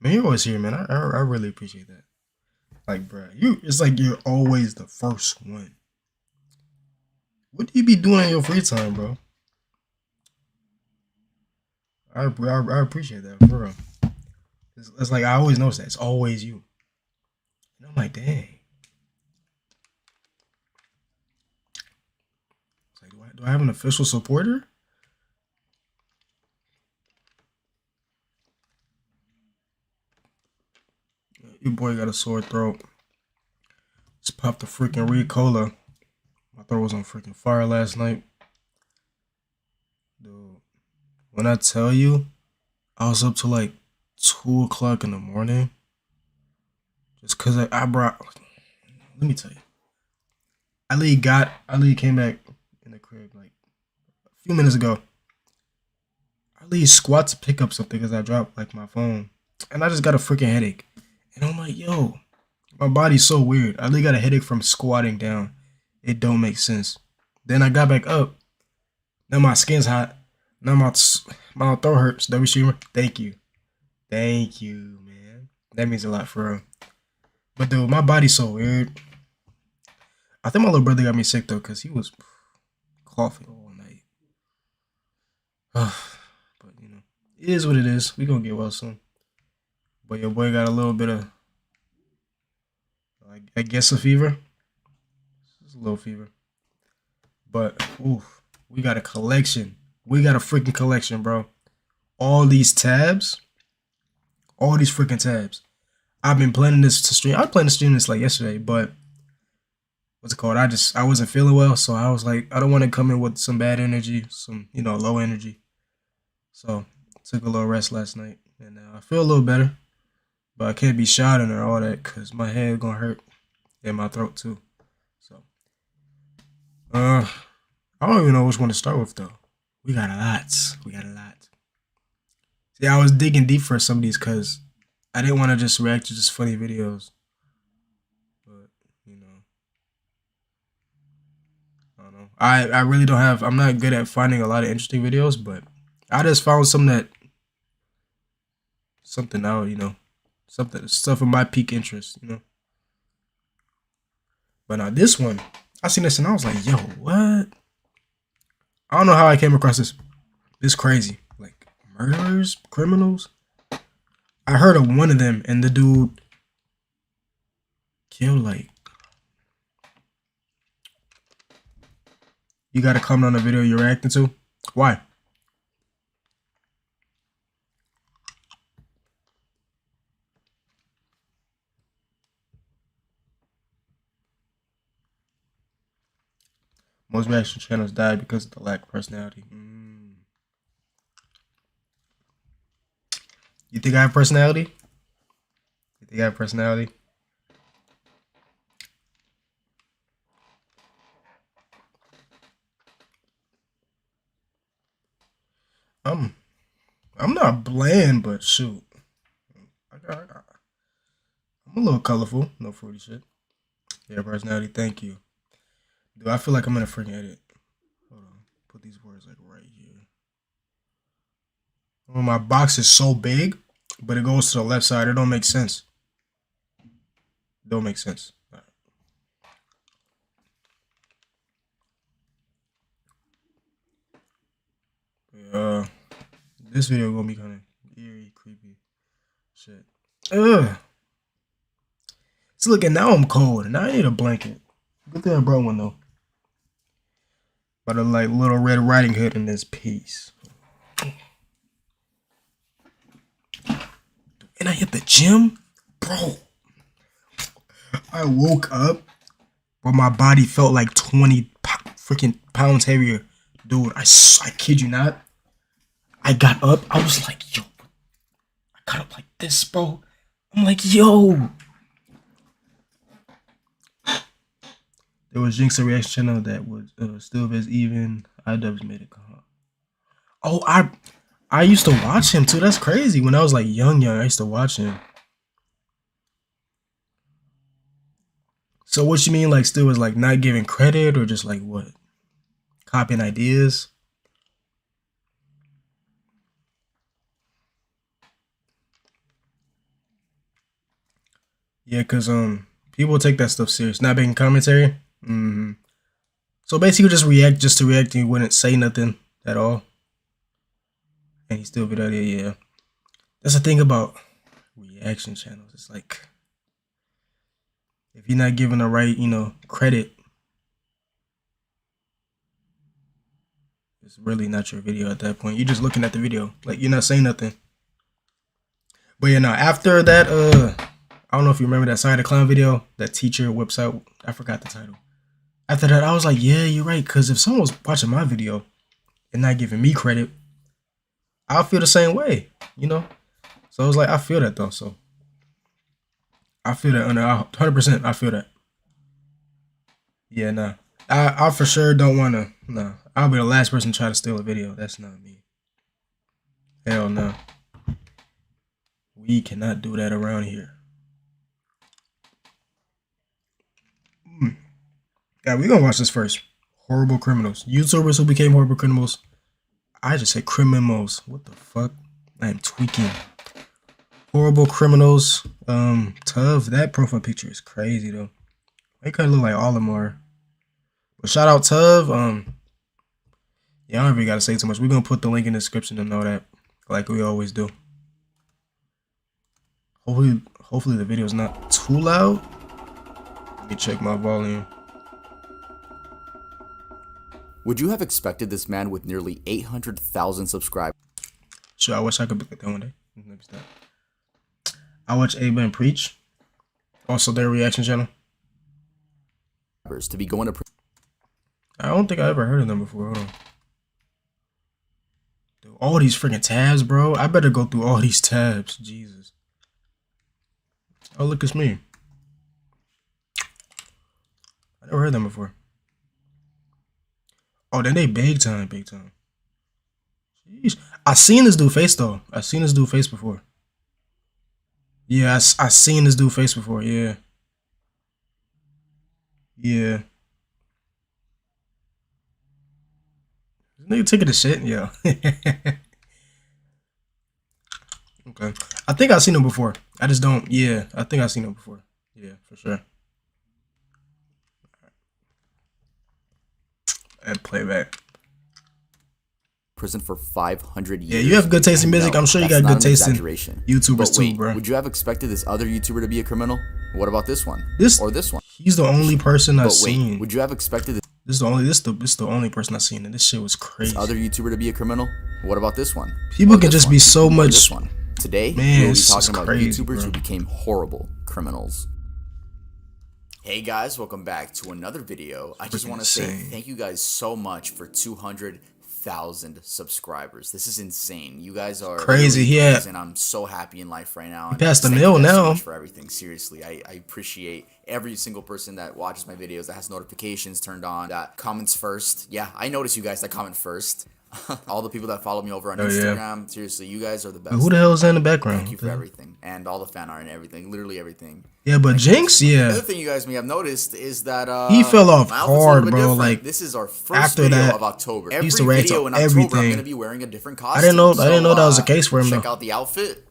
Man, you're always here, man. I really appreciate that. Like, bro, it's like you're always the first one. What do you be doing in your free time, bro? I appreciate that, for real. It's like I always notice that it's always you. And I'm like, dang. It's like, do I have an official supporter? Your boy got a sore throat. Just popped a freaking Ricola. My throat was on freaking fire last night. Dude, when I tell you, I was up to like 2 o'clock in the morning. Just cause I brought. Let me tell you, Ali came back in the crib like a few minutes ago. Ali squat to pick up something because I dropped like my phone, and I just got a freaking headache. And I'm like, yo, my body's so weird. Ali got a headache from squatting down. It don't make sense. Then I got back up. Now my skin's hot. Now my throat hurts. W streamer, thank you, man. That means a lot for real. But dude, my body's so weird. I think my little brother got me sick though, cause he was coughing all night. But you know, it is what it is. We gonna get well soon. But your boy got a little bit of, I guess, a fever. Just a little fever. But oof, we got a collection. We got a freaking collection, bro. All these tabs, all these freaking tabs. I've been planning this to stream. I was planning to stream this like yesterday, but what's it called? I wasn't feeling well, so I was like, I don't want to come in with some bad energy, some low energy. So took a little rest last night, and I feel a little better. But I can't be shouting or all that because my head gonna hurt and my throat too. So uh, I don't even know which one to start with though. We got a lot. We got a lot. See, I was digging deep for some of these because I didn't want to just react to just funny videos. But you know, I don't know. I really don't have. I'm not good at finding a lot of interesting videos, but I just found some that something out. Something stuff of my peak interest. But now this one, I seen this and I was like, yo, what? I don't know how I came across this. This crazy. Like murderers, criminals. I heard of one of them and the dude killed like. You gotta comment on the video you're reacting to. Why? Most reaction channels died because of the lack of personality. You think I have personality? You think I have personality? I'm I'm not bland, but shoot, I'm a little colorful. No fruity shit. Yeah, personality. Thank you. Dude, I feel like I'm gonna freaking edit. Hold on. Put these words like right here. Oh, my box is so big, but it goes to the left side. It don't make sense. Don't make sense. Uh, this video gonna be kind of eerie, creepy, shit. Ugh. See, look, and now I'm cold, and now I need a blanket. Good thing I brought one though. But a like little Red Riding Hood in this piece. And I hit the gym, bro. I woke up, but my body felt like 20 freaking pounds heavier. Dude, I kid you not. I got up, I was like, yo. I got up like this, bro. I'm like, yo. There was Jinx a reaction channel that was still as even. iDubbbz made it. Oh, I used to watch him too. That's crazy. When I was like young, I used to watch him. So what you mean, like, still was like not giving credit or just like what? Copying ideas? Yeah, cause people take that stuff serious. Not making commentary. So basically, just react just to react. And he wouldn't say nothing at all, and he still be there. Yeah, that's the thing about reaction channels. It's like if you're not given the right, credit, it's really not your video at that point. You're just looking at the video, like you're not saying nothing. But yeah, now after that, I don't know if you remember that Side of Clown video, that teacher whips out. I forgot the title. After that, I was like, yeah, you're right. Because if someone was watching my video and not giving me credit, I'll feel the same way, So I was like, I feel that though. So I feel that 100%. I feel that. Yeah, nah. I for sure don't want to. Nah. I'll be the last person to try to steal a video. That's not me. Hell no. We cannot do that around here. Yeah, we're gonna watch this first. Horrible criminals. YouTubers who became horrible criminals. I just said criminals. What the fuck? I am tweaking. Horrible criminals. Tuv. That profile picture is crazy though. They kind of look like Olimar. But shout out Tuv. Yeah, I don't really gotta say too much. We're gonna put the link in the description and know that, like we always do. Hopefully the video is not too loud. Let me check my volume. Would you have expected this man with nearly 800,000 subscribers? Sure, I wish I could be like that one day. Let me stop. I watch Ava and Preach. Also their reaction channel. To be going to I don't think I ever heard of them before. Hold on. Dude, all these freaking tabs, bro. I better go through all these tabs. Jesus. Oh, look, it's me. I never heard them before. Oh, then they big time. Jeez. I seen this dude face though. I seen this dude face before. Yeah, I seen this dude face before. Yeah. Yeah. This nigga taking the shit? Yeah. Okay. I think I've seen him before. I just don't. Yeah, I think I've seen him before. Yeah, for sure. And playback. prison for 500 years. Yeah, you have good taste in music. I'm sure you got good taste in YouTubers too, bro. Would you have expected this other YouTuber to be a criminal? What about this one? Or this one? He's the only person I've seen. Would you have expected this the only person I've seen, and this shit was crazy. This other YouTuber to be a criminal? What about this one? People can just be so much. Today, man, we'll be talking about crazy, YouTubers bro. who became horrible criminals. Hey guys, welcome back to another video. I just want to say thank you guys so much for 200,000 subscribers. This is insane. You guys are crazy. Really Yeah, and I'm so happy in life right now. He passed the mill now. So much for everything. Seriously, I appreciate every single person that watches my videos, that has notifications turned on, that comments first. Yeah, I notice you guys that comment first. All the people that follow me over on Instagram, seriously, you guys are the best. Who the hell is in the background? Thank you for everything, and all the fan art and everything, literally everything. Yeah, but Jinx, yeah. The other thing you guys may have noticed is that he fell off hard, bro. Different. Like this is our first video of October. He used to react to everything. I'm gonna be wearing a different costume. I didn't know that was the case for him. Check out the outfit.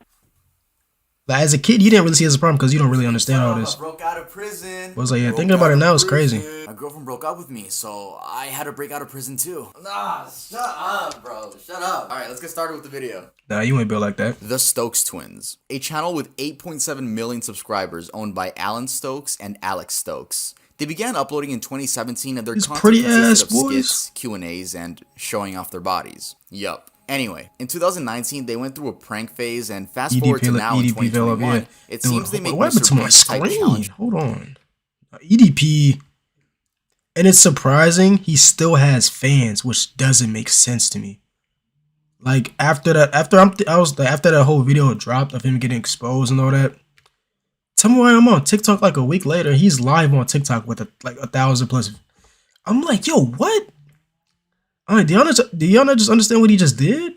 Like, as a kid, you didn't really see it as a problem because you don't really understand all this. I broke out of prison. I was like, yeah, thinking about it now is crazy. My girlfriend broke up with me, so I had to break out of prison too. Nah, shut up, bro. Shut up. All right, let's get started with the video. Nah, you ain't built like that. The Stokes Twins, a channel with 8.7 million subscribers owned by Alan Stokes and Alex Stokes. They began uploading in 2017 and their content consisted of skits, Q&As, and showing off their bodies. Yup. Anyway, in 2019, they went through a prank phase, and fast forward to now in 2021, it seems they make Mr. Beast type challenge. Hold on. EDP, and it's surprising he still has fans, which doesn't make sense to me. Like, after that whole video dropped of him getting exposed and all that, tell me why I'm on TikTok like a week later. He's live on TikTok with like 1,000 plus. I'm like, yo, what? All right, do y'all not just understand what he just did?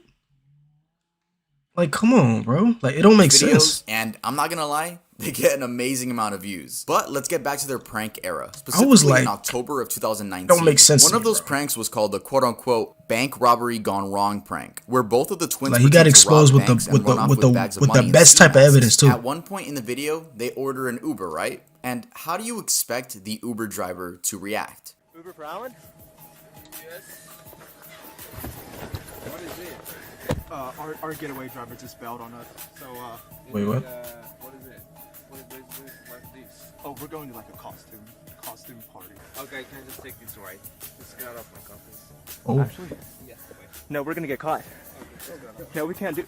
Like, come on, bro. Like, it don't make videos, sense. and I'm not gonna lie, they get an amazing amount of views. But let's get back to their prank era. I Specifically was like, in October of 2019. don't make sense One to of me, those bro. pranks was called the quote-unquote bank robbery gone wrong prank, where both of the twins Like, he got pretend to exposed rob with banks and run off with bags of the money and best ski type of masks. evidence too. At one point in the video, they order an Uber, right? And how do you expect the Uber driver to react? Uber for Alan? Yes. What is it? Our getaway driver just bailed on us. So Wait, what? What is it? What's this? Oh, we're going to like a costume party. Okay, can I just take this right? Just get out of my compass. Oh, Actually, yeah. No, we're gonna get caught. No, we can't do.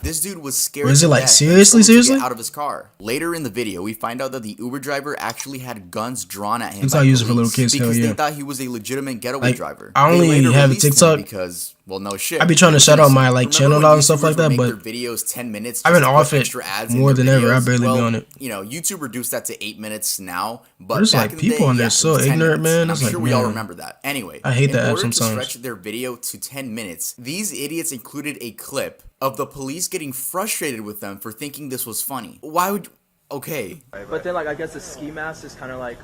This dude was scared. Was it to like death seriously, and told him to seriously? get out of his car. Later in the video, we find out that the Uber driver actually had guns drawn at him TikTok by user for police little kids, hell because yeah. they thought he was a legitimate getaway Like, driver. I They only later have a released him TikTok. because, well, no shit. I be trying to shout out my like Remember channel when out and stuff like YouTubers would that, make but their videos 10 minutes. I've just been to put off it extra ads in more their than ever. I videos? barely be Well, on it. You know, YouTube reduced that to 8 minutes now, but There's, back like, in the people day, on there yeah, so it was 10 ignorant, minutes. man. And I'm It's sure like, we all man, remember that. Anyway, I hate that in app order to sometimes. stretch their video to 10 minutes, these idiots included a clip of the police getting frustrated with them for thinking this was funny. Why would... Okay. But then, like, I guess the ski mask is kind of like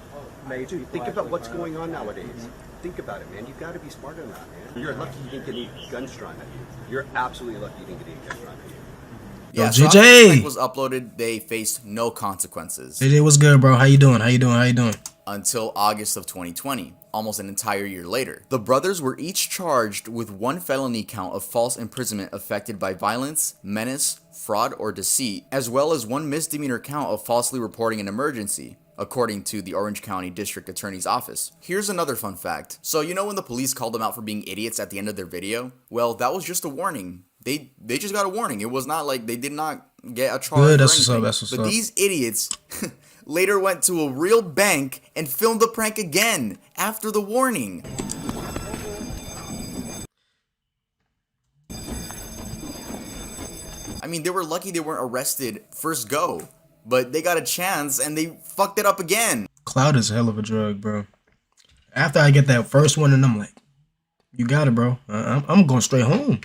made. Dude, think about what's going on nowadays. Think about it, man. You've got to be smarter than that, man. You're lucky you didn't get any guns drawn at you. You're absolutely lucky you didn't get any guns drawn at you. Yo, Yeah, so after JJ. the prank was uploaded, they faced no consequences JJ, what's good, bro? How you doing? How you doing? How you doing? until August of 2020, almost an entire year later. The brothers were each charged with one felony count of false imprisonment affected by violence, menace, fraud, or deceit, as well as one misdemeanor count of falsely reporting an emergency, according to the Orange County District Attorney's Office. Here's another fun fact. So you know when the police called them out for being idiots at the end of their video? Well, that was just a warning. They just got a warning. It was not like they did not get a charge. Good, or that's what's up, anything. that's what's But up. these idiots later went to a real bank and filmed the prank again after the warning. I mean, they were lucky they weren't arrested first go, but they got a chance and they fucked it up again. Cloud is a hell of a drug, bro. After I get that first one, and I'm like, you got it, bro. I'm going straight home.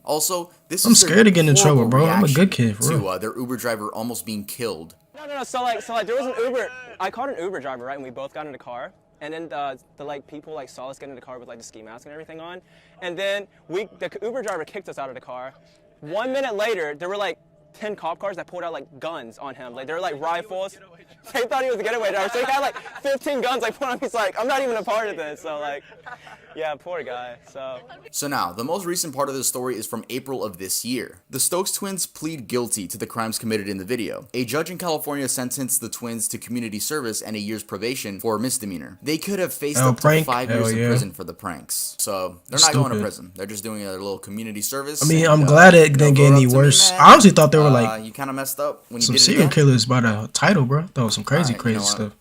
Also, this I'm is their scared of getting in horrible trouble, bro. I'm a reaction good kid, for to real. their Uber driver almost being killed. No. So like there was an Uber. I called an Uber driver, right? And we both got in the car. And then the like people like saw us get in the car with like the ski mask and everything on. And then the Uber driver kicked us out of the car. 1 minute later, there were like 10 cop cars that pulled out like guns on him. Like they were like rifles. They thought he was a getaway driver. So he had like 15 guns like put on. He's like, I'm not even a part of this. So like, yeah, poor guy. So now, the most recent part of the story is from April of this year. The Stokes twins plead guilty to the crimes committed in the video. A judge in California sentenced the twins to community service and a year's probation for a misdemeanor. They could have faced Hell, up to prank? 5 Hell years in yeah. prison for the pranks. So they're not going to Stupid. prison. They're just doing a little community service. I mean, and, I'm glad it you know, didn't get grow any up to me, worse. man. I honestly thought they were like you kind of messed up when you some did it serial again. killers by the title, bro. That was some crazy, Alright, you know crazy what? stuff.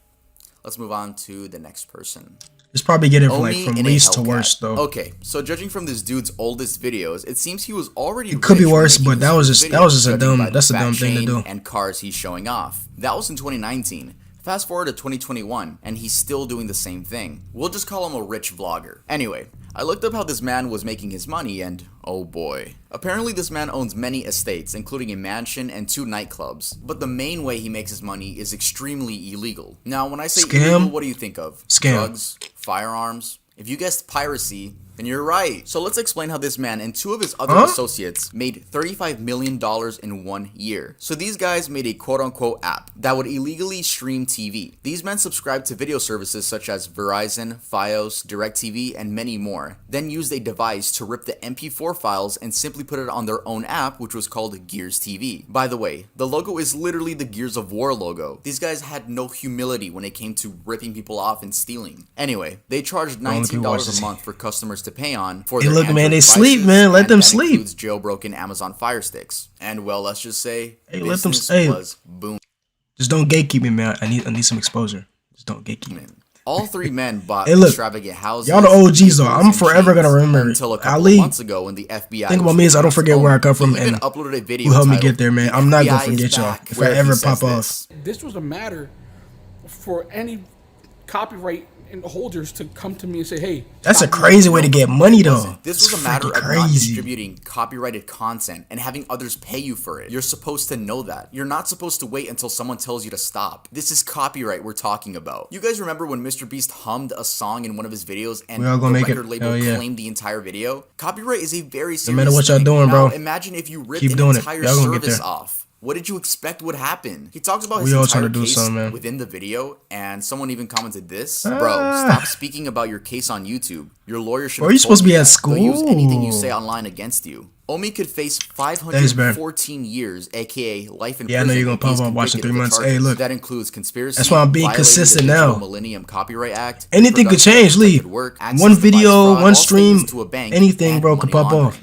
Let's move on to the next person. It's probably getting from like Oni from in a least to Hellcat. worst though. Okay, so judging from this dude's oldest videos, it seems he was already. It could be rich when worse, making but his that was first just- that was just a videos, dumb- judging by the that's a fat dumb thing to chain do. And cars he's showing off. That was in 2019. Fast forward to 2021, and he's still doing the same thing. We'll just call him a rich vlogger. Anyway, I looked up how this man was making his money, and oh boy. Apparently this man owns many estates, including a mansion and 2 nightclubs. But the main way he makes his money is extremely illegal. Now, when I say Scam? illegal, what do you think of? Scam. Drugs? Firearms? If you guessed piracy, then you're right. So let's explain how this man and 2 of his other associates made $35 million in 1 year. So these guys made a quote-unquote app that would illegally stream TV. These men subscribed to video services such as Verizon, Fios, DirecTV, and many more, then used a device to rip the MP4 files and simply put it on their own app, which was called Gears TV. By the way, the logo is literally the Gears of War logo. These guys had no humility when it came to ripping people off and stealing. Anyway, they charged people watch $19 this. a month for customers to pay on for Hey, their look, man, Android they sleep, devices, man. Let and them that sleep. includes jailbroken Amazon Fire Sticks. And well, let's just say Hey, let them- business hey. was booming. Just don't gatekeep me, man. I need some exposure. Just don't gatekeep me. All 3 men bought Hey, look, extravagant houses. y'all the OGs though. vehicles, I'm and forever gonna chains remember until a couple Ali. of months ago when the FBI. Thing about was me is I don't released forget where I come from He even and uploaded a video who helped me titled, get there, man. "The I'm not gonna FBI is forget y'all back," if I where he ever says pop this. off. This was a matter for any copyright and holders to come to me and say, hey, that's a crazy way to get money though. This was a matter of not distributing copyrighted content and having others pay you for it. You're supposed to know that. You're not supposed to wait until someone tells you to stop. This is copyright we're talking about. You guys remember when Mr. Beast hummed a song in one of his videos and the record label claimed the entire video? Copyright is a very serious thing. No matter what y'all doing, bro. Imagine if you ripped an entire service off. What did you expect would happen? He talks about his entire case within the video, and someone even commented this. Bro, stop speaking about your case on YouTube. Your lawyer should have told you that. They'll use anything you say online against you. Omi could face 514 years, aka life in prison. Yeah, I know you're gonna pop up watching 3 months. Hey, look. That includes conspiracy. That's why I'm being consistent now. Millennium Copyright Act. Anything could change, Lee. One video, one stream, anything, bro, could pop off.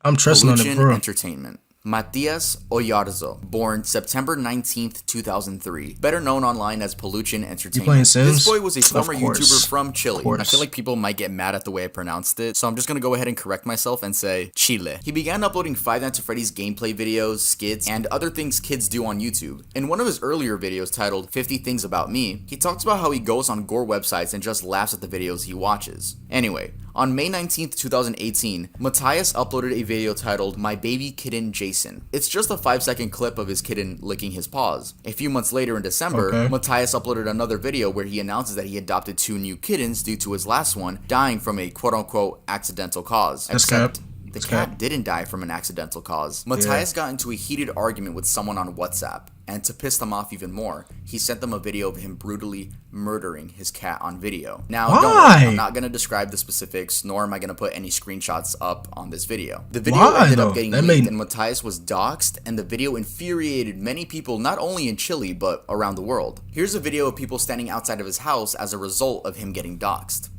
I'm trusting on it, bro. Entertainment. Matias Oyarzo, born September 19th, 2003, better known online as Peluchin Entertainment. You playing Sims? This boy was a former YouTuber from Chile. I feel like people might get mad at the way I pronounced it, so I'm just gonna go ahead and correct myself and say Chile. He began uploading Five Nights at Freddy's gameplay videos, skits, and other things kids do on YouTube. In one of his earlier videos titled 50 Things About Me, he talks about how he goes on gore websites and just laughs at the videos he watches. Anyway, on May 19th, 2018, Matias uploaded a video titled My Baby Kitten Jason. It's just a 5-second clip of his kitten licking his paws. A few months later in December, Matias uploaded another video where he announces that he adopted 2 new kittens due to his last one dying from a quote-unquote accidental cause. Except the cat didn't die from an accidental cause. Matias got into a heated argument with someone on WhatsApp, and to piss them off even more, he sent them a video of him brutally murdering his cat on video. Now, don't worry, I'm not going to describe the specifics, nor am I going to put any screenshots up on this video. The video ended up getting leaked, and Matias was doxxed, and the video infuriated many people not only in Chile, but around the world. Here's a video of people standing outside of his house as a result of him getting doxxed.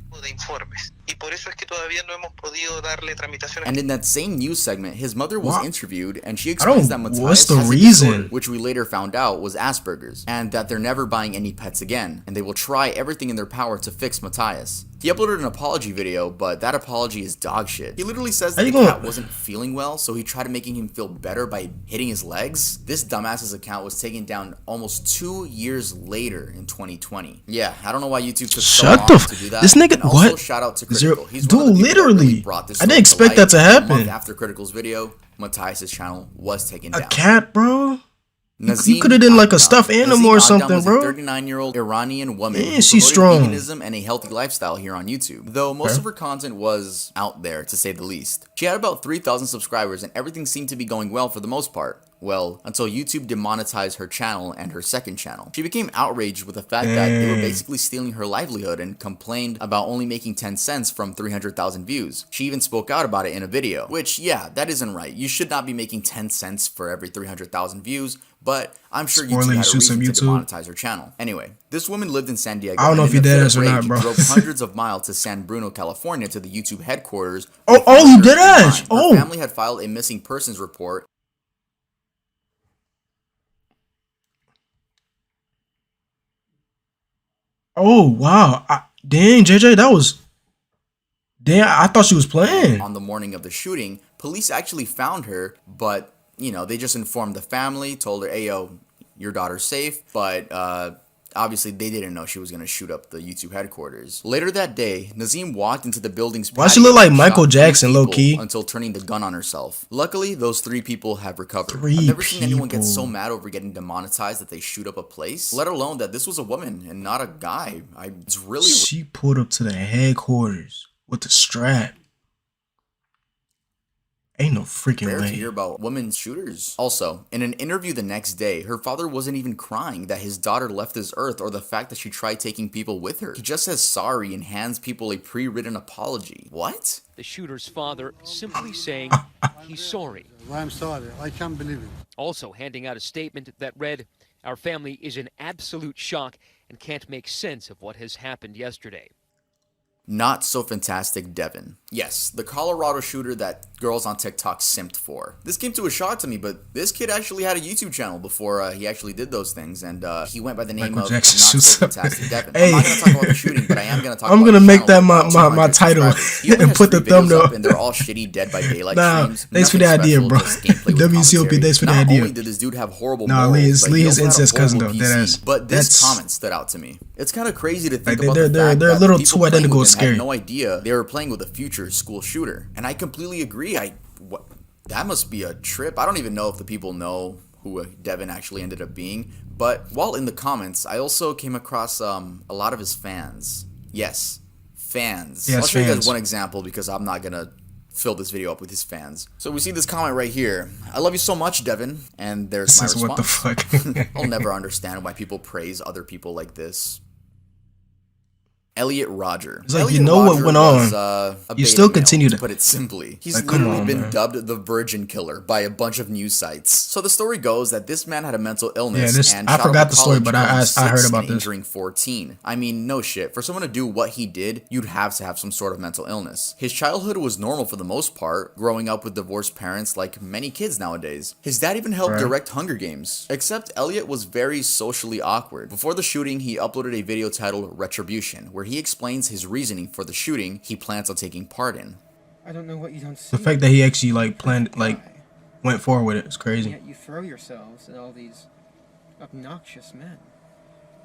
And in that same news segment, his mother was interviewed, and she explains that Matias has a disorder, which we later found out was Asperger's, and that they're never buying any pets again, and they will try everything in their power to fix Matias. He uploaded an apology video, but that apology is dog shit. He literally says that the cat wasn't feeling well, so he tried making him feel better by hitting his legs. This dumbass's account was taken down almost 2 years later in 2020. Yeah, I don't know why YouTube took so long to do that. This nigga, and also, shout out to Critical. He's dude, literally, I didn't expect that to happen. A month after Critical's video, Matias' channel was taken down. A cat, bro? You could have done like a stuffed animal or something, bro. A 39-year-old Iranian woman who she's strong. Veganism and a healthy lifestyle here on YouTube. Though most of her content was out there, to say the least. She had about 3,000 subscribers, and everything seemed to be going well for the most part. Well, until YouTube demonetized her channel and her second channel. She became outraged with the fact that they were basically stealing her livelihood and complained about only making 10 cents from 300,000 views. She even spoke out about it in a video, which, yeah, that isn't right. You should not be making 10 cents for every 300,000 views, but I'm sure YouTube had a reason to demonetize her channel. Anyway, this woman lived in San Diego. I don't know if you did ass or not, bro. Drove hundreds of miles to San Bruno, California to the YouTube headquarters. Oh, you did ass! Her family had filed a missing persons report. Oh, wow. Dang, JJ, that was... Damn, I thought she was playing. On the morning of the shooting, police actually found her, but, you know, they just informed the family, told her, hey, yo, your daughter's safe, but, obviously, they didn't know she was going to shoot up the YouTube headquarters. Later that day, Nazim walked into the building's patio. Why she look like Michael Jackson, low-key? Until turning the gun on herself. Luckily, those 3 people have recovered. I've never seen anyone get so mad over getting demonetized that they shoot up a place, let alone that this was a woman and not a guy. It's really... She pulled up to the headquarters with the strap. Ain't no freaking way. To hear about women shooters. Also, in an interview the next day, her father wasn't even crying that his daughter left this earth or the fact that she tried taking people with her. He just says sorry and hands people a pre-written apology. What? The shooter's father simply saying he's sorry. I'm sorry. I can't believe it. Also handing out a statement that read, "Our family is in absolute shock and can't make sense of what has happened yesterday." Not so fantastic Devin. Yes, the Colorado shooter that girls on TikTok simped for. This came to a shock to me, but this kid actually had a YouTube channel before he actually did those things, and he went by the name of Not So Fantastic Devin. Hey. I'm not going to talk about the shooting, but I am going to talk about I'm going to make that my title and put the thumbnail. And they're all shitty Dead by Daylight streams. Thanks for the idea, bro. WCOP, thanks for the Not idea. only did this dude have horrible Nah, morals, Lee but he is also had a incest cousin horrible though. PC. But this That's comment stood out to me. It's kind of crazy to think like about they're the fact a that little the people too playing identical. with him Scary. had no idea they were playing with a future school shooter, and I completely agree. That must be a trip. I don't even know if the people know who Devin actually ended up being. But while in the comments, I also came across a lot of his fans. Yes, fans. Yes, I'll show you guys fans. one example because I'm not gonna fill this video up with his fans. So we see this comment right here. I love you so much, Devin. And there's my This is response. what the fuck. I'll never understand why people praise other people like this. Elliot Rodger. It's like, Elliot you know what Rodger went was, on. a You still beta male, continue to to- put it simply. He's Like, come literally on, been man. dubbed the Virgin Killer by a bunch of news sites. So the story goes that this man had a mental illness Yeah, this- and I shot forgot up a the story, college, but I killing heard 6 about and this. injuring 14. I mean, no shit. For someone to do what he did, you'd have to have some sort of mental illness. His childhood was normal for the most part, growing up with divorced parents like many kids nowadays. His dad even helped Right. direct Hunger Games. Except Elliot was very socially awkward. Before the shooting, he uploaded a video titled Retribution, where he explains his reasoning for the shooting he plans on taking part in. I don't know what you don't see. The fact that he actually like planned, like went forward with it is crazy. Yet you throw yourselves at all these obnoxious men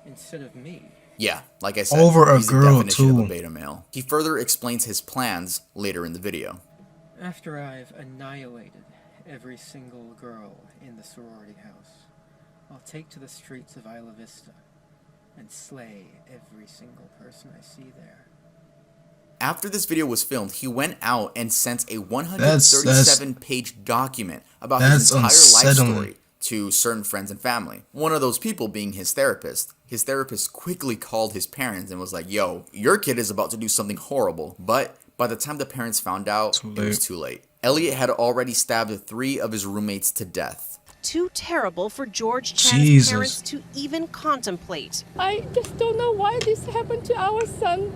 instead of me. Yeah, like I said, Over a he's girl, the definition of too. a beta male. He further explains his plans later in the video. After I've annihilated every single girl in the sorority house, I'll take to the streets of Isla Vista and slay every single person I see there. After this video was filmed, he went out and sent a That's- 137-page document about his that's entire life unsettling. story to certain friends and family. One of those people being his therapist. His therapist quickly called his parents and was like, yo, your kid is about to do something horrible. But by the time the parents found out, it was too late. Elliot had already stabbed 3 of his roommates to death. Too terrible for George Chan's Jesus. parents to even contemplate. I just don't know why this happened to our son.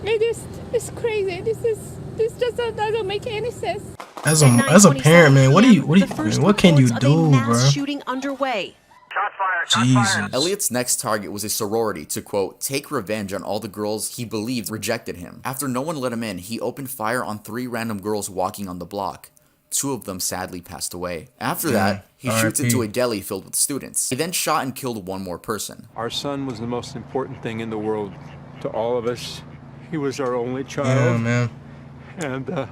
It's crazy. This just doesn't make any sense. As a parent, man, what can you do, bro? Shooting underway. Jesus. Elliot's next target was a sorority to, quote, take revenge on all the girls he believed rejected him. After no one let him in, he opened fire on 3 random girls walking on the block. 2 of them sadly passed away. After that, he shoots RIP. into a deli filled with students. He then shot and killed 1 more person. Our son was the most important thing in the world to all of us. He was our only child. Yeah, man. And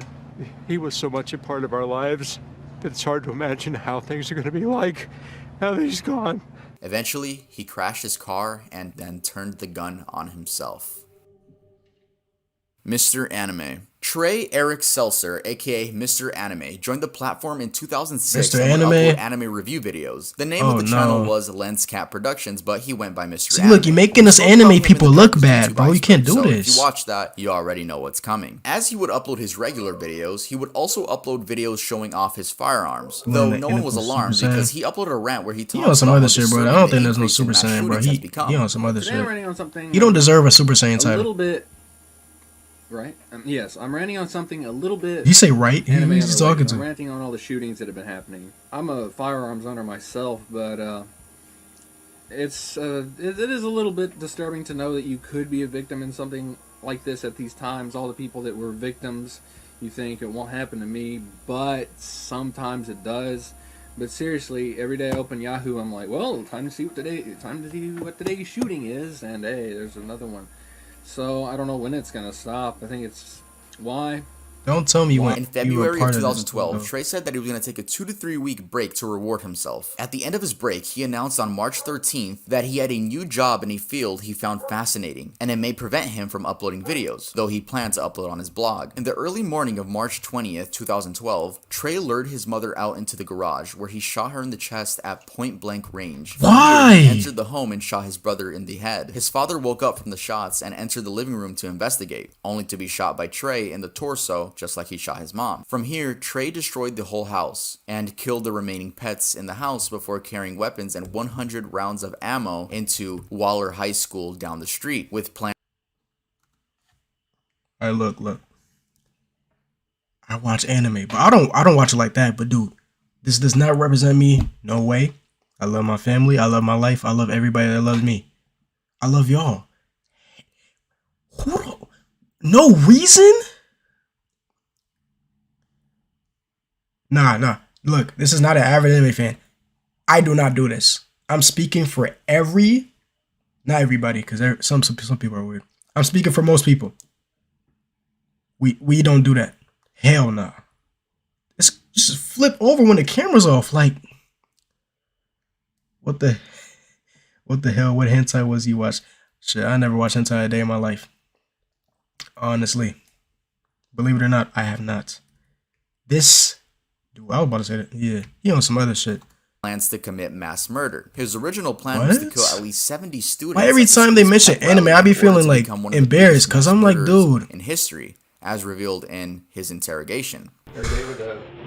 he was so much a part of our lives that it's hard to imagine how things are going to be like now that he's gone. Eventually, he crashed his car and then turned the gun on himself. Mr. Anime. Trey Eric Seltzer, aka Mr. Anime, joined the platform in 2006 Mr. and would Anime? upload anime review videos. The name Oh, of the channel no. was Lenscat Productions, but he went by Mr. See, Anime. look, you're making We us spoke about anime him in people the look Dark bad, YouTube bro. You Iceberg, can't do so this. If you watch that, you already know what's coming. As he would upload his regular videos, he would also upload videos showing off his firearms. Though no one was alarmed Super Saiyan. because he uploaded a rant where he He talked on some about other how shit, bro. I disturbing don't the think there's no increase in Super mass Saiyan, bro. shootings has He become. on some other Today I'm shit. ranting on something You don't deserve a Super Saiyan a title. little bit, right? Yes, I'm ranting on something a little bit. You say right? anime Who's he unrelated. talking I'm to? ranting on all the shootings that have been happening. I'm a firearms owner myself, but it is a little bit disturbing to know that you could be a victim in something like this at these times. All the people that were victims, you think it won't happen to me, but sometimes it does. But seriously, every day I open Yahoo, I'm like, well, time to see what today's shooting is, and hey, there's another one. So I don't know when it's gonna stop. I think it's why. Don't tell me you In went. You were February part of of this, 2012, though. Trey said that he was going to take a 2 to 3 week break to reward himself. At the end of his break, he announced on March 13th that he had a new job in a field he found fascinating, and it may prevent him from uploading videos, though he planned to upload on his blog. In the early morning of March 20th, 2012, Trey lured his mother out into the garage, where he shot her in the chest at point-blank range. From Why? here, he entered the home and shot his brother in the head. His father woke up from the shots and entered the living room to investigate, only to be shot by Trey in the torso, just like he shot his mom. From here, Trey destroyed the whole house and killed the remaining pets in the house before carrying weapons and 100 rounds of ammo into Waller High School down the street with plans. All right, look. I watch anime, but I don't watch it like that. But dude, this does not represent me. No way. I love my family. I love my life. I love everybody that loves me. I love y'all. No reason? Nah. Look, this is not an average anime fan. I do not do this. I'm speaking for not everybody, because some people are weird. I'm speaking for most people. We don't do that. Hell no. It's just flip over when the camera's off. Like, what the hell? What hentai was you watch? Shit, I never watched hentai a day in my life. Honestly, believe it or not, I have not. This, dude, I was about to say that. Yeah, he on some other shit. Plans to commit mass murder. His original plan was to kill at least 70 students. Why every time they mention anime, I be feeling like embarrassed because I'm like, dude, in history, as revealed in his interrogation.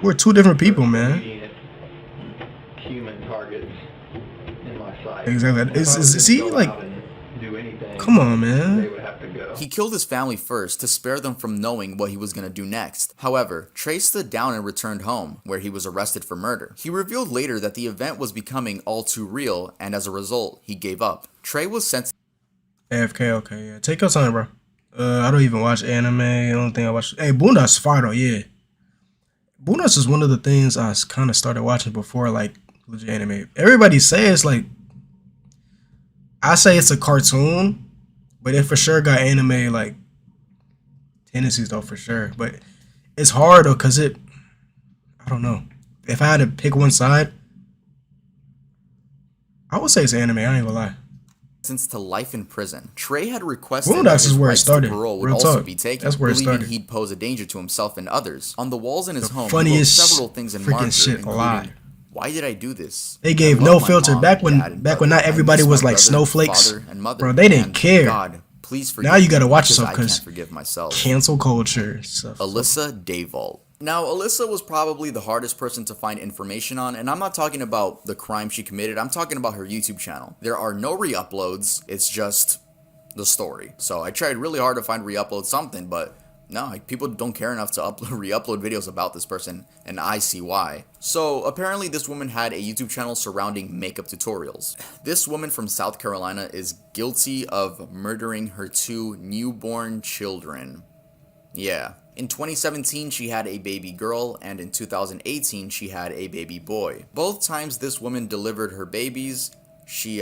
We're two different people, man. Human targets in my sight. Exactly. Is he like? Come on, man. He killed his family first to spare them from knowing what he was going to do next. However, Trey stood down and returned home, where he was arrested for murder. He revealed later that the event was becoming all too real, and as a result, he gave up. Trey was sentenced. AFK, okay, yeah. Take your time, bro. I don't even watch anime. The only thing I watch. Hey, Boondocks fire though, yeah. Boondocks is one of the things I kind of started watching before, like, legit anime. Everybody says, like, I say it's a cartoon, but it for sure got anime, like, tendencies, though, for sure. But it's hard, though, because I don't know. If I had to pick one side, I would say it's anime, I ain't gonna lie. To life in prison. Trey had requested Boondocks that his is where it rights started. to parole would Real also talk. be taken, That's where it believing started. he'd pose a danger to himself and others. On the walls in his home, he wrote funniest several things in freaking marker, shit including, alive. "Why did I do this? They gave I no love my filter. mom, Back when dad, and not brother. I everybody miss was my like brother, snowflakes. father, and mother, Bro, they didn't and care. God, please forgive Now you gotta me watch because yourself I can't because forgive myself." cancel culture stuff. Alyssa Daval. Now, Alyssa was probably the hardest person to find information on, and I'm not talking about the crime she committed, I'm talking about her YouTube channel. There are no re-uploads, it's just the story. So I tried really hard to find re-upload something, but no, like, people don't care enough to re-upload videos about this person, and I see why. So apparently this woman had a YouTube channel surrounding makeup tutorials. This woman from South Carolina is guilty of murdering her 2 newborn children. Yeah. In 2017, she had a baby girl, and in 2018, she had a baby boy. Both times this woman delivered her babies, she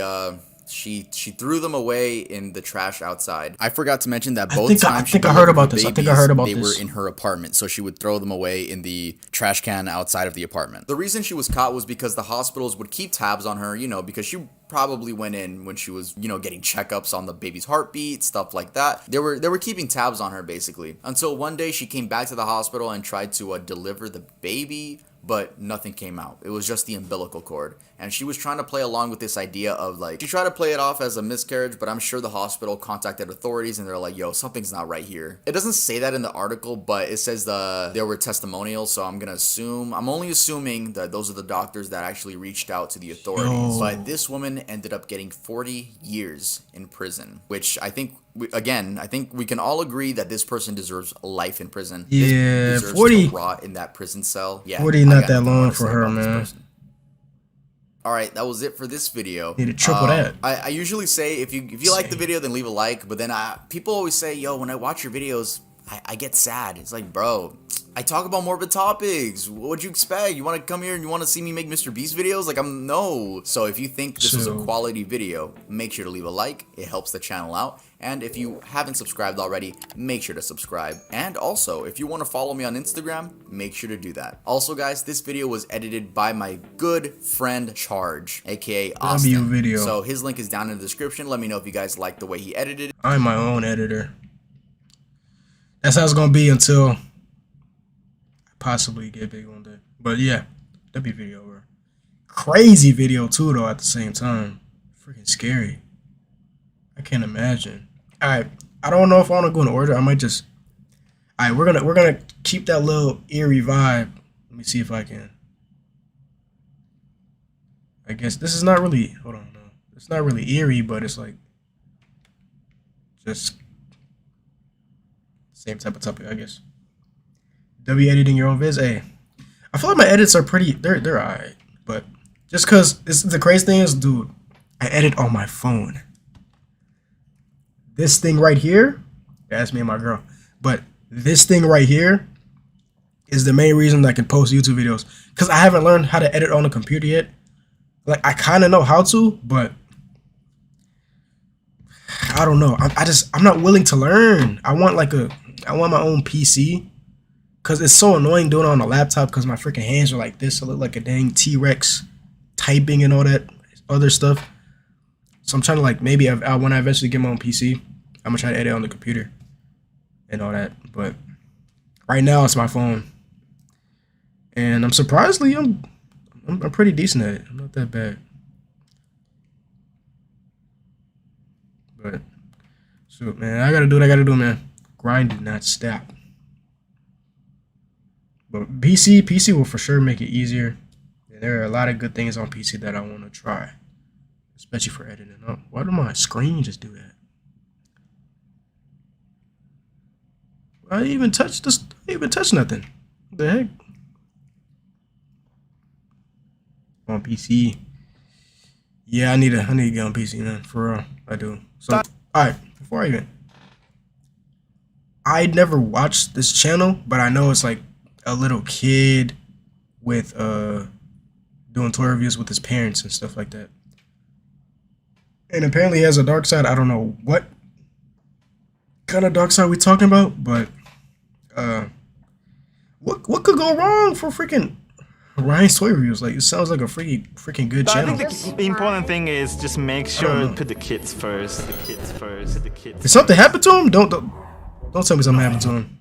threw them away in the trash outside. I forgot to mention that both times she I heard delivered about her this. I babies, think I heard about they this. were in her apartment, so she would throw them away in the trash can outside of the apartment. The reason she was caught was because the hospitals would keep tabs on her, because she probably went in when she was, getting checkups on the baby's heartbeat, stuff like that. They were keeping tabs on her, basically. Until one day she came back to the hospital and tried to deliver the baby, but nothing came out. It was just the umbilical cord. And she was trying to play along with this idea of, like, she tried to play it off as a miscarriage, but I'm sure the hospital contacted authorities and they're like, yo, something's not right here. It doesn't say that in the article, but it says there were testimonials, so I'm only assuming that those are the doctors that actually reached out to the authorities. But this woman ended up getting 40 years in prison, which I think we can all agree that this person deserves life in prison. Yeah, deserves 40 to rot in that prison cell. Yeah, 40 I not got that nothing more long to for say her, about this man. person. Alright, that was it for this video. Need to triple that. I usually say if you like the video, then leave a like, but then people always say, yo, when I watch your videos, I get sad. It's like, bro, I talk about morbid topics. What'd you expect? You want to come here and you want to see me make Mr. Beast videos? Like, no. So if you think this is a quality video, make sure to leave a like. It helps the channel out. And if you haven't subscribed already, make sure to subscribe. And also, if you want to follow me on Instagram, make sure to do that. Also, guys, this video was edited by my good friend Charge, aka Austin. Video. So his link is down in the description. Let me know if you guys like the way he edited it. I'm my own editor. That's how it's gonna be until I possibly get big one day. But yeah, that'd be video, bro. Crazy video too, though. At the same time, freaking scary. I can't imagine. All right, I don't know if I want to go in order. I might just. All right, we're gonna keep that little eerie vibe. Let me see if I can. I guess this is not really. Hold on, no, it's not really eerie, but it's like just. Same type of topic, I guess. W editing your own vids. Hey, I feel like my edits are pretty. They're alright, but just cause the crazy thing is, dude, I edit on my phone. This thing right here, that's me and my girl. But this thing right here is the main reason I can post YouTube videos. Because I haven't learned how to edit on the computer yet. Like, I kind of know how to, but I don't know. I'm not willing to learn. I want my own PC. Because it's so annoying doing it on a laptop because my freaking hands are like this. I look like a dang T-Rex typing and all that other stuff. So I'm trying to, like, maybe when I eventually get my own PC, I'm going to try to edit on the computer and all that. But right now it's my phone. And I'm surprisingly, I'm pretty decent at it. I'm not that bad. But, shoot, man, I got to do what I got to do, man. Grind did not stop. But PC will for sure make it easier. And there are a lot of good things on PC that I want to try, especially for editing. Oh, why did my screen just do that? I didn't even touch this. I didn't even touch nothing. What the heck? On PC. Yeah, I need to get on PC, man. For real, I do. So, all right. Before I never watched this channel, but I know it's like a little kid with doing toy reviews with his parents and stuff like that. And apparently he has a dark side. I don't know what kind of dark side we talking about, but what could go wrong for freaking Ryan's toy reviews? Like, it sounds like a freaking good channel. I think the important thing is just make sure to put the kids first. The kids first. The kids. Did something happen to him? Don't tell me something happened to him.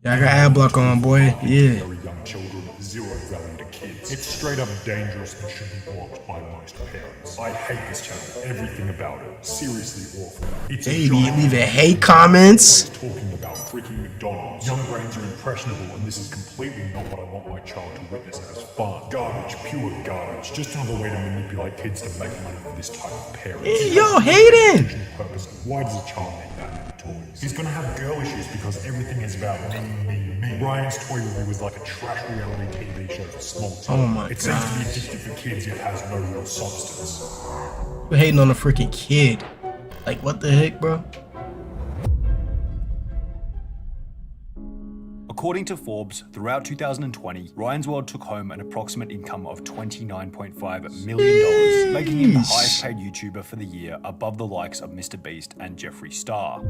Yeah, I got ad block on, boy. Yeah. Very young children, zero value to kids. It's straight up dangerous and should be blocked by most parents. I hate this channel. Everything about it. Seriously awful. It's baby, leave a hate comments. Talking about freaking McDonald's. Young brains are impressionable, and this is completely not what I want my child to witness as fun. Garbage, pure garbage. Just another way to manipulate kids to make money for this type of parents. Hey, yo, Hayden! Why does a child need that many toys? He's gonna have girl issues because everything is about me. Ryan's toy review was like a trash reality TV show for small children. Oh my god. It seems to be addictive for kids yet has no real substance. We're hating on a freaking kid. Like, what the heck, bro? According to Forbes, throughout 2020, Ryan's World took home an approximate income of $29.5 million, making him the highest paid YouTuber for the year, above the likes of Mr. Beast and Jeffree Star.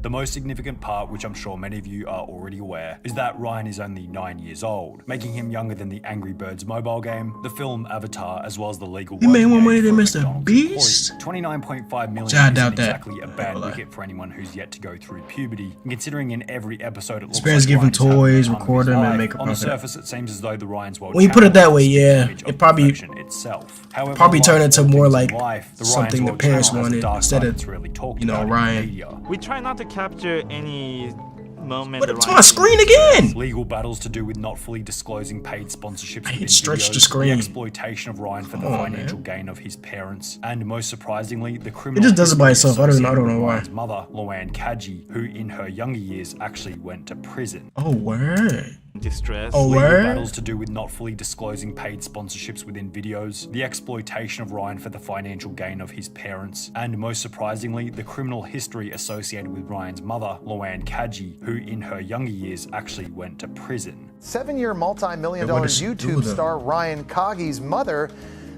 The most significant part, which I'm sure many of you are already aware, is that Ryan is only 9 years old, making him younger than the Angry Birds mobile game, the film Avatar, as well as the legal You made more money than Mr. Beast? $29.5 million I isn't doubt that. exactly a bad wicket for anyone who's yet to go through puberty, and considering in every episode it looks parents like give him Ryan's having toys, the time of record his them, and life, make a on the profit. surface it seems as though the Ryan's World When you put it that way, channel yeah, is the image it of probably perfection itself. However, probably turn like into all more things like in life, the something Ryan's the World parents channel has a wanted dark instead side of, that's really talked you know, about in Ryan. media. We try not to capture any moment. But it's my screen again! Legal battles to do with not fully disclosing paid sponsorships I hit within stretch videos, the screen. exploitation of Ryan for the financial gain of his parents, and most surprisingly, the criminal. It just does it by history itself. I don't know associated with why. Ryan's mother, Luann Kaji, who in her younger years actually went to prison. Oh, word. Distress. Oh, Legal word. battles to do with not fully disclosing paid sponsorships within videos, the exploitation of Ryan for the financial gain of his parents, and most surprisingly, the criminal history associated with Ryan's mother, Luann Kaji, who in her younger years actually went to prison. 7-year multi-million-dollar YouTube star Ryan Kagi's mother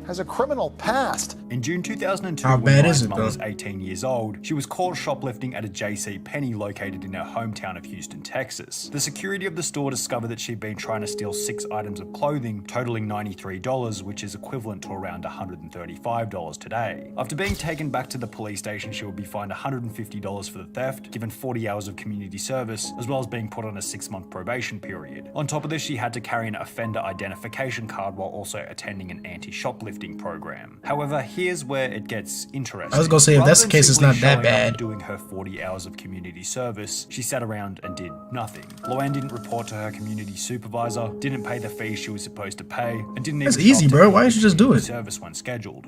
has a criminal past. In June 2002, How when bad Ryan's is it, mum though? was 18 years old, she was caught shoplifting at a JC Penney located in her hometown of Houston, Texas. The security of the store discovered that she'd been trying to steal 6 items of clothing, totaling $93, which is equivalent to around $135 today. After being taken back to the police station, she would be fined $150 for the theft, given 40 hours of community service, as well as being put on a 6-month probation period. On top of this, she had to carry an offender identification card while also attending an anti-shoplifting program. However, here's where it gets interesting. I was gonna say, if Rather that's the than case, it's simply not that showing up and bad. Doing her 40 hours of community service, she sat around and did nothing. Luann didn't report to her community supervisor, didn't pay the fees she was supposed to pay, and didn't That's even easy, show up to bro. Why don't you just do community it? service when scheduled.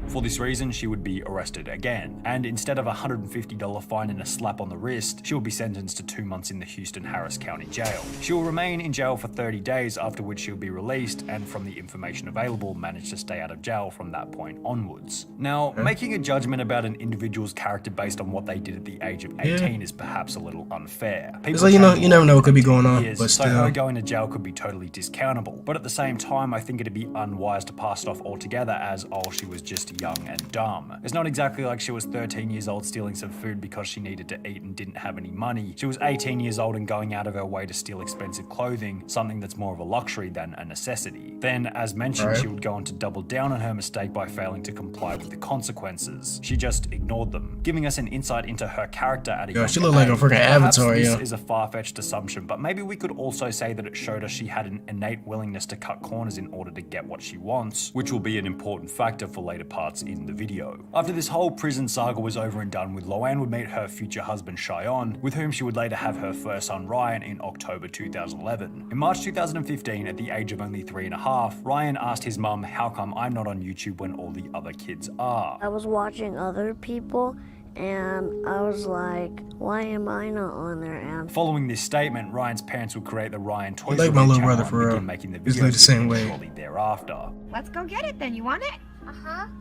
For this reason, she would be arrested again, and instead of a $150 fine and a slap on the wrist, she will be sentenced to 2 months in the Houston Harris County Jail. She will remain in jail for 30 days, after which she'll be released, and from the information available, manage to stay out of jail from that point onwards. Now, making a judgment about an individual's character based on what they did at the age of 18 is perhaps a little unfair. It's like, you never know what could be going on, but so still. her going to jail could be totally discountable. But at the same time, I think it'd be unwise to pass it off altogether as, oh, she was just young and dumb. It's not exactly like she was 13 years old stealing some food because she needed to eat and didn't have any money. She was 18 years old and going out of her way to steal expensive clothing, something that's more of a luxury than a necessity. Then, as mentioned, she would go on to double down on her mistake by failing to comply with the consequences. She just ignored them, giving us an insight into her character at a young age. She looked like a freaking Avatar, This is a far-fetched assumption, but maybe we could also say that it showed us she had an innate willingness to cut corners in order to get what she wants, which will be an important factor for later parts in the video. After this whole prison saga was over and done with, Loanne would meet her future husband Cheyenne, with whom she would later have her first son Ryan in October 2011. In March 2015, at the age of only 3.5, Ryan asked his mum, how come I'm not on YouTube when all the other kids are? I was watching other people and I was like, why am I not on there? And following this statement, Ryan's parents would create the Ryan Toy Story my little brother channel for and real. begin making the He's videos like the same way. shortly thereafter. Let's go get it then. You want it?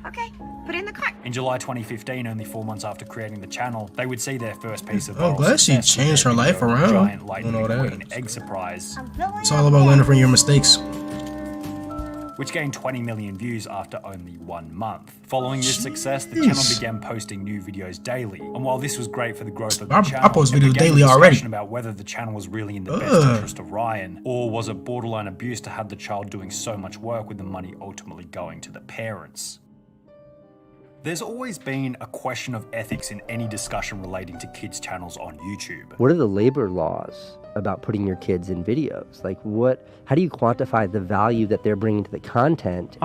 Okay. Put it in the cart. In July 2015, only 4 months after creating the channel, they would see their first piece of I'm glad she changed her life around. giant lightning and all that. McQueen egg surprise, It's all about learning from your mistakes. which gained 20 million views after only 1 month. Following this success, the channel began posting new videos daily. And while this was great for the growth of the channel, I post it videos began daily the already. discussion about whether the channel was really in the best interest of Ryan, or was it borderline abuse to have the child doing so much work with the money ultimately going to the parents. There's always been a question of ethics in any discussion relating to kids' channels on YouTube. What are the labor laws about putting your kids in videos? Like how do you quantify the value that they're bringing to the content?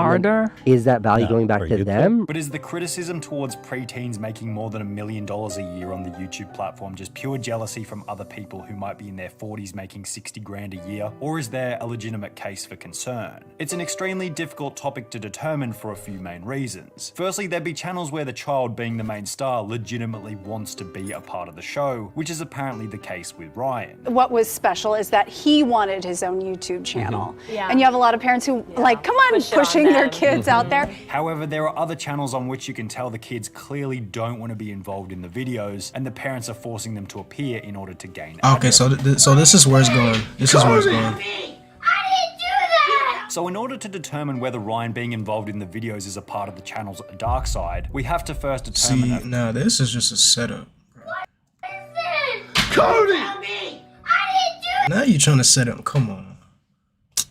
Is that value going back to them? But is the criticism towards preteens making more than $1 million a year on the YouTube platform just pure jealousy from other people who might be in their 40s making 60 grand a year? Or is there a legitimate case for concern? It's an extremely difficult topic to determine for a few main reasons. Firstly, there'd be channels where the child, being the main star, legitimately wants to be a part of the show, which is apparently the case with Ryan. What was special is that he wanted his own YouTube channel. Yeah. And you have a lot of parents who like, come on, pushing their kids out there. However, there are other channels on which you can tell the kids clearly don't want to be involved in the videos, and the parents are forcing them to appear in order to gain Okay, so this is where it's going. This is where it's going. So in order to determine whether Ryan being involved in the videos is a part of the channel's dark side, we have to first determine... See, now this is just a setup. Cody! Now you trying to set him. Come on.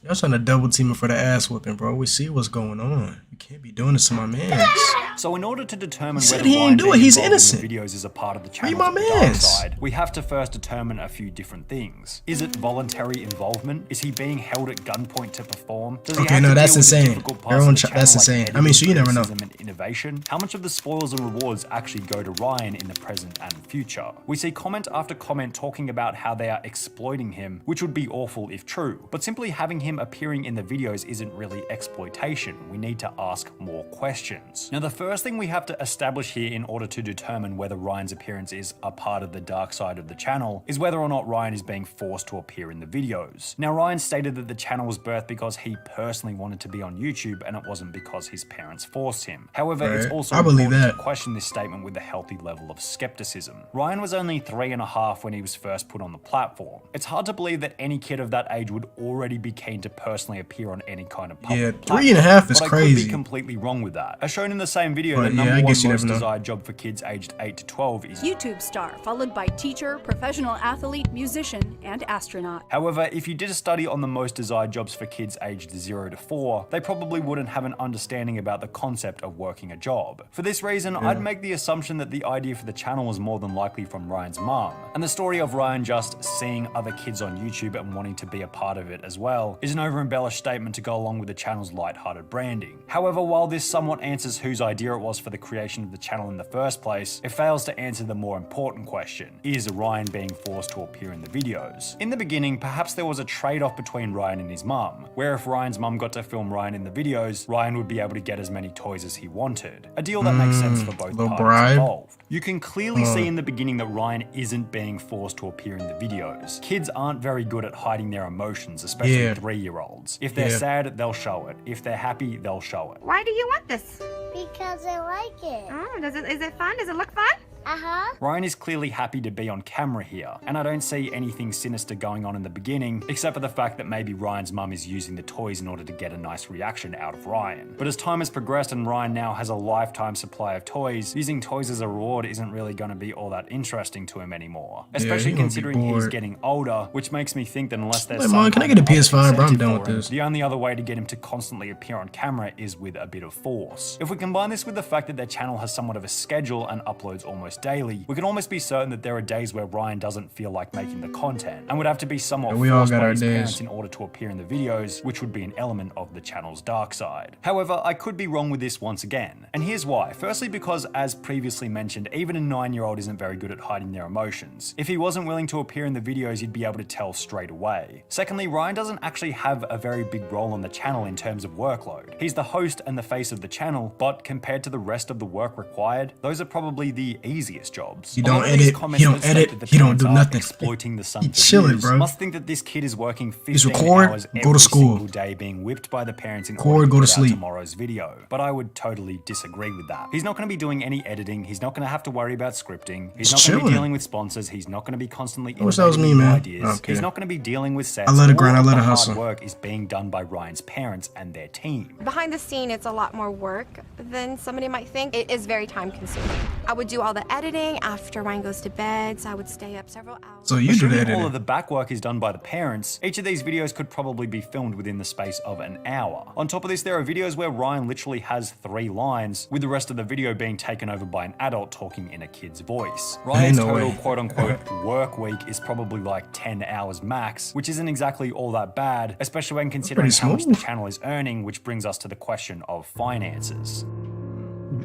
Y'all trying to double team him for the ass whooping, bro. We see what's going on. You can't be doing this to my man. So in order to determine He whether said he Ryan ain't do it. being He's involved innocent. in the videos is a part of the Free channel's my dark mans. side, we have to first determine a few different things. Is it voluntary involvement? Is he being held at gunpoint to perform? Does he Okay, have no, to that's deal with the insane. difficult Their parts of own the channel that's like insane. I editing, mean, so you never know. criticism, and innovation? How much of the spoils and rewards actually go to Ryan in the present and future? We see comment after comment talking about how they are exploiting him, which would be awful if true. But simply having him appearing in the videos isn't really exploitation. We need to ask more questions. Now, the first thing we have to establish here in order to determine whether Ryan's appearance is a part of the dark side of the channel is whether or not Ryan is being forced to appear in the videos. Now, Ryan stated that the channel was birthed because he personally wanted to be on YouTube and it wasn't because his parents forced him. However, it's also important to question this statement with a healthy level of skepticism. Ryan was only 3.5 when he was first put on the platform. It's hard to believe that any kid of that age would already be keen to personally appear on any kind of public platform. 3.5 is but I could crazy. be completely wrong with that. As shown in the same video, But the yeah, I number one guess you most never know. desired job for kids aged 8 to 12 is YouTube star, followed by teacher, professional athlete, musician, and astronaut. However, if you did a study on the most desired jobs for kids aged 0 to 4, they probably wouldn't have an understanding about the concept of working a job. For this reason, I'd make the assumption that the idea for the channel was more than likely from Ryan's mom. And the story of Ryan just seeing other kids on YouTube and wanting to be a part of it as well is an over-embellished statement to go along with the channel's light-hearted branding. However, while this somewhat answers whose idea it was for the creation of the channel in the first place, it fails to answer the more important question: is Ryan being forced to appear in the videos? In the beginning, perhaps there was a trade-off between Ryan and his mum, where if Ryan's mum got to film Ryan in the videos, Ryan would be able to get as many toys as he wanted. wanted. A deal that makes sense for both parties involved. You can clearly see in the beginning that Ryan isn't being forced to appear in the videos. Kids aren't very good at hiding their emotions, especially 3-year-olds. If they're sad, they'll show it. If they're happy, they'll show it. Why do you want this? Because I like it. Oh, is it fun? Does it look fun? Ryan is clearly happy to be on camera here, and I don't see anything sinister going on in the beginning, except for the fact that maybe Ryan's mum is using the toys in order to get a nice reaction out of Ryan. But as time has progressed and Ryan now has a lifetime supply of toys, using toys as a reward isn't really going to be all that interesting to him anymore. Especially considering he's getting older, which makes me think that unless there's some can I get a PS5, bro? I'm done with this. The only other way to get him to constantly appear on camera is with a bit of force. If we combine this with the fact that their channel has somewhat of a schedule and uploads almost daily, we can almost be certain that there are days where Ryan doesn't feel like making the content and would have to be somewhat forced by his parents in order to appear in the videos, which would be an element of the channel's dark side. However, I could be wrong with this once again, and here's why. Firstly, because as previously mentioned, even a 9-year-old isn't very good at hiding their emotions. If he wasn't willing to appear in the videos, you'd be able to tell straight away. Secondly, Ryan doesn't actually have a very big role on the channel in terms of workload. He's the host and the face of the channel, but compared to the rest of the work required, those are probably the easiest jobs. You don't edit, you don't edit, you don't do nothing. Exploiting the son He's chilling, bro. Must think that this kid is working 15 He's record, hours go every to school. single day being whipped by the parents in Record, order go to put out sleep. tomorrow's video. But I would totally disagree with that. He's not going to be doing any editing. He's not going to have to worry about scripting. He's not going to be dealing with sponsors. He's not going to be constantly I wish that was me, man. ideas. He's not going to be dealing with sets. I let it grind, I All of let the it hustle. hard work is being done by Ryan's parents and their team. Behind the scene, it's a lot more work than somebody might think. It is very time consuming. I would do all the editing after Ryan goes to bed, so I would stay up several hours. So you do the editing. All of the back work is done by the parents. Each of these videos could probably be filmed within the space of an hour. On top of this, there are videos where Ryan literally has 3 lines, with the rest of the video being taken over by an adult talking in a kid's voice. Ryan's total quote-unquote work week is probably like 10 hours max, which isn't exactly all that bad, especially when considering how much the channel is earning, which brings us to the question of finances.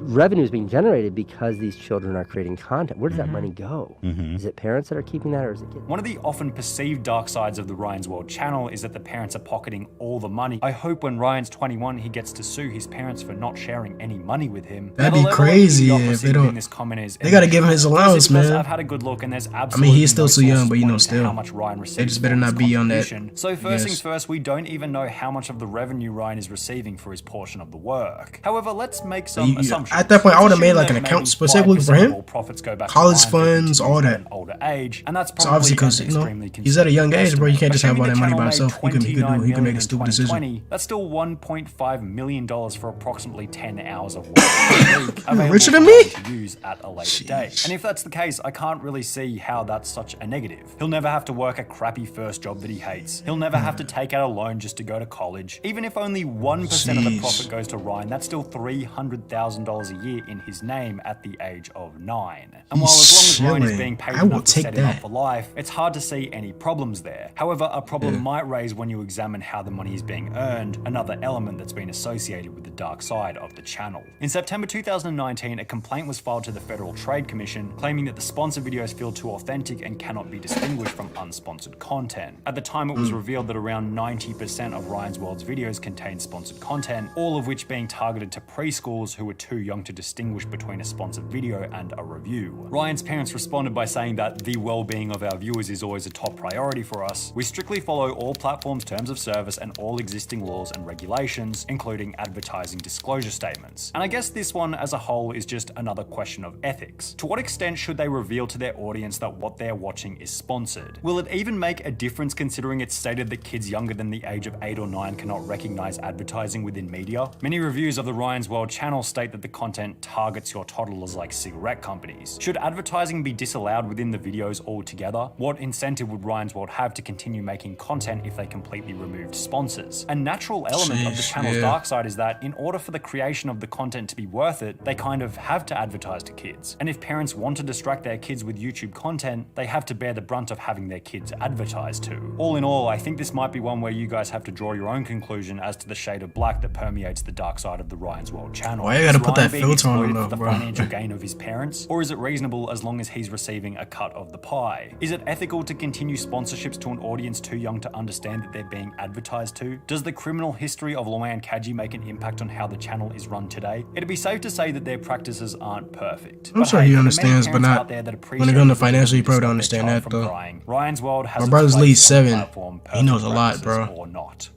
Revenue is being generated because these children are creating content. Where does that money go? Is it parents that are keeping that, or is it kids? One of the often perceived dark sides of the Ryan's World channel is that the parents are pocketing all the money. I hope when Ryan's 21, he gets to sue his parents for not sharing any money with him. That'd be crazy if they don't. They gotta give him his allowance, man. I've had a good look, and there's I mean, he's still too young, but you know, still. How much Ryan receives. They just better not be on that. So first things first, we don't even know how much of the revenue Ryan is receiving for his portion of the work. However, let's make some assumptions. At that point, I would have made like an account specifically for him. Profits go back college funds, all that. Older age, and that's so obviously because he's at a young age, bro. You can't just have all that money by himself. He can make a stupid decision. That's still $1.5 million for approximately 10 hours of work. You're richer than me. To use at a later date. And if that's the case, I can't really see how that's such a negative. He'll never have to work a crappy first job that he hates. He'll never have to take out a loan just to go to college. Even if only 1% of the profit goes to Ryan, that's still $300,000 a year in his name at the age of 9. And while as long as Ryan is being paid enough to set him up for life, it's hard to see any problems there. However, a problem might raise when you examine how the money is being earned, another element that's been associated with the dark side of the channel. In September 2019, a complaint was filed to the Federal Trade Commission claiming that the sponsored videos feel too authentic and cannot be distinguished from unsponsored content. At the time, it was revealed that around 90% of Ryan's World's videos contained sponsored content, all of which being targeted to preschools who were too young to distinguish between a sponsored video and a review. Ryan's parents responded by saying that the well-being of our viewers is always a top priority for us. We strictly follow all platforms' terms of service and all existing laws and regulations, including advertising disclosure statements. And I guess this one as a whole is just another question of ethics. To what extent should they reveal to their audience that what they're watching is sponsored? Will it even make a difference considering it's stated that kids younger than the age of 8 or 9 cannot recognize advertising within media? Many reviews of the Ryan's World channel state that the content targets your toddlers like cigarette companies. Should advertising be disallowed within the videos altogether? What incentive would Ryan's World have to continue making content if they completely removed sponsors? A natural element of the channel's dark side is that in order for the creation of the content to be worth it, they kind of have to advertise to kids. And if parents want to distract their kids with YouTube content, they have to bear the brunt of having their kids advertised to. All in all, I think this might be one where you guys have to draw your own conclusion as to the shade of black that permeates the dark side of the Ryan's World channel. Why you gotta put that being filter on him, exploited for though, the bro. financial gain of his parents, or is it reasonable as long as he's receiving a cut of the pie? Is it ethical to continue sponsorships to an audience too young to understand that they're being advertised to? Does the criminal history of Loan Kaji make an impact on how the channel is run today? It'd be safe to say that their practices aren't perfect. I'm sure he understands, but not when it comes to financial. You probably don't understand that though. Ryan's World has my brother's a lead place on the 7. platform, He knows a perfect lot, practices bro. or not.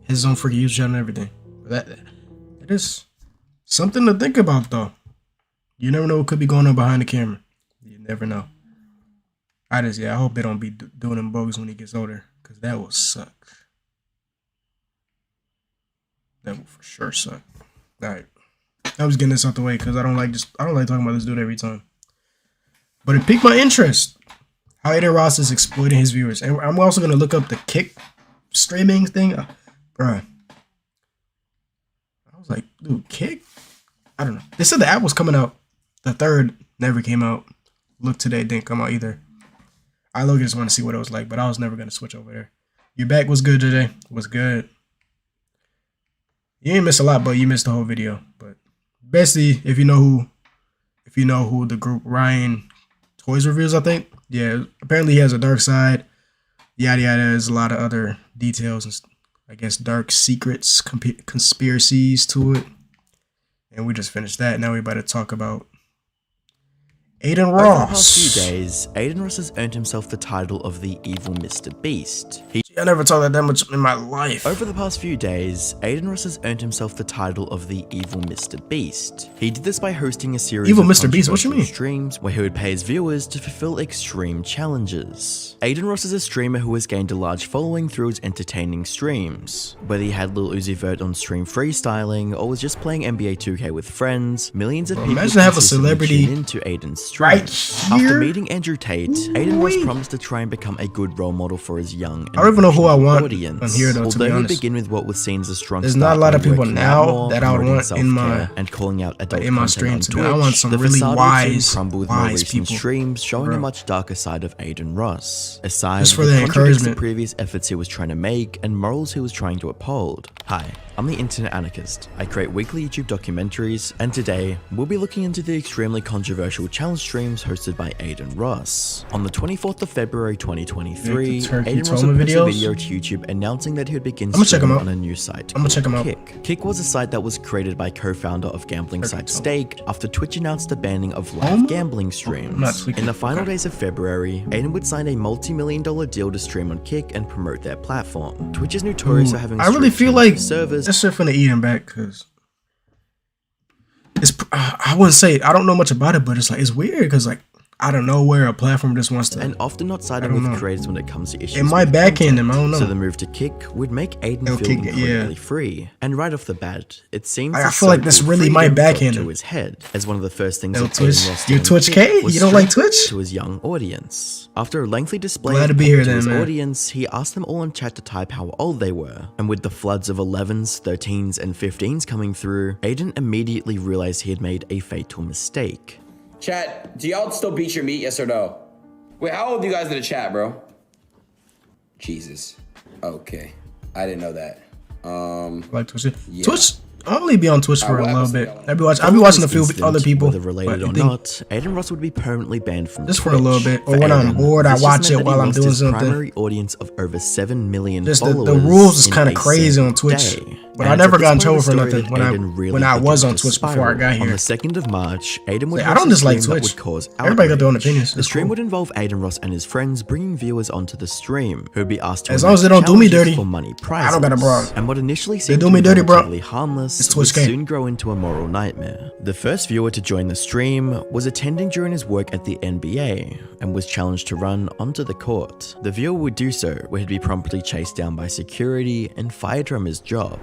His own freaking YouTube channel and everything. That is something to think about, though. You never know what could be going on behind the camera. You never know. I hope they don't be doing them bogus when he gets older, because that will suck. That will for sure suck. All right, I was getting this out the way because I don't like talking about this dude every time. But it piqued my interest how Adin Ross is exploiting his viewers, and I'm also gonna look up the Kick streaming thing, bruh. I was like, dude, Kick? I don't know. They said the app was coming out. The 3rd never came out. Look today, didn't come out either. I just want to see what it was like, but I was never gonna switch over there. Your back was good today. Was good. You ain't missed a lot, but you missed the whole video. But basically, if you know who the group Ryan Toys reviews, I think. Yeah, apparently he has a dark side. Yada yada. There's a lot of other details and I guess dark secrets, conspiracies to it. And we just finished that. Now we're about to talk about Adin Ross. Over the past few days, Adin Ross has earned himself the title of the evil Mr. Beast. I never talked that much in my life. Over the past few days, Adin Ross has earned himself the title of the evil Mr. Beast. He did this by hosting a series Evil of Mr. Beast, what you mean? streams where he would pay his viewers to fulfill extreme challenges. Adin Ross is a streamer who has gained a large following through his entertaining streams. Whether he had Lil Uzi Vert on stream freestyling or was just playing NBA 2K with friends, millions of people imagine have a consistently celebrity tune into Adin's streams. right here. After meeting Andrew Tate, Adin Ross promised to try and become a good role model for his young and I don't even know who I want audience. on here, though, to be Although he honest. begin with what was seen as a strong There's start not a lot of by people working now out more, that I would promoting want in my self-care, and calling out adult in my content stream on to do. I want Twitch, some the really facade would soon wise, crumble with more wise recent people. streams showing Bro. a much darker side of Adin Ross. A side Just for that the contradicts the encouragement. previous efforts he was trying to make and morals he was trying to uphold. Hi, I'm the Internet Anarchist. I create weekly YouTube documentaries, and today we'll be looking into the extremely controversial challenge streams hosted by Adin Ross. On the 24th of February 2023, Like the turkey Adin Ross Toma would post a videos? video to YouTube announcing that he would begin I'ma check 'em streaming out. on a new site I'ma check 'em called out. Kick. Kick was a site that was created by co-founder of gambling site Stake after Twitch announced the banning of live gambling streams. not tweaking. In the final Okay. days of February, Adin would sign a multi-million-dollar deal to stream on Kick and promote their platform. Twitch is notorious for having I really strict feel terms like for servers. this shit finna eat him back because it's. I wouldn't say I don't know much about it, but it's like it's weird because like out of nowhere a platform just wants to. And often not I siding don't with know. creators when it comes to issues. It might with backhand content. him. I don't know. So the move to Kick would make Adin It'll feel kick- incredibly yeah. free. And right off the bat, it seems I the feel like this so-called really might freedom backhand dropped him. to his head, as one of the first things Yo, that Twitch, Adin Ross you did on Twitch Kick K? was You don't like stream Twitch? to his young audience. After a lengthy display Glad of to be pep here to then, his man. audience, he asked them all in chat to type how old they were. And with the floods of 11s, 13s, and 15s coming through, Adin immediately realized he had made a fatal mistake. Chat, do y'all still beat your meat, yes or no? Wait, how old are you guys in the chat, bro? Jesus. Okay. I didn't know that. Like Twitch. Yeah. Twitch. I only be on Twitch for a what little episode bit. I be watching a Following few this other incident, people. whether related but or I think not, Adin Ross would be permanently banned from just for Twitch. a little bit, or For when I'm Adin, bored, I this just watch meant it that while he I'm lost doing his something. primary audience of over 7 million Just followers. the rules is in kind a of crazy on single Twitch. day. But And I never it's got in at this trouble point for of the story nothing that Adin really when I was began on to Twitch before I got spiral. here. On the 2nd of March, Adin would Like, I host don't a dislike stream that Twitch. would cause Everybody got their own outrage. opinions. The It's stream cool. would involve Adin Ross and his friends bringing viewers onto the stream, who would be asked to As long as they enact don't do me challenges dirty, for money I prizes. don't got a problem. And what initially They seemed do to me be dirty, bro. relatively harmless It's would Twitch game. soon grow into a moral nightmare. The first viewer to join the stream was attending during his work at the NBA and was challenged to run onto the court. The viewer would do so, where he'd be promptly chased down by security and fired from his job.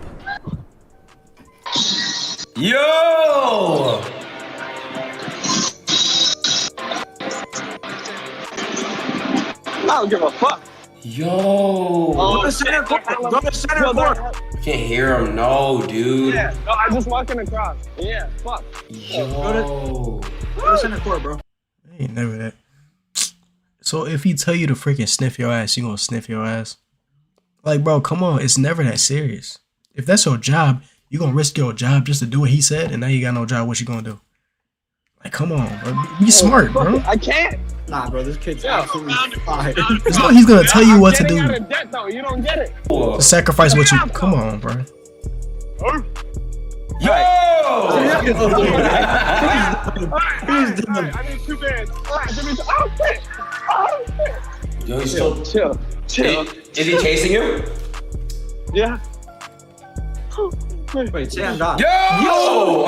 Yo! I don't give a fuck. Yo! Go to center court. Go to center court. Can't hear him, no, dude. Yeah, no, I just walking across. Yeah, fuck. Yo! Go to center court, bro. Ain't never that. So if he tell you to freaking sniff your ass, you gonna sniff your ass? Like, bro, come on. It's never that serious. If that's your job, You gonna risk your job just to do what he said, and now you got no job. What you gonna do? Like, come on, bro. Be smart, bro. I can't. Nah, bro, this kid's absolutely fire. It's not he's gonna tell you what to do. Out of debt, though. You don't get it. To sacrifice what you. Come on, bro. Yo! I need 2 bands. Oh, shit. Oh, shit. Yo, he's still Chill. Is he chasing you? Yeah. Wait, say I'm not. Yo!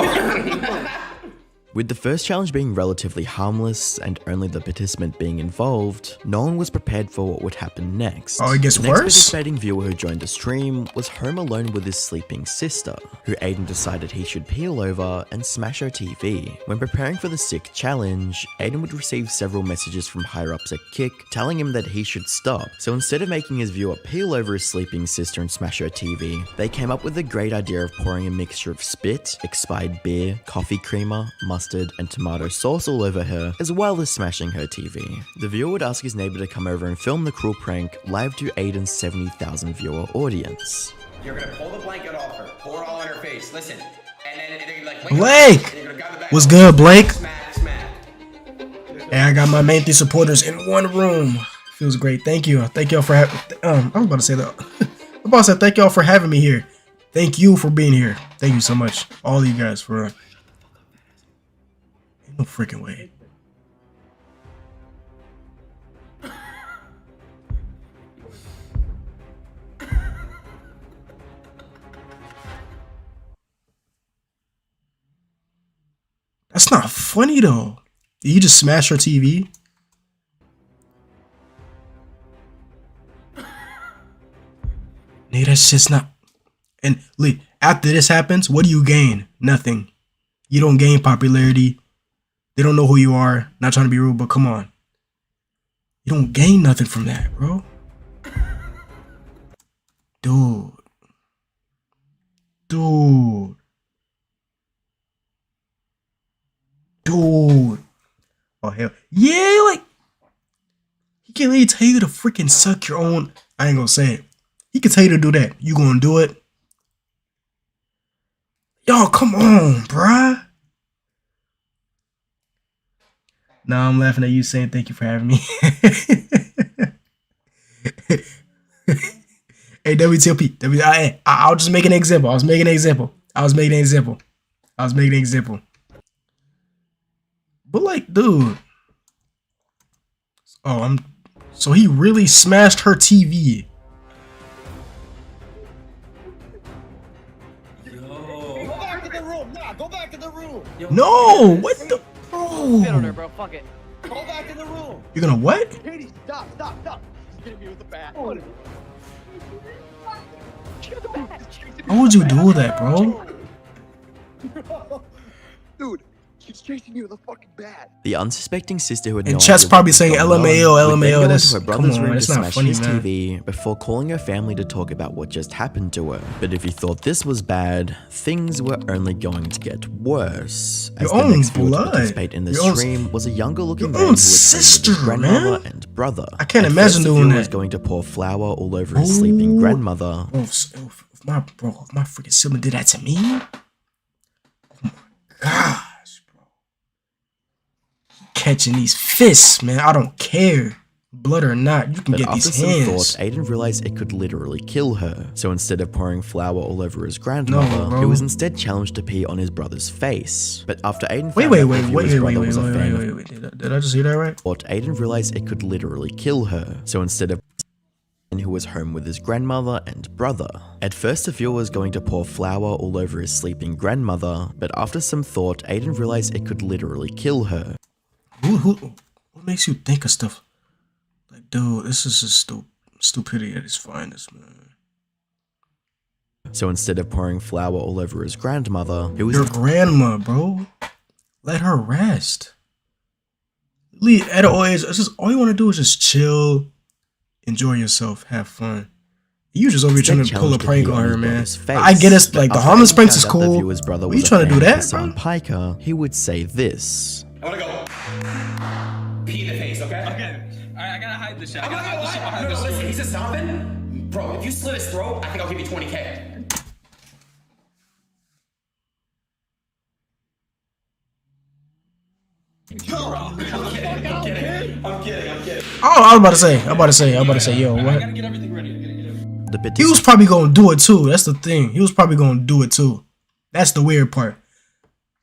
With the first challenge being relatively harmless and only the participant being involved, no one was prepared for what would happen next. Oh, it gets the next worse? participating viewer who joined the stream was home alone with his sleeping sister, who Aiden decided he should peel over and smash her TV. When preparing for the sick challenge, Aiden would receive several messages from higher-ups at Kick telling him that he should stop. So instead of making his viewer peel over his sleeping sister and smash her TV, they came up with the great idea of pouring a mixture of spit, expired beer, coffee creamer, mustard, and tomato sauce all over her, as well as smashing her TV. The viewer would ask his neighbor to come over and film the cruel prank live to Aiden's 70,000 viewer audience. You're gonna pull the blanket off her, pour it all on her face. Listen, and then they're gonna like, Blake! What's good, Blake? Hey, I got my main 3 supporters in one room. Feels great. Thank you. Thank y'all for having. I'm about to say that. I'm about to say thank y'all for having me here. Thank you for being here. Thank you so much, all of you guys for. Ain't no freaking way. That's not funny though. Did you just smash her TV? Nigga, that's just not. And Lee, after this happens, what do you gain? Nothing. You don't gain popularity. They don't know who you are. Not trying to be rude, but come on. You don't gain nothing from that, bro. Dude. Oh, hell. Yeah, like. He can't really tell you to freaking suck your own. I ain't gonna say it. He can tell you to do that. You gonna do it? Y'all, come on, bruh. Nah, I'm laughing at you saying thank you for having me. Hey, WTOP. I'll just make an example. I was making an example. But like, dude. Oh, so he really smashed her TV. Go back in the room. Nah, go back in the room. No, what the? Bro. Spit on her, bro. Fuck it. Go back in the room. You're gonna what? Katie, stop. He's hitting me with the bat. Why would you do that, bro? Dude, he's chasing you with a fucking bat. The unsuspecting sister who had And no chat's idea probably what was saying going on LMAO, would then go that's- into her come brother's on, room that's to not smash funny, his man. TV before calling her family to talk about what just happened to her. But if you thought this was bad, things were only going to get worse. As Your the own next viewer to blood. participate in the Your own- stream was a younger looking your man own who was sister, with his grandmother man. and brother. I can't At imagine first, the doing viewer was that. going to pour flour all over his sleeping grandmother. If my freaking sibling did that to me. Oh my gosh, bro. Catching these fists, man. I don't care. Blood or not, you can But get after these some hands. thought, Aiden realized it could literally kill her. So instead of pouring flour all over his grandmother, bro. he was instead challenged to pee on his brother's face. But after Aiden Wait, found wait, out wait, the wait, viewer's wait, brother wait, was a wait, fan wait, of wait, wait. Did I just hear that right? thought, Aiden realized it could literally kill her. So instead of who was home with his grandmother and brother. At first, the viewer was going to pour flour all over his sleeping grandmother, but after some thought, Aiden realized it could literally kill her. What makes you think of stuff? Like, dude, this is just stupidity at its finest, man. So instead of pouring flour all over his grandmother, who was Your grandma, bro. Let her rest. Lee, at an old age, it's just all you want to do is just chill, enjoy yourself, have fun. You just over here trying to pull a prank on her, man. I get it, like the harmless pranks is cool. But you trying to do that, bro? Piker, he would say this. I wanna go pee in the face, okay? Okay. I gotta hide this shit. I'm not gonna lie. No, listen, he said something. Bro, if you slit his throat, I think I'll give you 20K. I'm kidding. Oh, I was about to say, yo, what? I gotta get everything ready. He was probably gonna do it too. That's the thing. He was probably gonna do it too. That's the weird part.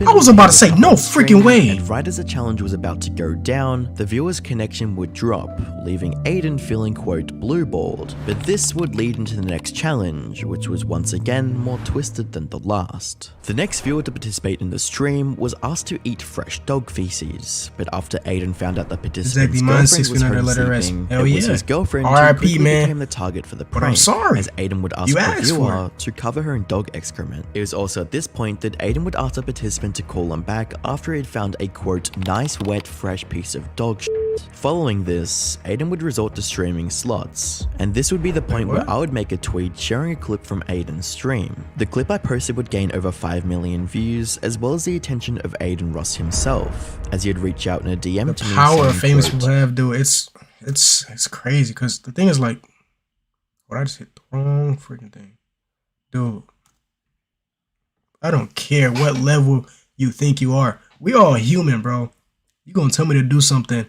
I was about to say, no freaking way. And right as the challenge was about to go down, the viewer's connection would drop, leaving Aiden feeling, quote, blueballed. But this would lead into the next challenge, which was once again more twisted than the last. The next viewer to participate in the stream was asked to eat fresh dog feces, but after Aiden found out the participant's girlfriend was home sleeping, it was his girlfriend who quickly became the target for the prank, as Aiden would ask the viewer to cover her in dog excrement. It was also at this point that Aiden would ask the participant to call him back after he had found a, quote, nice wet fresh piece of dog shit. Following this, Aiden would resort to streaming slots, and this would be the point where I would make a tweet sharing a clip from Aiden's stream. The clip I posted would gain over 5 million views, as well as the attention of Aiden Ross himself, as he'd reach out in a DM to me. The power of famous people have, dude, it's crazy, because the thing is, like, what I just hit the wrong freaking thing. Dude, I don't care what level you think you are. We all human, bro. You gonna tell me to do something,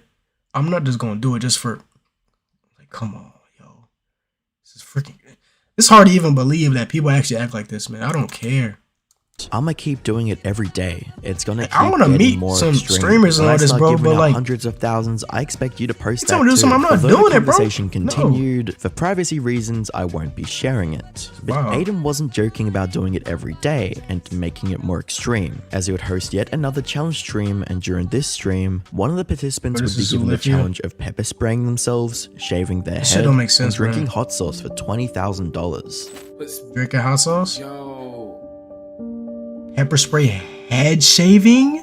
I'm not just gonna do it just for, like, come on, yo. This is freaking, it's hard to even believe that people actually act like this, man. I don't care. I'ma keep doing it every day. It's gonna keep I want to meet more some extreme. streamers and all this, bro, but like hundreds of thousands, I expect you to post that tell me to do too. something, I'm not Although doing the it, bro. conversation continued, for privacy reasons, I won't be sharing it. But Aiden wasn't joking about doing it every day and making it more extreme, as he would host yet another challenge stream, and during this stream, one of the participants would be given the challenge of pepper spraying themselves, shaving their head, don't make sense, and drinking man. hot sauce for $20,000. Drinking hot sauce? Pepper spray head shaving?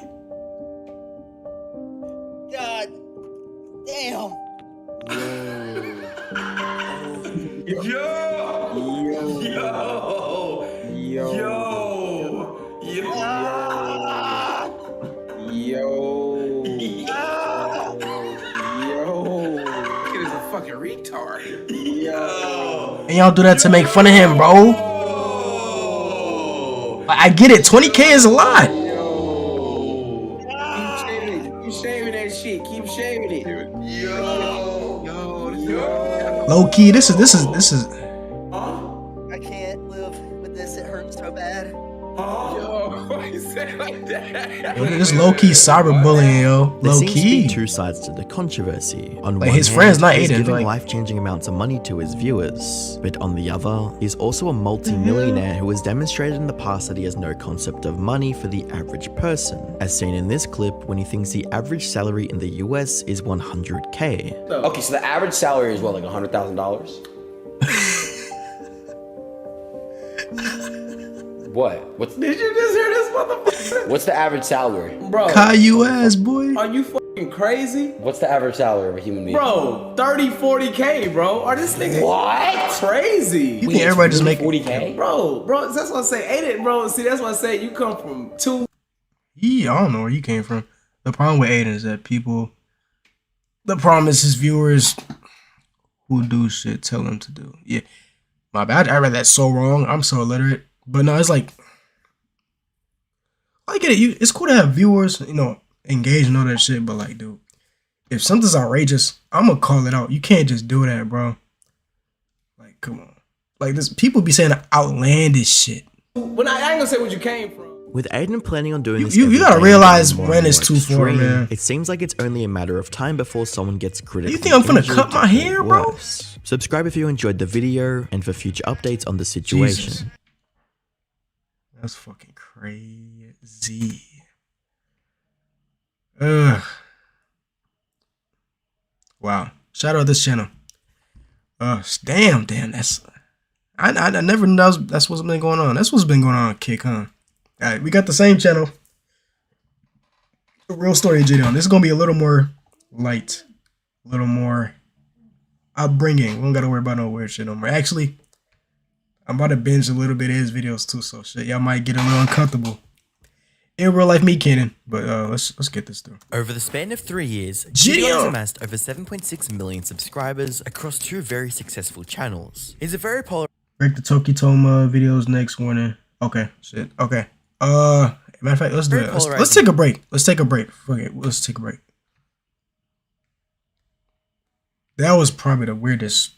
God damn. Kid is a fucking retard. And y'all do that to make fun of him, bro. I get it, 20K is a lot. Keep shaving that shit. Keep shaving it. Low key, this is I can't live with this. It hurts so bad. Why you say it like that? yo, this low key cyberbullying, yo. There Low seems to key. be two sides to the controversy. On Like, one his hand, friend's not he's Aiden, giving like- life-changing amounts of money to his viewers, but on the other, he's also a multi-millionaire who has demonstrated in the past that he has no concept of money for the average person, as seen in this clip when he thinks the average salary in the US is 100K. Okay, so the average salary is what, like $100,000? What? Did you just hear this motherfucker? What's the average salary? Bro. Caillou ass, boy. Are you fucking crazy? What's the average salary of a human being? Bro, 30, 40K, bro. Are this nigga What? crazy? You think everybody just make 40K? Bro, that's what I say. Ain't it, bro? See, that's what I say. You come from two. Yeah, I don't know where you came from. The problem with Aiden is that the problem is his viewers who do shit tell him to do. Yeah, my bad. I read that so wrong. I'm so illiterate. But no, it's like, I get it. It's cool to have viewers, engage and all that shit. But like, dude, if something's outrageous, I'm gonna call it out. You can't just do that, bro. Like, come on. Like, this people be saying outlandish shit. When I ain't gonna say where you came from. With Aiden planning on doing this, You every gotta day realize and more when and it's more too far, extreme, man. It seems like it's only a matter of time before someone gets critically You think I'm finna injured cut my or hair, bro? worse. Subscribe if you enjoyed the video and for future updates on the situation. Jesus. That's fucking crazy. Ugh. Wow. Shout out this channel. Damn. That's I never knew that's what's been going on. That's what's been going on, Kick, huh? Alright, we got the same channel. Real Story Gideon. This is gonna be a little more light, a little more upbringing. We don't gotta worry about no weird shit no more. Actually, I'm about to binge a little bit of his videos too, so shit, y'all might get a little uncomfortable. In real life, me kidding, but let's get this through. Over the span of 3 years, Gideon Gideon has amassed over 7.6 million subscribers across 2 very successful channels. He's a very popular. Break the Tokitoma videos next warning. Okay, shit. Okay. Matter of fact, let's do it. Let's take a break. Let's take a break. Fuck it. Let's take a break. That was probably the weirdest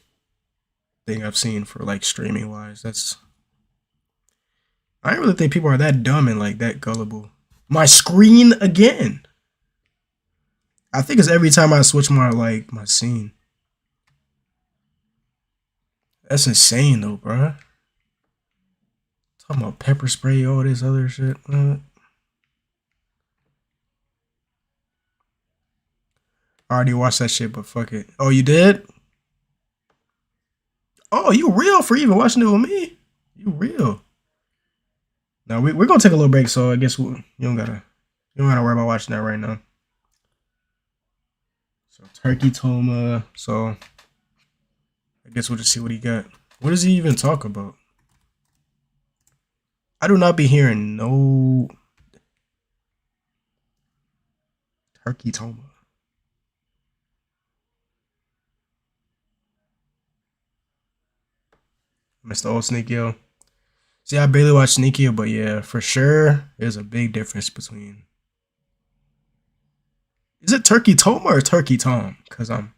thing I've seen for like streaming wise. I don't really think people are that dumb and like that gullible. My screen again. I think it's every time I switch my scene. That's insane though, bruh. Talking about pepper spray, all this other shit. I already watched that shit, but fuck it. Oh, you did? Oh, you real for even watching it with me? You real? Now we're gonna take a little break, so I guess you don't gotta worry about watching that right now. So Turkey Toma. So I guess we'll just see what he got. What does he even talk about? I do not be hearing no Turkey Toma. Mr. Old Sneakio. See, I barely watch Sneakio, but yeah, for sure, there's a big difference between. Is it Turkey Toma or Turkey Tom? Because I'm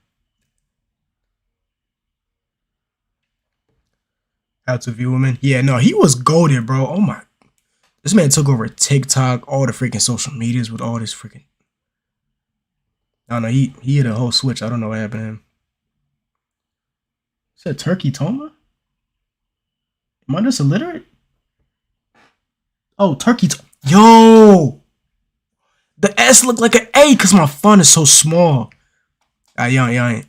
How to View Women. Yeah, no, he was goated, bro. Oh my. This man took over TikTok, all the freaking social medias with all this freaking. I don't know, he hit a whole switch. I don't know what happened to him. Is that Turkey Toma? Am I just illiterate? Oh, Turkey Toma. Yo! The S looked like an A because my font is so small. Y'all ain't hear that.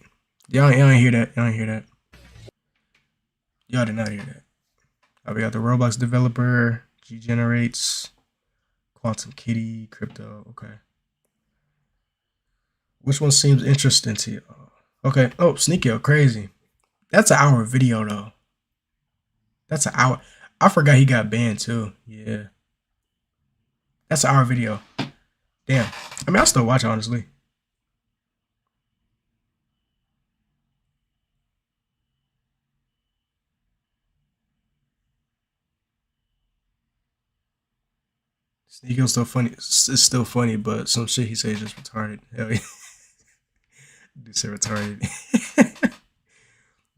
Y'all ain't hear that. Y'all did not hear that. We got the Roblox developer, G Generates, Quantum Kitty, Crypto. Okay. Which one seems interesting to you? Okay. Oh, Sneakio, crazy. That's an hour video though. That's an hour. I forgot he got banned too. Yeah. That's an hour video. Damn. I mean, I'll still watch it, honestly. Sneakio's still funny. It's still funny, but some shit he says just retarded. Hell yeah. Do say retarded.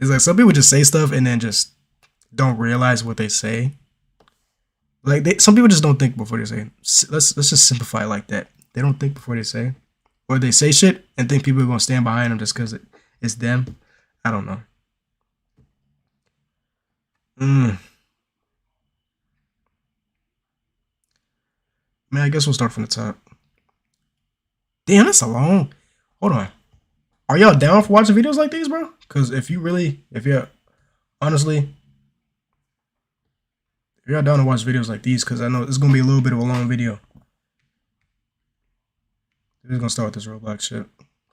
It's like some people just say stuff and then just don't realize what they say. Like some people just don't think before they say. Let's just simplify it like that. They don't think before they say, or they say shit and think people are gonna stand behind them just because it's them. I don't know. Man, I guess we'll start from the top. Damn, that's a long. Hold on. Are y'all down for watching videos like these, bro? Because if you're honestly, if y'all down to watch videos like these, because I know it's gonna be a little bit of a long video. We're just gonna start with this Roblox shit.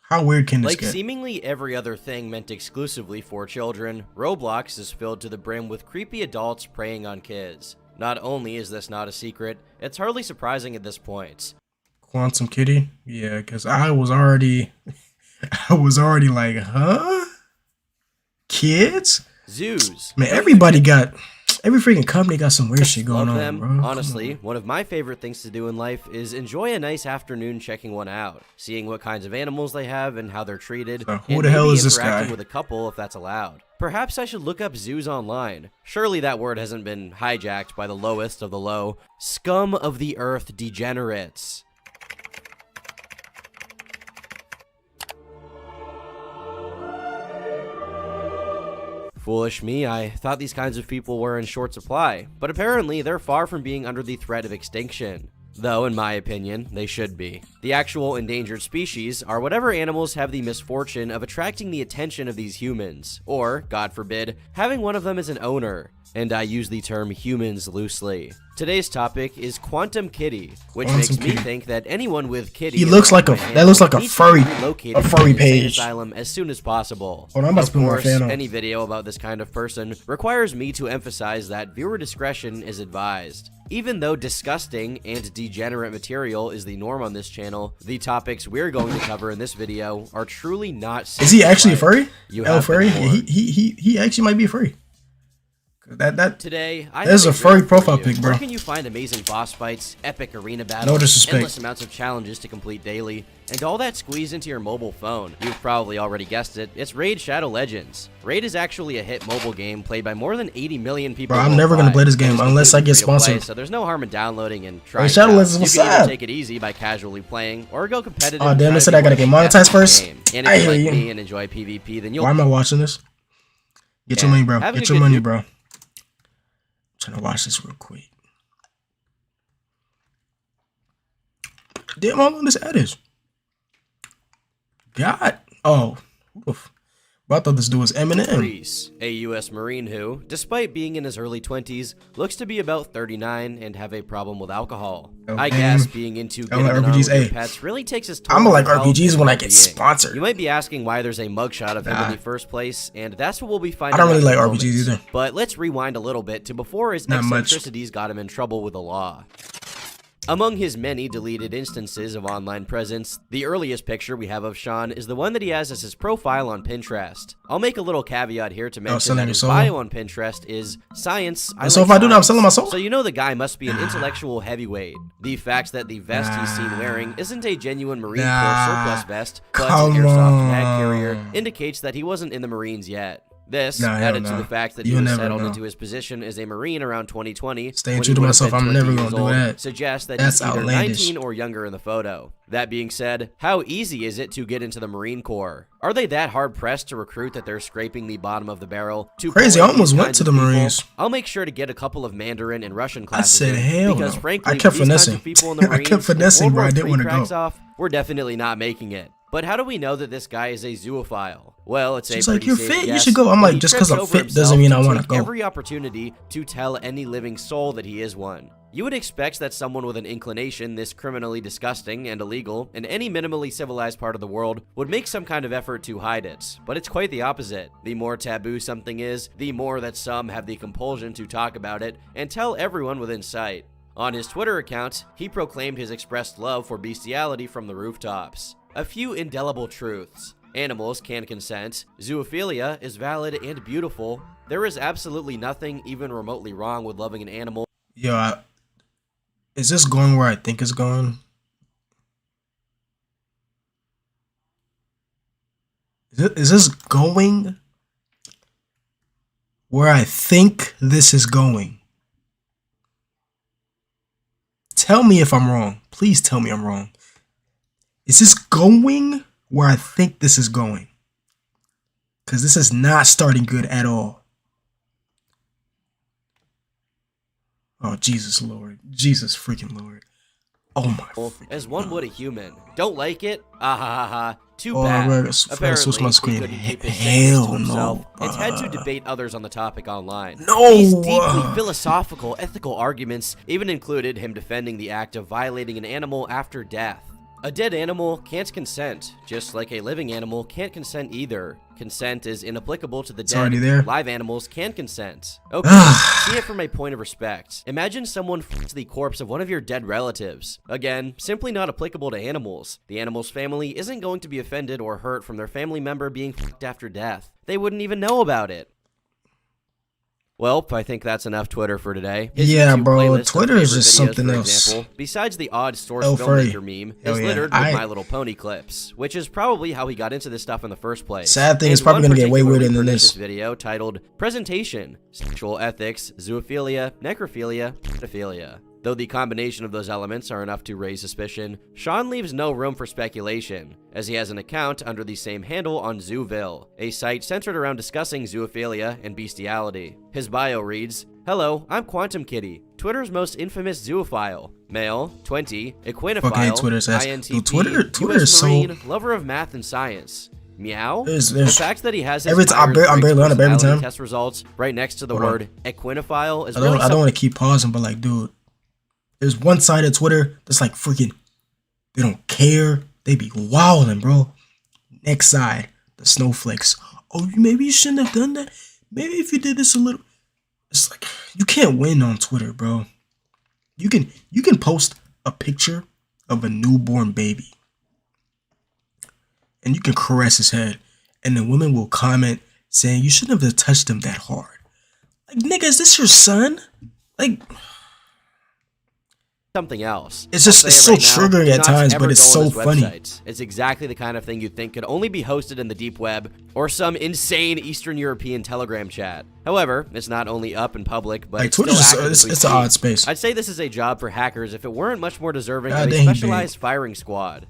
How weird can this get? Like seemingly every other thing meant exclusively for children, Roblox is filled to the brim with creepy adults preying on kids. Not only is this not a secret, it's hardly surprising at this point. Quantum Kitty? Yeah, because I was already like, huh? Kids? Zoos. Man, every freaking company got some weird shit going on, bro. Honestly, one of my favorite things to do in life is enjoy a nice afternoon checking one out, seeing what kinds of animals they have and how they're treated, who the hell is this guy? Interacting with a couple if that's allowed. Perhaps I should look up zoos online. Surely that word hasn't been hijacked by the lowest of the low. Scum of the earth degenerates. Foolish me, I thought these kinds of people were in short supply, but apparently they're far from being under the threat of extinction. Though, in my opinion, they should be. The actual endangered species are whatever animals have the misfortune of attracting the attention of these humans, or, God forbid, having one of them as an owner. And I use the term humans loosely. Today's topic is Quantum Kitty, which makes me think that anyone with kitty that looks like a furry page asylum as soon as possible. Hold on, I'm about to put my fan on. Any video about this kind of person requires me to emphasize that viewer discretion is advised. Even though disgusting and degenerate material is the norm on this channel, the topics we're going to cover in this video are truly not. Is he actually a furry? Furry? He actually might be a furry. Today, There's a furry profile pic, bro. Where can you find amazing boss fights, epic arena battles, No disrespect. endless amounts of challenges to complete daily, and all that squeezed into your mobile phone? You've probably already guessed it. It's Raid Shadow Legends. Raid is actually a hit mobile game played by more than 80 million people. Bro, I'm never gonna play this game unless I get sponsored. So there's no harm in downloading and trying. Raid Shadow it out. Legends, what's You can either up? take it easy by casually playing, or go competitive. Oh and damn! try They to said be I gotta one get of the best monetized in the first. game. And I if you hear like you. me and enjoy PvP, then you'll. Why am I watching this? Get your Yeah. money, bro. Having Get a your good money, dude. bro. I'm trying to watch this real quick. Damn, how long this ad is? God. Oh. Oof. But I thought this dude was Eminem. Reese, a U.S. Marine who, despite being in his early 20s, looks to be about 39 and have a problem with alcohol. Oh, I damn. guess being into I getting like to know RPGs. your Hey, pets really takes its toll I'ma on like your health RPGs and when I get well-being. sponsored. You might be asking why there's a mugshot of him in Nah. the first place, and that's what we'll be finding I don't out really in like a moment. RPGs either. But let's rewind a little bit to before his Not much. eccentricities got him in trouble with the law. Among his many deleted instances of online presence, the earliest picture we have of Sean is the one that he has as his profile on Pinterest. I'll make a little caveat here to mention selling that your his soul? bio on Pinterest is science. I So like if I do that, I'm science. selling my soul? So you know the guy must be an intellectual heavyweight. The fact that the vest he's seen wearing isn't a genuine Marine Corps surplus vest, but Come an airsoft mag on. carrier, indicates that he wasn't in the Marines yet. This, Nah, hell added to nah. the fact that You'll he was never settled know. into his position as a Marine around 2020, Staying when true he to would have myself, been I'm 20 never years gonna do old, that. suggests that That's he's either outlandish. 19 or younger in the photo. That being said, how easy is it to get into the Marine Corps? Are they that hard pressed to recruit that they're scraping the bottom of the barrel? To Crazy, pull I in almost these went kinds to of the people? Marines. I'll make sure to get a couple of Mandarin and Russian I classes said, in, hell because no. frankly, I kept these kinds finessing. of people in the I Marines, kept if finessing, World bro. I War didn't III wanna cracks go. off, we're definitely not making it. But how do we know that this guy is a zoophile? Well, it's She's a like, pretty "You're safe fit, you guess should go." I'm that like, he just 'cause trips I'm over fit doesn't himself mean I to wanna take go. every opportunity to tell any living soul that he is one. You would expect that someone with an inclination this criminally disgusting and illegal in any minimally civilized part of the world would make some kind of effort to hide it, but it's quite the opposite. The more taboo something is, the more that some have the compulsion to talk about it and tell everyone within sight. On his Twitter account, he proclaimed his expressed love for bestiality from the rooftops. A few indelible truths. Animals can consent. Zoophilia is valid and beautiful. There is absolutely nothing even remotely wrong with loving an animal. Yo, is this going where I think it's going? Is this going where I think this is going? Tell me if I'm wrong. Please tell me I'm wrong. Is this going where I think this is going? Because this is not starting good at all. Oh, Jesus Lord. Jesus freaking Lord. Oh my. As one would a human. Don't like it? Ah ha ha ha. Too Oh, bad. I gotta switch my Apparently, screen. he couldn't keep his statements Hell to himself no, and had to bruh. debate others on the topic online. No! These deeply philosophical, ethical arguments even included him defending the act of violating an animal after death. A dead animal can't consent, just like a living animal can't consent either. Consent is inapplicable to the It's dead. already there. Live animals can consent. Okay, see it from a point of respect. Imagine someone f***s the corpse of one of your dead relatives. Again, simply not applicable to animals. The animal's family isn't going to be offended or hurt from their family member being f***ed after death. They wouldn't even know about it. Well, I think that's enough Twitter for today. His Yeah, YouTube bro, playlist of Twitter is favorite just videos, something for else. example, besides the odd source Oh, furry. filmmaker meme, Hell is yeah. littered with I- My Little Pony clips, which is probably how he got into this stuff in the first place. Sad thing, And it's probably one gonna get way particularly weirder than pernicious this. video titled Presentation, Sexual Ethics, Zoophilia, Necrophilia, Pedophilia. Though the combination of those elements are enough to raise suspicion, Sean leaves no room for speculation, as he has an account under the same handle on Zooville, a site centered around discussing zoophilia and bestiality. His bio reads, "Hello, I'm Quantum Kitty, Twitter's most infamous zoophile. Male, 20, equinophile, Fuck, Twitter's ass. INTP, Dude, Twitter US is so- Marine, lover of math and science. Meow? There's- the fact that he has his I'm barely on it every personality time. test results right next to the Hold on. word equinophile is I really don't want to keep pausing, but like, dude, there's one side of Twitter that's like freaking, they don't care. They be wilding, bro. Next side, the snowflakes. Oh, maybe you shouldn't have done that. Maybe if you did this a little. It's like you can't win on Twitter, bro. You can post a picture of a newborn baby, and you can caress his head, and the women will comment saying you shouldn't have touched him that hard. Like, nigga, is this your son? Like, something else. it's just it's so triggering at times, but it's so funny. It's exactly the kind of thing you'd think could only be hosted in the deep web or some insane Eastern European Telegram chat. However, it's not only up in public, but Like, it's Twitter's still just it's an odd space. I'd say this is a job for hackers if it weren't much more deserving God of a dang, specialized firing squad.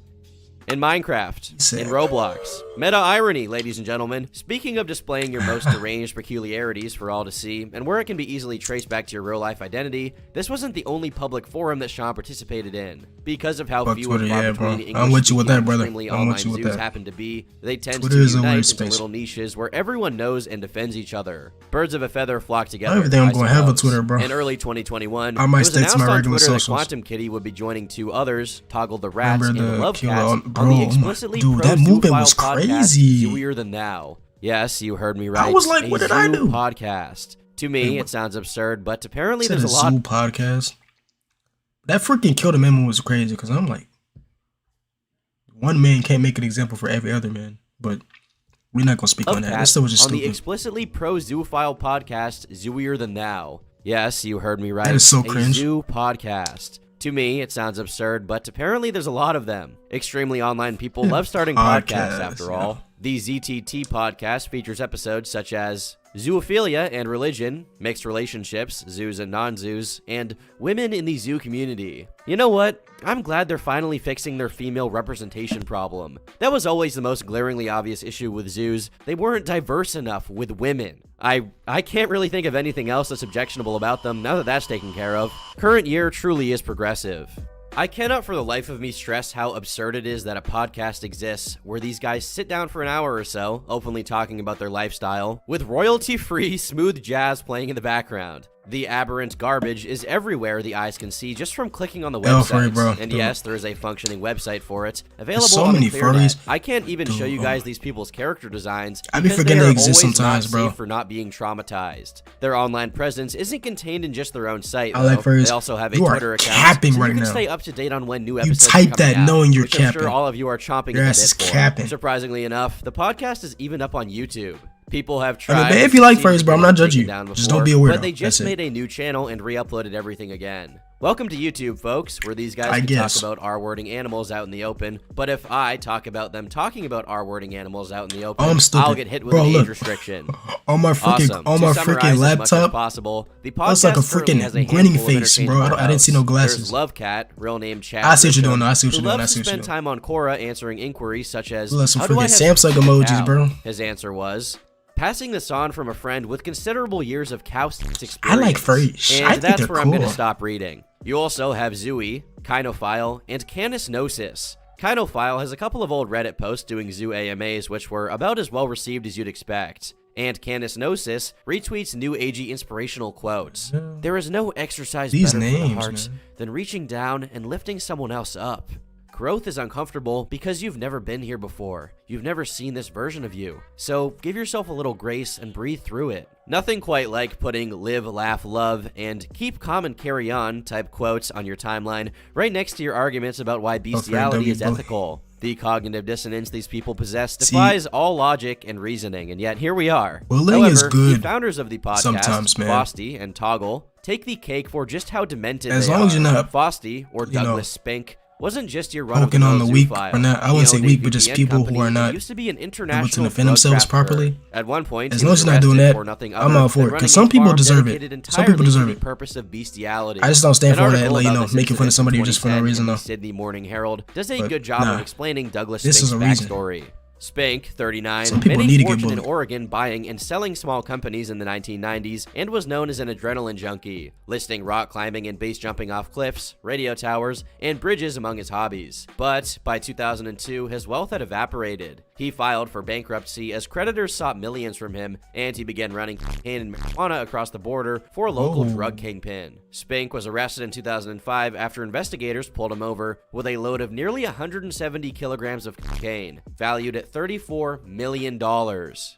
In Minecraft, in Roblox. Meta irony, ladies and gentlemen. Speaking of displaying your most deranged peculiarities for all to see, and where it can be easily traced back to your real-life identity, this wasn't the only public forum that Sean participated in. Because of how Fuck few Twitter, and far yeah, between bro. the I'm with you with that, English-speaking brother. extremely I'm online with you with zoos that. happen to be, they tend Twitter to is a unite weird into space. little niches where everyone knows and defends each other. Birds of a feather flock together. I don't even think I'm I gonna have a suppose. Twitter, bro. In early 2021, I might it was stick to announced my on regular Twitter that socials. Quantum Kitty would be joining two others, Toggle the Rats Remember and the Love Kill Cats, All- on bro, the oh my- explicitly dude, pro that movement was Zoophile podcast, crazy. Zooier Than Thou. Yes, you heard me right. I was like, a what did I Zoo do? Podcast. To me, it sounds absurd, but apparently Said there's a a lot. Zoo podcast. That freaking Kill the Memo was crazy because I'm like, one man can't make an example for every other man, but we're not gonna speak on that. That stuff was just on the stupid. explicitly pro Zoophile podcast, Zooier Than Thou. Yes, you heard me right. That is so a cringe. Zoo podcast. To me, it sounds absurd, but apparently there's a lot of them. Extremely online people love starting podcasts, after all. The ZTT podcast features episodes such as zoophilia and religion, mixed relationships, zoos and non-zoos, and women in the zoo community. You know what? I'm glad they're finally fixing their female representation problem. That was always the most glaringly obvious issue with zoos. They weren't diverse enough with women. I can't really think of anything else that's objectionable about them now that that's taken care of. Current year truly is progressive. I cannot for the life of me stress how absurd it is that a podcast exists where these guys sit down for an hour or so, openly talking about their lifestyle, with royalty-free smooth jazz playing in the background. The aberrant garbage is everywhere the eyes can see just from clicking on the website. bro. And Dude. yes, there is a functioning website for it, available so on many the ClearNet. furries. I can't even show you Dude, guys these people's character designs I be because forgetting they they are exist always sometimes, not bro. safe for not being traumatized. Their online presence isn't contained in just their own site. I like though. furries. They also have a You are Twitter account, capping so right you can now. stay up to date on when new You episodes type are coming that out, knowing you're which I'm sure capping. all of you are chomping Your at ass the is bit for. capping. Surprisingly enough, the podcast is even up on YouTube. People have I tried. mean, but if you like to furries, bro, I'm not take judging it you. down Just before, don't be a weirdo. But they just That's it. made a new channel and re-uploaded everything again. Welcome to YouTube, folks, where these guys I can guess. talk about R-wording animals out in the open. But if I talk about them talking about R-wording animals out in the open, I'm stupid. I'll get hit with Bro, an age look. restriction. On my freaking Awesome. on To my summarize freaking as much as laptop, possible, the that's like a podcast currently freaking has a grinning handful of face, bro. entertainment I didn't see no hosts. glasses. There's Love Cat, real name Chad. I see what you're Grisham, doing, though. I see what who you're doing. I loves see to what you're spend time on Quora answering inquiries such as, Look, some how do I freaking have Samsung a emojis, cow? bro. His answer was, passing this on from a friend with considerable years of cow experience. I like furries. And I think that's they're where I'm going to cool. stop reading. You also have Zooey, Kinophile, and Canis Gnosis. Kinophile has a couple of old Reddit posts doing zoo AMAs which were about as well received as you'd expect. And Canis Gnosis retweets new agey inspirational quotes. There is no exercise These better for the names, heart man. than reaching down and lifting someone else up. Growth is uncomfortable because you've never been here before. You've never seen this version of you. So give yourself a little grace and breathe through it. Nothing quite like putting live, laugh, love, and keep calm and carry on type quotes on your timeline right next to your arguments about why bestiality is ethical. The cognitive dissonance these people possess defies all logic and reasoning, and yet here we are. Bullying is However, good the founders of the podcast, sometimes, man. Fosty and Toggle, take the cake for just how demented As they long are. as you're not, Fosty, or you know, Douglas Spink, wasn't just your poking on the run-of-the-mill weak, zoophile. or not. I He wouldn't say owned a weak, but just VPN people who company are that not used to be an able to international defend drug themselves trafficker. properly. At one point, As he long was as you're not doing arrested that, for nothing I'm other all for than it. running Because a some people farm deserve dedicated it. Some people entirely to deserve the it. purpose of bestiality. I just don't stand An for all that, article like, you about know, this making fun of incident somebody in just for no 2010 reason, in the though. Sydney Morning Herald does a But, good job nah. of explaining Douglas This Spink's is a reason. backstory. Spink, 39, Some people made need a to get fortune in bullied. Oregon buying and selling small companies in the 1990s and was known as an adrenaline junkie, listing rock climbing and base jumping off cliffs, radio towers, and bridges among his hobbies. But by 2002, his wealth had evaporated. He filed for bankruptcy as creditors sought millions from him, and he began running cocaine and marijuana across the border for a local drug kingpin. Spink was arrested in 2005 after investigators pulled him over with a load of nearly 170 kilograms of cocaine, valued at $34 million.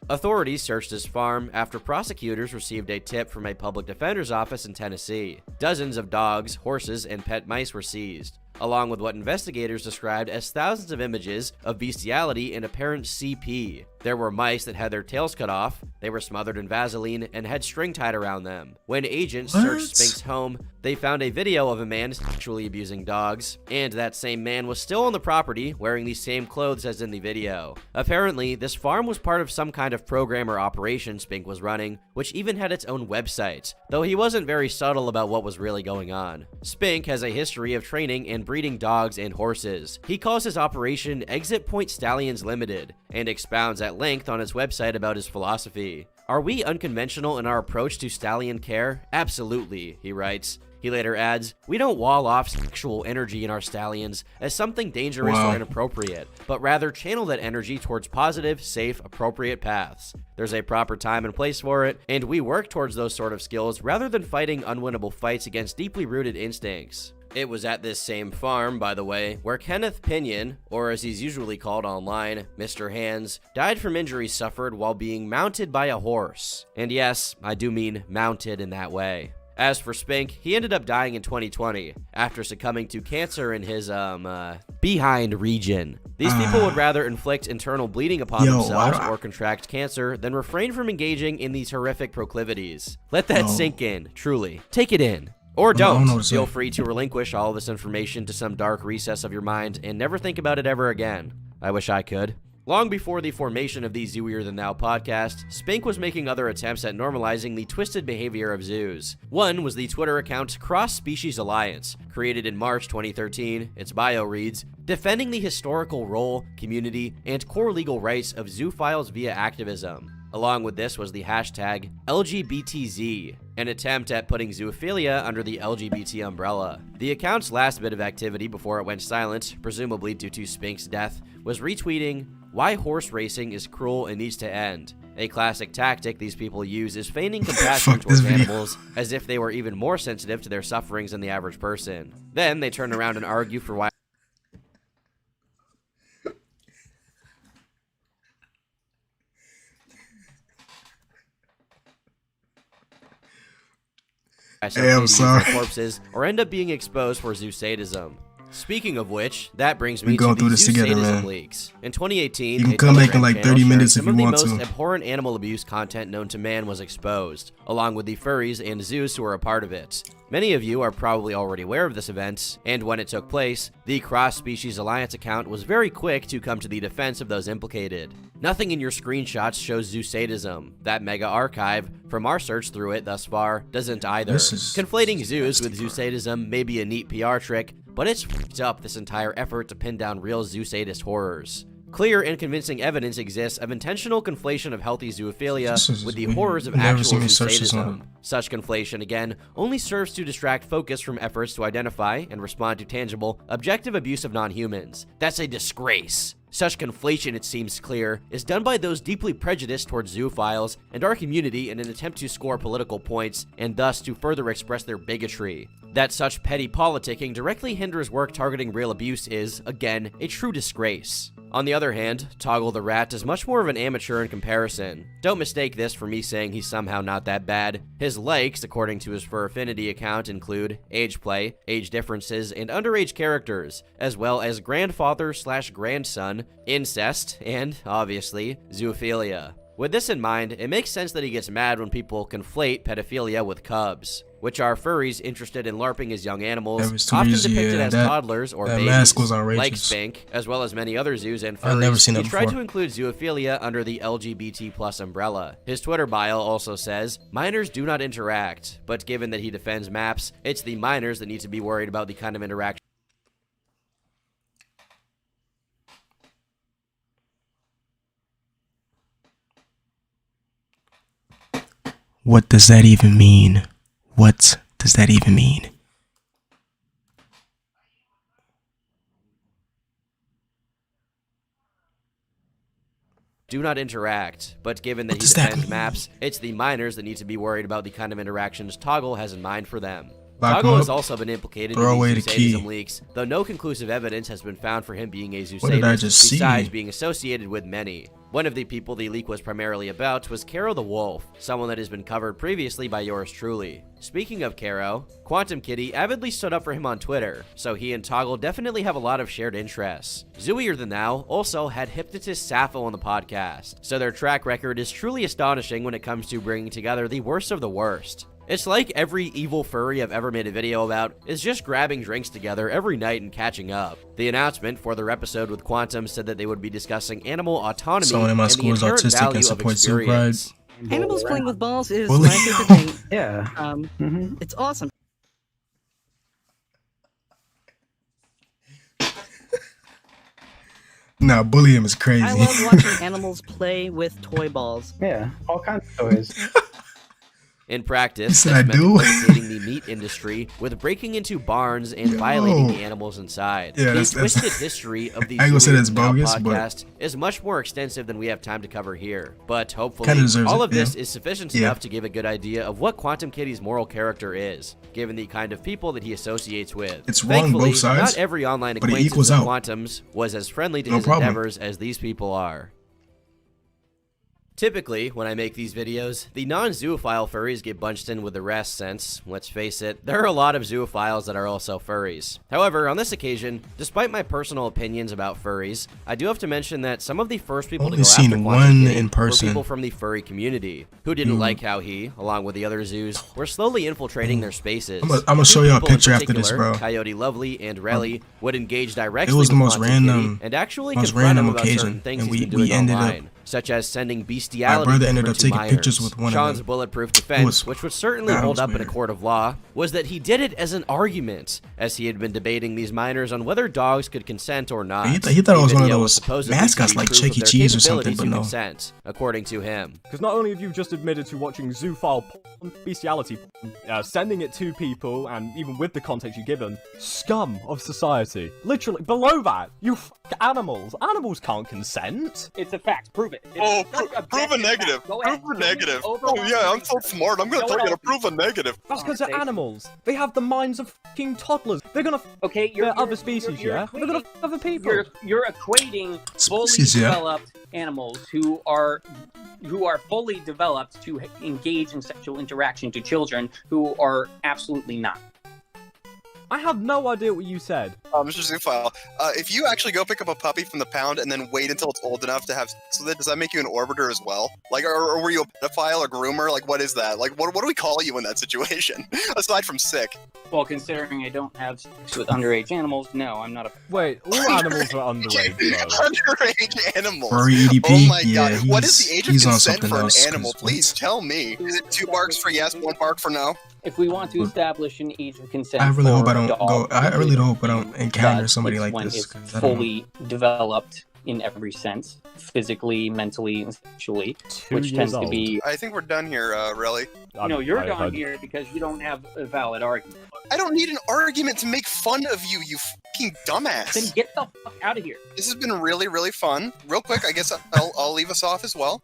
Authorities searched his farm after prosecutors received a tip from a public defender's office in Tennessee. Dozens of dogs, horses, and pet mice were seized, along with what investigators described as thousands of images of bestiality and apparent CP. There were mice that had their tails cut off, they were smothered in Vaseline, and had string tied around them. When agents searched Spink's home, they found a video of a man sexually abusing dogs, and that same man was still on the property wearing the same clothes as in the video. Apparently, this farm was part of some kind of program or operation Spink was running, which even had its own website, though he wasn't very subtle about what was really going on. Spink has a history of training and breeding dogs and horses. He calls his operation Exit Point Stallions Limited, and expounds at length on his website about his philosophy. Are we unconventional in our approach to stallion care? Absolutely, he writes. He later adds, we don't wall off sexual energy in our stallions as something dangerous or inappropriate, but rather channel that energy towards positive, safe, appropriate paths. There's a proper time and place for it, and we work towards those sort of skills rather than fighting unwinnable fights against deeply rooted instincts. It was at this same farm, by the way, where Kenneth Pinion, or as he's usually called online, Mr. Hands, died from injuries suffered while being mounted by a horse. And yes, I do mean mounted in that way. As for Spink, he ended up dying in 2020 after succumbing to cancer in his, behind region. These people would rather inflict internal bleeding upon themselves or contract cancer than refrain from engaging in these horrific proclivities. Let that sink in, truly. Take it in. Or don't. Feel free to relinquish all this information to some dark recess of your mind and never think about it ever again. I wish I could. Long before the formation of the Zooier Than Thou podcast, Spink was making other attempts at normalizing the twisted behavior of zoos. One was the Twitter account Cross Species Alliance, created in March 2013. Its bio reads, defending the historical role, community, and core legal rights of zoophiles via activism. Along with this was the hashtag LGBTZ, an attempt at putting zoophilia under the LGBT umbrella. The account's last bit of activity before it went silent, presumably due to Spink's death, was retweeting, "Why horse racing is cruel and needs to end." A classic tactic these people use is feigning compassion towards animals as if they were even more sensitive to their sufferings than the average person. Then they turn around and argue for why I'm sorry. corpses or end up being exposed for zoo sadism. Speaking of which, that brings me go to through the this zoo together, sadism man. leaks. In 2018, You can a come back in Telegram like channel 30 shared minutes if some you of want the most to. abhorrent animal abuse content known to man was exposed, along with the furries and zoos who were a part of it. Many of you are probably already aware of this event, and when it took place, the Cross Species Alliance account was very quick to come to the defense of those implicated. Nothing in your screenshots shows zoo sadism. That mega archive, from our search through it thus far, doesn't either. Conflating zoos with zoo sadism may be a neat PR trick, but it's f***ed up this entire effort to pin down real zoo sadist horrors. Clear and convincing evidence exists of intentional conflation of healthy zoophilia with the horrors of actual zoo sadism. Such conflation, again, only serves to distract focus from efforts to identify and respond to tangible, objective abuse of non-humans. That's a disgrace. Such conflation, it seems clear, is done by those deeply prejudiced towards zoophiles and our community in an attempt to score political points and thus to further express their bigotry. That such petty politicking directly hinders work targeting real abuse is, again, a true disgrace. On the other hand, Toggle the Rat is much more of an amateur in comparison. Don't mistake this for me saying he's somehow not that bad. His likes, according to his Fur Affinity account, include age play, age differences, and underage characters, as well as grandfather/grandson, incest, and, obviously, zoophilia. With this in mind, it makes sense that he gets mad when people conflate pedophilia with cubs, which are furries interested in LARPing as young animals, often depicted as toddlers or babies. Mask was outrageous. Like Spink, as well as many other zoos and furries, I've never seen he that tried before. to include zoophilia under the LGBT+ umbrella. His Twitter bio also says, minors do not interact, but given that he defends maps, it's the minors that need to be worried about the kind of interaction. What does that even mean? What does that even mean? Do not interact, but given that he defends maps, it's the minors that need to be worried about the kind of interactions Toggle has in mind for them. Lock him Toggle up, has also been implicated in throw away the these key. Zoosadism leaks, though no conclusive evidence has been found for him being a What did I just Zoosadist, besides see? being associated with many. One of the people the leak was primarily about was Caro the Wolf, someone that has been covered previously by yours truly. Speaking of Caro, Quantum Kitty avidly stood up for him on Twitter, so he and Toggle definitely have a lot of shared interests. Zooier Than Thou also had Hypnotist Sappho on the podcast, so their track record is truly astonishing when it comes to bringing together the worst of the worst. It's like every evil furry I've ever made a video about is just grabbing drinks together every night and catching up. The announcement for their episode with Quantum said that they would be discussing animal autonomy Someone in my and school the is inherent autistic value and of supports Zoo Pride. experience. Animals playing with balls is Bully. my favorite thing. Yeah. It's awesome. Nah, bully him is crazy. I love watching animals play with toy balls. Yeah, all kinds of toys. In practice, Yes, this I meant do. implicating the meat industry with breaking into barns and violating the animals inside. Yeah, the that's- twisted history of the I ain't gonna say Zooier that's Than Thou bogus, but- podcast is much more extensive than we have time to cover here. But hopefully, Kinda deserves all it, of this yeah. is sufficient Yeah. enough to give a good idea of what Quantum Kitty's moral character is, given the kind of people that he associates with. It's wrong Thankfully, both sides, not every online but it acquaintance equals of out. Quantum's was as friendly to No his problem. endeavors as these people are. Typically, when I make these videos, the non-zoophile furries get bunched in with the rest since, let's face it, there are a lot of zoophiles that are also furries. However, on this occasion, despite my personal opinions about furries, I do have to mention that some of the first people to Only go after seen Quantum one Kitty in were person. people from the furry community, who didn't like how he, along with the other zoos, were slowly infiltrating their spaces. I'ma show Two y'all a people in picture after this, particular, bro. Coyote Lovely and Relly, would engage directly It was the with most Quantum Kitty random, and actually most confront him random about occasion, certain things and he's we been doing ended up. online, such as sending bestiality brother ended to up taking minors. pictures with one of Sean's them. bulletproof It defense, was- which would certainly that hold was up in a weird. court of law, was that he did it as an argument, as he had been debating these minors on whether dogs could consent or not. He thought it was The one of video those supposedly mascots to be like proof of Chuck E. their Cheese or something, capability but to no. consent, according to him. Because not only have you just admitted to watching zoophile porn, bestiality porn, sending it to people, and even with the context you've given, scum of society. Literally, below that, you animals. Animals can't consent. It's a fact. Prove it. Oh, prove a negative. Prove a negative. Oh yeah, I'm so smart. I'm gonna tell you to prove a negative. That's because they're animals. They have the minds of fucking toddlers. They're gonna Okay, they're other species, yeah? They're gonna other people. You're equating fully Species, yeah. developed animals who are fully developed to engage in sexual interaction to children who are absolutely not. I have no idea what you said. Mr. Zoophile, if you actually go pick up a puppy from the pound and then wait until it's old enough to have sex with it, does that make you an orbiter as well? Like, or were you a pedophile or groomer? Like, what is that? Like, what do we call you in that situation? Aside from sick. Well, considering I don't have sex with underage animals, no, I'm not a... Wait, all animals are underage, though. Underage animals. Furry EDP? Oh my Yeah, god. What is the age of he's on consent something for an else, 'cause animal? what? Please tell me. Is it 2 barks for yes, 1 bark for no? If we want to establish an age of consent, I really hope I don't for go. dogs, I really hope I don't that encounter somebody it's like when this. it's 'Cause I don't know. fully developed in every sense, physically, mentally, and sexually, which tends to be... I think we're done here, Relly. No, you're done here because you don't have a valid argument. I don't need an argument to make fun of you, you fucking dumbass. Then get the fuck out of here. This has been really, really fun. Real quick, I guess I'll leave us off as well.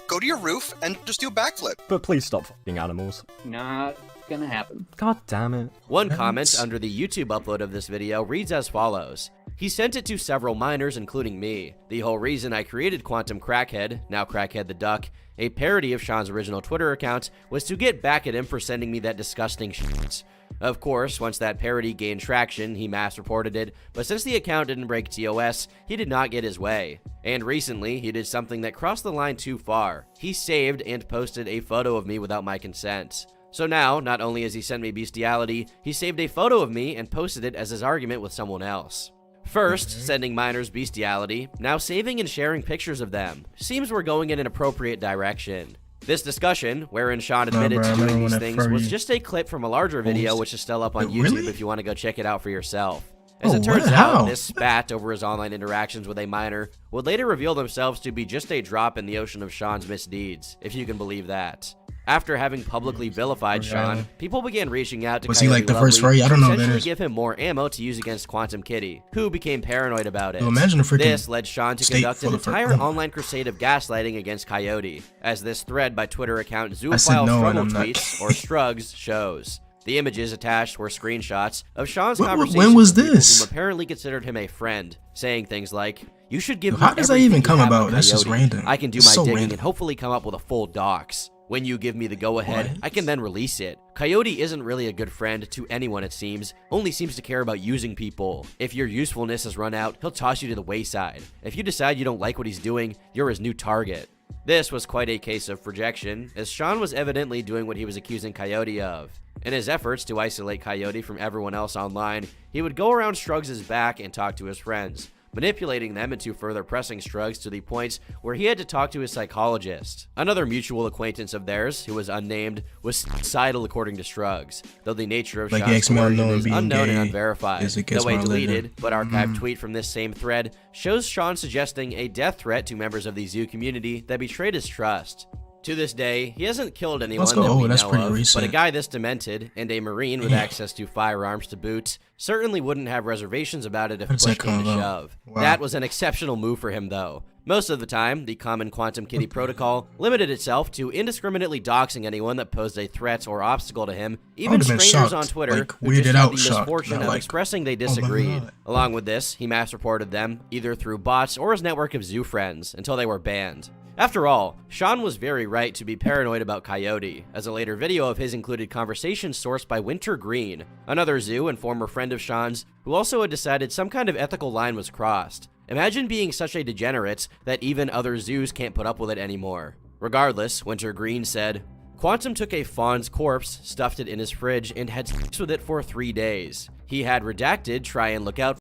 Go to your roof and just do a backflip. But please stop fucking animals. Not gonna happen. God damn it. One comment under the YouTube upload of this video reads as follows. He sent it to several minors, including me. The whole reason I created Quantum Crackhead, now Crackhead the Duck, a parody of Sean's original Twitter account, was to get back at him for sending me that disgusting shit. Of course, once that parody gained traction, he mass reported it, but since the account didn't break TOS, he did not get his way. And recently, he did something that crossed the line too far. He saved and posted a photo of me without my consent. So now, not only has he sent me bestiality, he saved a photo of me and posted it as his argument with someone else. First, sending minors bestiality, now saving and sharing pictures of them. Seems we're going in an appropriate direction. This discussion, wherein Sean admitted to doing these things, was just a clip from a larger video which is still up on YouTube if you want to go check it out for yourself. As it turns out, this spat over his online interactions with a minor would later reveal themselves to be just a drop in the ocean of Sean's misdeeds, if you can believe that. After having publicly vilified Sean, people began reaching out to Was he like the first furry? I don't know who that essentially is. give him more ammo to use against Quantum Kitty, who became paranoid about it. Well, imagine a freaking This led Sean to state conduct an full of fur- entire oh my- online crusade of gaslighting against Coyote, as this thread by Twitter account I said Zoophile no, and Struggle I'm not- Tweets, or Strugs, shows. The images attached were screenshots of Sean's When conversations was with people this? who apparently considered him a friend, saying things like, "You should give me How does that everything even you come have about? on That's just Coyote. random. I can do It's my so digging random. and hopefully come up with a full docs. When you give me the go-ahead, I can then release it." Coyote isn't really a good friend to anyone, it seems, only seems to care about using people. If your usefulness has run out, he'll toss you to the wayside. If you decide you don't like what he's doing, you're his new target. This was quite a case of projection, as Sean was evidently doing what he was accusing Coyote of. In his efforts to isolate Coyote from everyone else online, he would go around Struggs' back and talk to his friends, manipulating them into further pressing Struggs to the point where he had to talk to his psychologist. Another mutual acquaintance of theirs, who was unnamed, was suicidal according to Struggs, though the nature of Like Sean's X-Men coercion unknown is being unknown gay and unverified. is against Though a my religion. deleted but archived tweet from this same thread shows Sean suggesting a death threat to members of the Zoo community that betrayed his trust. To this day, he hasn't killed anyone Let's go. that we Oh, that's know pretty of, recent. but a guy this demented, and a Marine with access to firearms to boot, certainly wouldn't have reservations about it if How does that push came to come about? shove. Wow. That was an exceptional move for him, though. Most of the time, the common Quantum Kitty protocol limited itself to indiscriminately doxing anyone that posed a threat or obstacle to him, even would've been strangers shocked, on Twitter like, who just weirded had out the shocked, misfortune not of like, expressing they "Oh my disagreed. God." Along with this, he mass reported them, either through bots or his network of Zoo friends, until they were banned. After all, Sean was very right to be paranoid about Coyote, as a later video of his included conversations sourced by Winter Green, another Zoo and former friend of Sean's, who also had decided some kind of ethical line was crossed. Imagine being such a degenerate that even other zoos can't put up with it anymore. Regardless, Winter Green said, "Quantum took a fawn's corpse, stuffed it in his fridge, and had sex with it for 3 days. He had redacted, try and look out,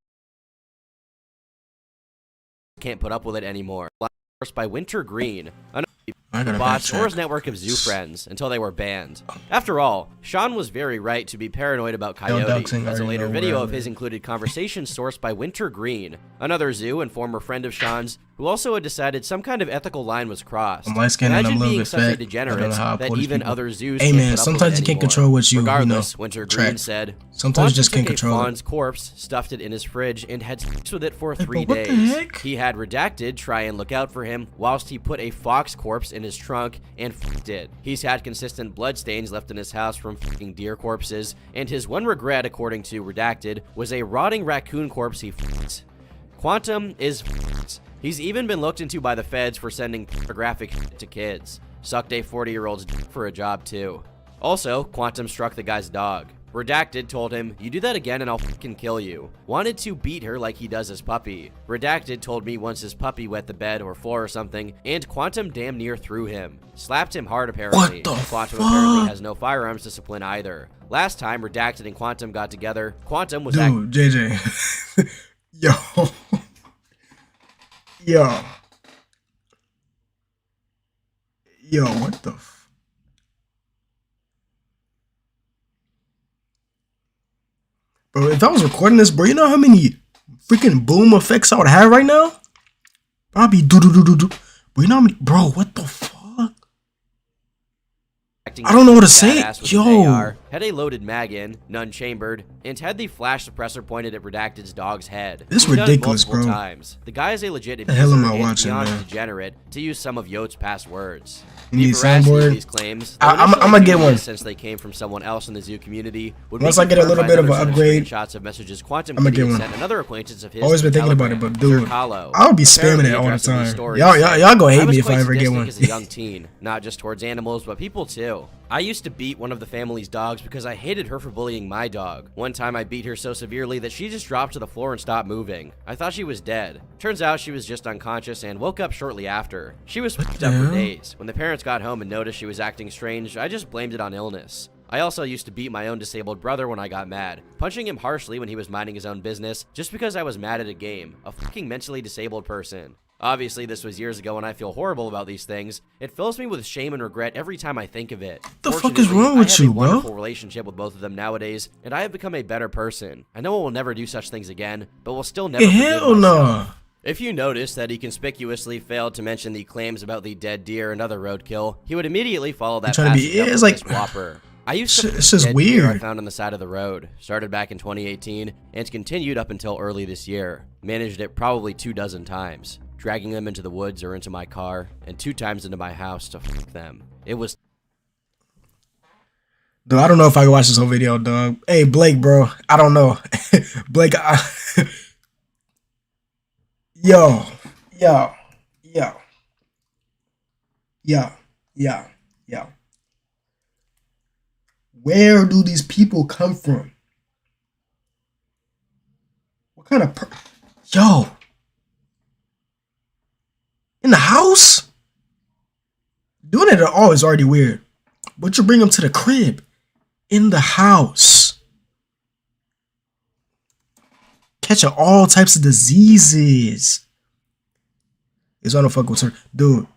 can't put up with it anymore." By Winter Green, bots or his network of Zoo friends, until they were banned. After all, Sean was very right to be paranoid about Coyote, doxing, as a already later know video where of I'm his included conversations sourced by Winter Green, another Zoo and former friend of Sean's, who also had decided some kind of ethical line was crossed. I'm light-skinned and I'm a Imagine little being bit such a fat. I don't degenerate know how I that pull these even people. other zoos Hey can't man, put up with sometimes it you can't anymore. control what you Regardless, know, Winter track. Green said, Sometimes you just "Quantum can't took a control it. fawn's corpse, stuffed it in his fridge, and had sex with it for Hey, 3 but what the days. heck? He had redacted, try and look out for him, whilst he put a fox corpse in his trunk and f***ed it. He's had consistent bloodstains left in his house from f***ing deer corpses, and his one regret, according to Redacted, was a rotting raccoon corpse he f***ed. Quantum is f***ed. He's even been looked into by the feds for sending pornographic shit to kids. Sucked a 40-year-old's dick for a job too. Also, Quantum struck the guy's dog. Redacted told him, "You do that again and I'll fucking kill you." Wanted to beat her like he does his puppy. Redacted told me once his puppy wet the bed or floor or something, and Quantum damn near threw him. Slapped him hard apparently. What the Quantum fuck? apparently has no firearms discipline either. Last time Redacted and Quantum got together, Quantum was Dude, JJ. Yo. Yo. Yo, what the Bro, if I was recording this, bro, you know how many freaking boom effects I would have right now? Probably do do do do do. Bro, you know how many, bro, what the fuck? I don't know what to say. badass with Yo. an AR, had a loaded mag in, none chambered, and had the flash suppressor pointed at Redacted's dog's head. This He's done it ridiculous, multiple bro. times. The guy is a legit The hell am abuser I and watching, beyond man? degenerate, to use some of Yode's past words. You The need veracity soundboard? of these claims, I'm though initially gonna get one. dubious since they came from someone else in the Zoo community, would Once be I get a little confirmed bit by of an another set upgrade, screenshots of messages Quantum I'ma Kitty get one. sent another acquaintance of his. Always been through thinking about it, Telegram, but dude, Zerkalo, I'll be spamming apparently it all the addressing these time. stories. Y'all gonna hate I was me if I quite ever get sadistic one. as a young teen, not just towards animals, but people too. I used to beat one of the family's dogs because I hated her for bullying my dog. One time I beat her so severely that she just dropped to the floor and stopped moving. I thought she was dead. Turns out she was just unconscious and woke up shortly after. She was fucked up for days. When the parents got home and noticed she was acting strange, I just blamed it on illness. I also used to beat my own disabled brother when I got mad, punching him harshly when he was minding his own business just because I was mad at a game, a fucking mentally disabled person. Obviously, this was years ago and I feel horrible about these things. It fills me with shame and regret every time I think of it. The fuck is wrong I with have you, a bro? wonderful relationship with both of them nowadays, and I have become a better person. I know I will never do such things again, but will still never forgive Hell myself. no. If you notice that he conspicuously failed to mention the claims about the dead deer and other roadkill, he would immediately follow that trying to be- passage up yeah, with it's like- this whopper. I used to It's just dead deer I weird. found on the side of the road. Started back in 2018 and continued up until early this year. Managed it probably 24 times, dragging them into the woods or into my car, and 2 times into my house to fuck them. It was Dude, I don't know if I can watch this whole video, dog. Hey, Blake, bro. I don't know. Blake, yo. Where do these people come from? What kind of yo? In the house? Doing it at all is already weird. But you bring them to the crib. In the house. Catching all types of diseases. It's on the fuck with her. Dude.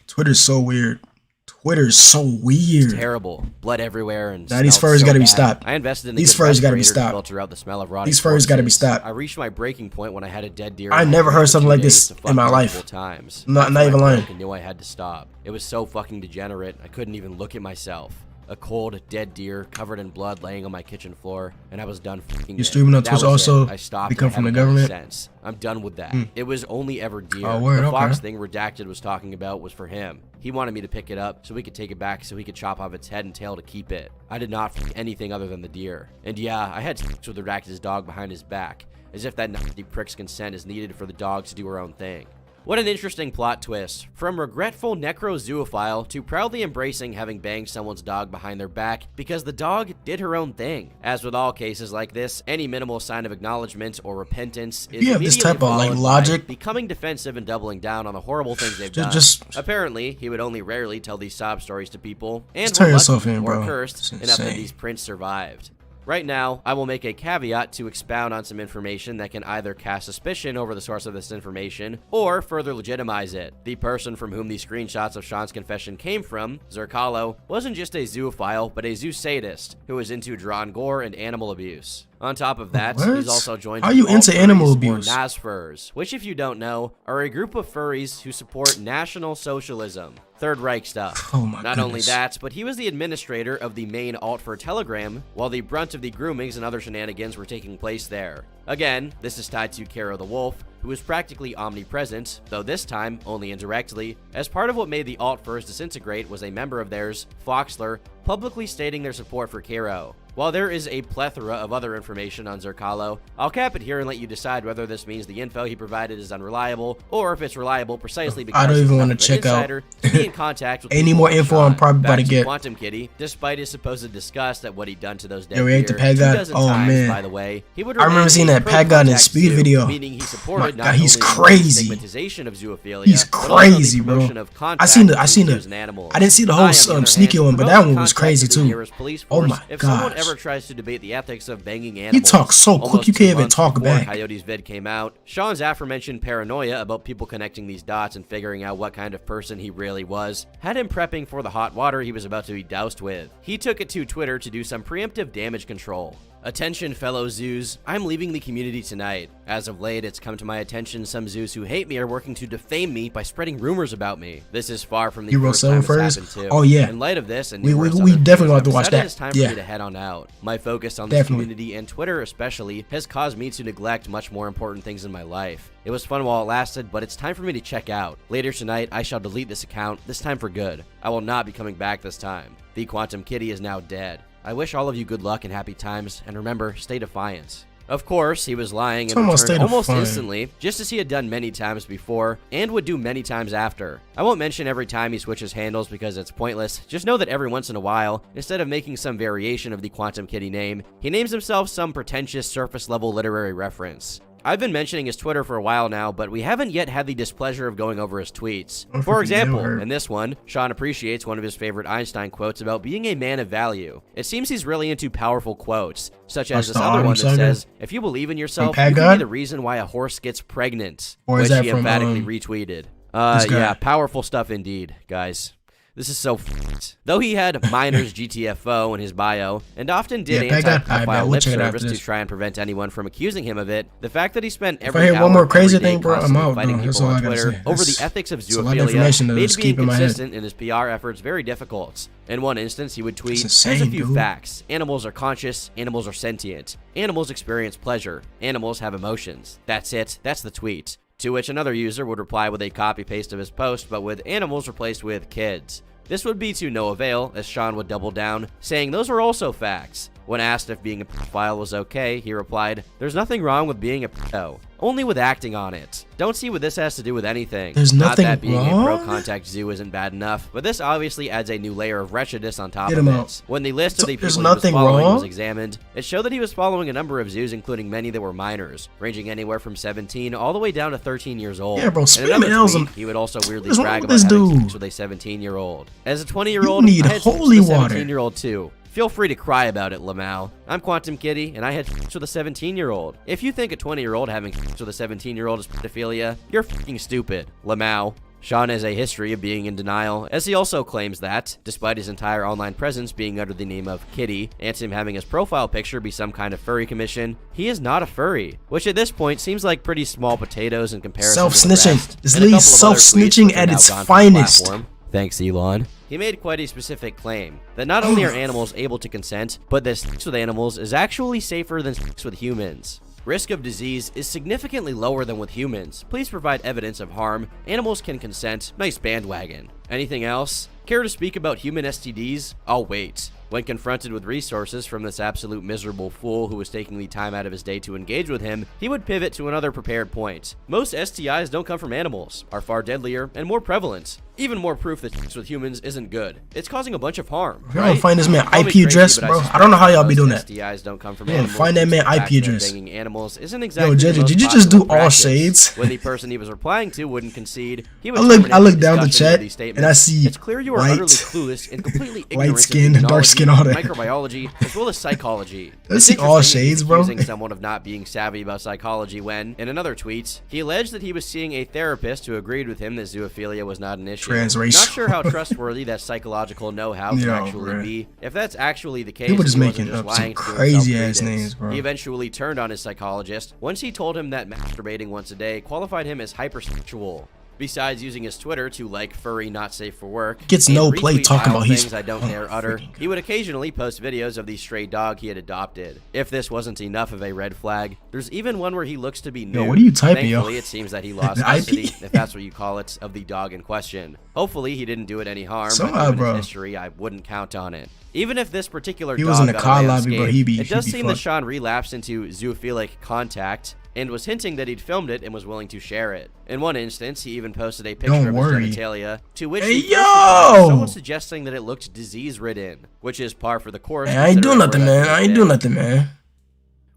Twitter's so weird. Twitter's so weird. It's terrible. Blood everywhere and nah, these furs gotta be stopped. I invested in these furs gotta be stopped. Throughout the smell of rotting these furs gotta be stopped. I reached my breaking point when I had a dead deer. I never heard something like this in my life. Times. Not even lying. I knew I had to stop. It was so fucking degenerate. I couldn't even look at myself. A cold, dead deer covered in blood laying on my kitchen floor, and I was done fucking. You're streaming on Twitch also. I stopped. Become from the government. Sense. I'm done with that. It was only ever deer. Oh, word, the Fox okay. thing Redacted was talking about was for him. He wanted me to pick it up so we could take it back so he could chop off its head and tail to keep it. I did not fuck anything other than the deer. And yeah, I had sex with Redacted's dog behind his back, as if that nasty prick's consent is needed for the dog to do her own thing. What an interesting plot twist. From regretful necrozoophile to proudly embracing having banged someone's dog behind their back because the dog did her own thing. As with all cases like this, any minimal sign of acknowledgement or repentance is have this type of like followed logic, by becoming defensive and doubling down on the horrible things they've done. Apparently, he would only rarely tell these sob stories to people, and turn were yourself lucky in, or bro. cursed enough that these prints survived. Right now, I will make a caveat to expound on some information that can either cast suspicion over the source of this information or further legitimize it. The person from whom these screenshots of Sean's confession came from, Zerkalo, wasn't just a zoophile, but a zoo sadist who was into drawn gore and animal abuse. On top of that, he's also joined How you into All animal Furries, abuse? or NASFurs, which if you don't know, are a group of furries who support National Socialism. Third Reich stuff. Oh my Not only goodness. that, but he was the administrator of the main Alt-Fur Telegram, while the brunt of the groomings and other shenanigans were taking place there. Again, this is tied to Karo the Wolf, who was practically omnipresent, though this time only indirectly, as part of what made the Alt-Furs disintegrate was a member of theirs, Foxler, publicly stating their support for Karo. While there is a plethora of other information on Zerkalo, I'll cap it here and let you decide whether this means the info he provided is unreliable, or if it's reliable precisely because I don't he's even enough want of to an check out insider to be in contact with any people more like info Sean. I'm probably about Back to get. Quantum Kitty, despite his supposed disgust at what he'd done to those dead Yeah, we ate the deer, Pat 2 God. dozen Oh, times, man. by the way, he would I remember remain seeing a that Pat God in pro-contact Speed zoo, video. meaning he My supported God, not he's only the crazy. stigmatization of zoophilia, He's but also the crazy, bro. promotion of I seen contact the, with zoos and animals. I didn't see the I, whole on the other sneaky hand, one, but promote that the one was contact crazy with the too. nearest police Oh force my if someone gosh. ever tries to debate the ethics of banging animals. He talks so quick, Almost you 2 can't even months talk before back. Coyote's vid came out, Sean's aforementioned paranoia about people connecting these dots and figuring out what kind of person he really was had him prepping for the hot water he was about to be doused with. He took it to Twitter to do some preemptive damage control. Attention fellow zoos, I'm leaving the community tonight. As of late, it's come to my attention some zoos who hate me are working to defame me by spreading rumors about me. This is far from the You wrote first time Seven it's Furs? happened too. Oh, yeah. In light of this and We numerous definitely other gonna have things, to watch I've decided that. It's time for Yeah. me to head on out. My focus on this Definitely. community and Twitter especially has caused me to neglect much more important things in my life. It was fun while it lasted, but it's time for me to check out. Later tonight, I shall delete this account, this time for good. I will not be coming back this time. The Quantum Kitty is now dead. I wish all of you good luck and happy times, and remember, stay defiant. Of course, he was lying and Almost returned stay almost defiant. instantly, just as he had done many times before, and would do many times after. I won't mention every time he switches handles because it's pointless, just know that every once in a while, instead of making some variation of the Quantum Kitty name, he names himself some pretentious surface-level literary reference. I've been mentioning his Twitter for a while now, but we haven't yet had the displeasure of going over his tweets. For example, in this one, Sean appreciates one of his favorite Einstein quotes about being a man of value. It seems he's really into powerful quotes, such as this other one that says, if you believe in yourself, you can be the reason why a horse gets pregnant, Or is which that he from, emphatically retweeted. this guy? Yeah, powerful stuff indeed, guys. This is so f***ed. Though he had minors GTFO in his bio, and often did Yeah, Pat God, I bet anti-pedophile we'll lip check it out service after to this. try and prevent anyone from accusing him of it, the fact that he spent If every I hear hour one more crazy every day thing, bro, I'm constantly out, fighting bro. That's people all on I gotta Twitter say. over the That's- ethics of that's a lot of information to zoophilia made just being keep in my head. consistent in his PR efforts very difficult. In one instance, he would tweet, That's "Here's a insane, few dude. facts. Animals are conscious, animals are sentient, animals experience pleasure, animals have emotions. That's it. That's the tweet." To which another user would reply with a copy-paste of his post, but with animals replaced with kids. This would be to no avail, as Sean would double down, saying those are also facts. When asked if being a pedophile was okay, he replied, "There's nothing wrong with being a pedo, only with acting on it. Don't see what this has to do with anything. There's Not nothing that being wrong? a pro-contact zoo isn't bad enough, but this obviously adds a new layer of wretchedness on top Get of him it. out. When the list So of the there's people he was nothing following wrong? was examined, it showed that he was following a number of zoos, including many that were minors, ranging anywhere from 17 all the way down to 13 years old. Yeah, bro, In spam another it, Elsa. tweet, he would also weirdly What is wrong brag with about this having dude? sex with a 17-year-old. As a 20-year-old, You need I had sex holy with a water. 17-year-old too. Feel free to cry about it, Lamau. I'm Quantum Kitty, and I had sex with a 17-year-old. If you think a 20-year-old having sex with a 17-year-old is pedophilia, you're fucking stupid, Lamau. Sean has a history of being in denial, as he also claims that, despite his entire online presence being under the name of Kitty, and him having his profile picture be some kind of furry commission, he is not a furry, which at this point seems like pretty small potatoes in comparison Self-snitching. to the rest. This And a leads couple of other tweets self-snitching which are at now its gone from the finest. platform. Thanks, Elon. He made quite a specific claim that not only are animals able to consent, but that sex with animals is actually safer than sex with humans. Risk of disease is significantly lower than with humans. Please provide evidence of harm. Animals can consent. Nice bandwagon. Anything else? Care to speak about human STDs? I'll wait. When confronted with resources from this absolute miserable fool who was taking the time out of his day to engage with him, he would pivot to another prepared point. Most STIs don't come from animals, are far deadlier and more prevalent. Even more proof that sex with humans isn't good. It's causing a bunch of harm. If y'all don't find this man Call me IP address, crazy, but bro, suspect I don't know how y'all most be doing that. STIs don't come from Yeah, animals. find that due to man the fact IP that address. banging animals isn't exactly Judge, the most did you just do popular all practice. shades? When the person he was replying to wouldn't concede, he would I look terminate down the discussion chat, with these and I statements. see It's clear you are white, utterly clueless and completely light ignorant skin, of dark immunology, skin, all that. microbiology, as well as psychology. I It's see all interesting that he's shades, bro. accusing someone of not being savvy about psychology when, in another tweet, he alleged that he was seeing a therapist who agreed with him that zoophilia was not an issue. Transracial. Not sure how trustworthy that psychological know-how can Yo, actually bruh. be. If that's actually the case, People just he wasn't making up just some lying to do himself crazy-ass credence. names, bro. He eventually turned on his psychologist once he told him that masturbating once a day qualified him as hypersexual. Besides using his Twitter to like furry not safe for work, Gets and no play retweet talking vile about he's- things I don't dare utter, he would occasionally post videos of the stray dog he had adopted. If this wasn't enough of a red flag, there's even one where he looks to be nude. Yo, what are you typing, yo? Thankfully, it seems that he lost The custody, IP? if that's what you call it, of the dog in question. Hopefully, he didn't do it any harm, Somehow, but given bro. his history, I wouldn't count on it. Even if this particular He dog was in the got car away lobby, bro. unscathed, He be- it does he be seem that fucked. Sean relapsed into zoophilic contact and was hinting that he'd filmed it and was willing to share it. In one instance, he even posted a picture Don't of worry. his genitalia, to which Hey, he first replied, yo! someone suggesting that it looked disease-ridden, which is par for the course. Hey, I ain't doing considering nothing, we're man. at I ain't the doing day. nothing, man.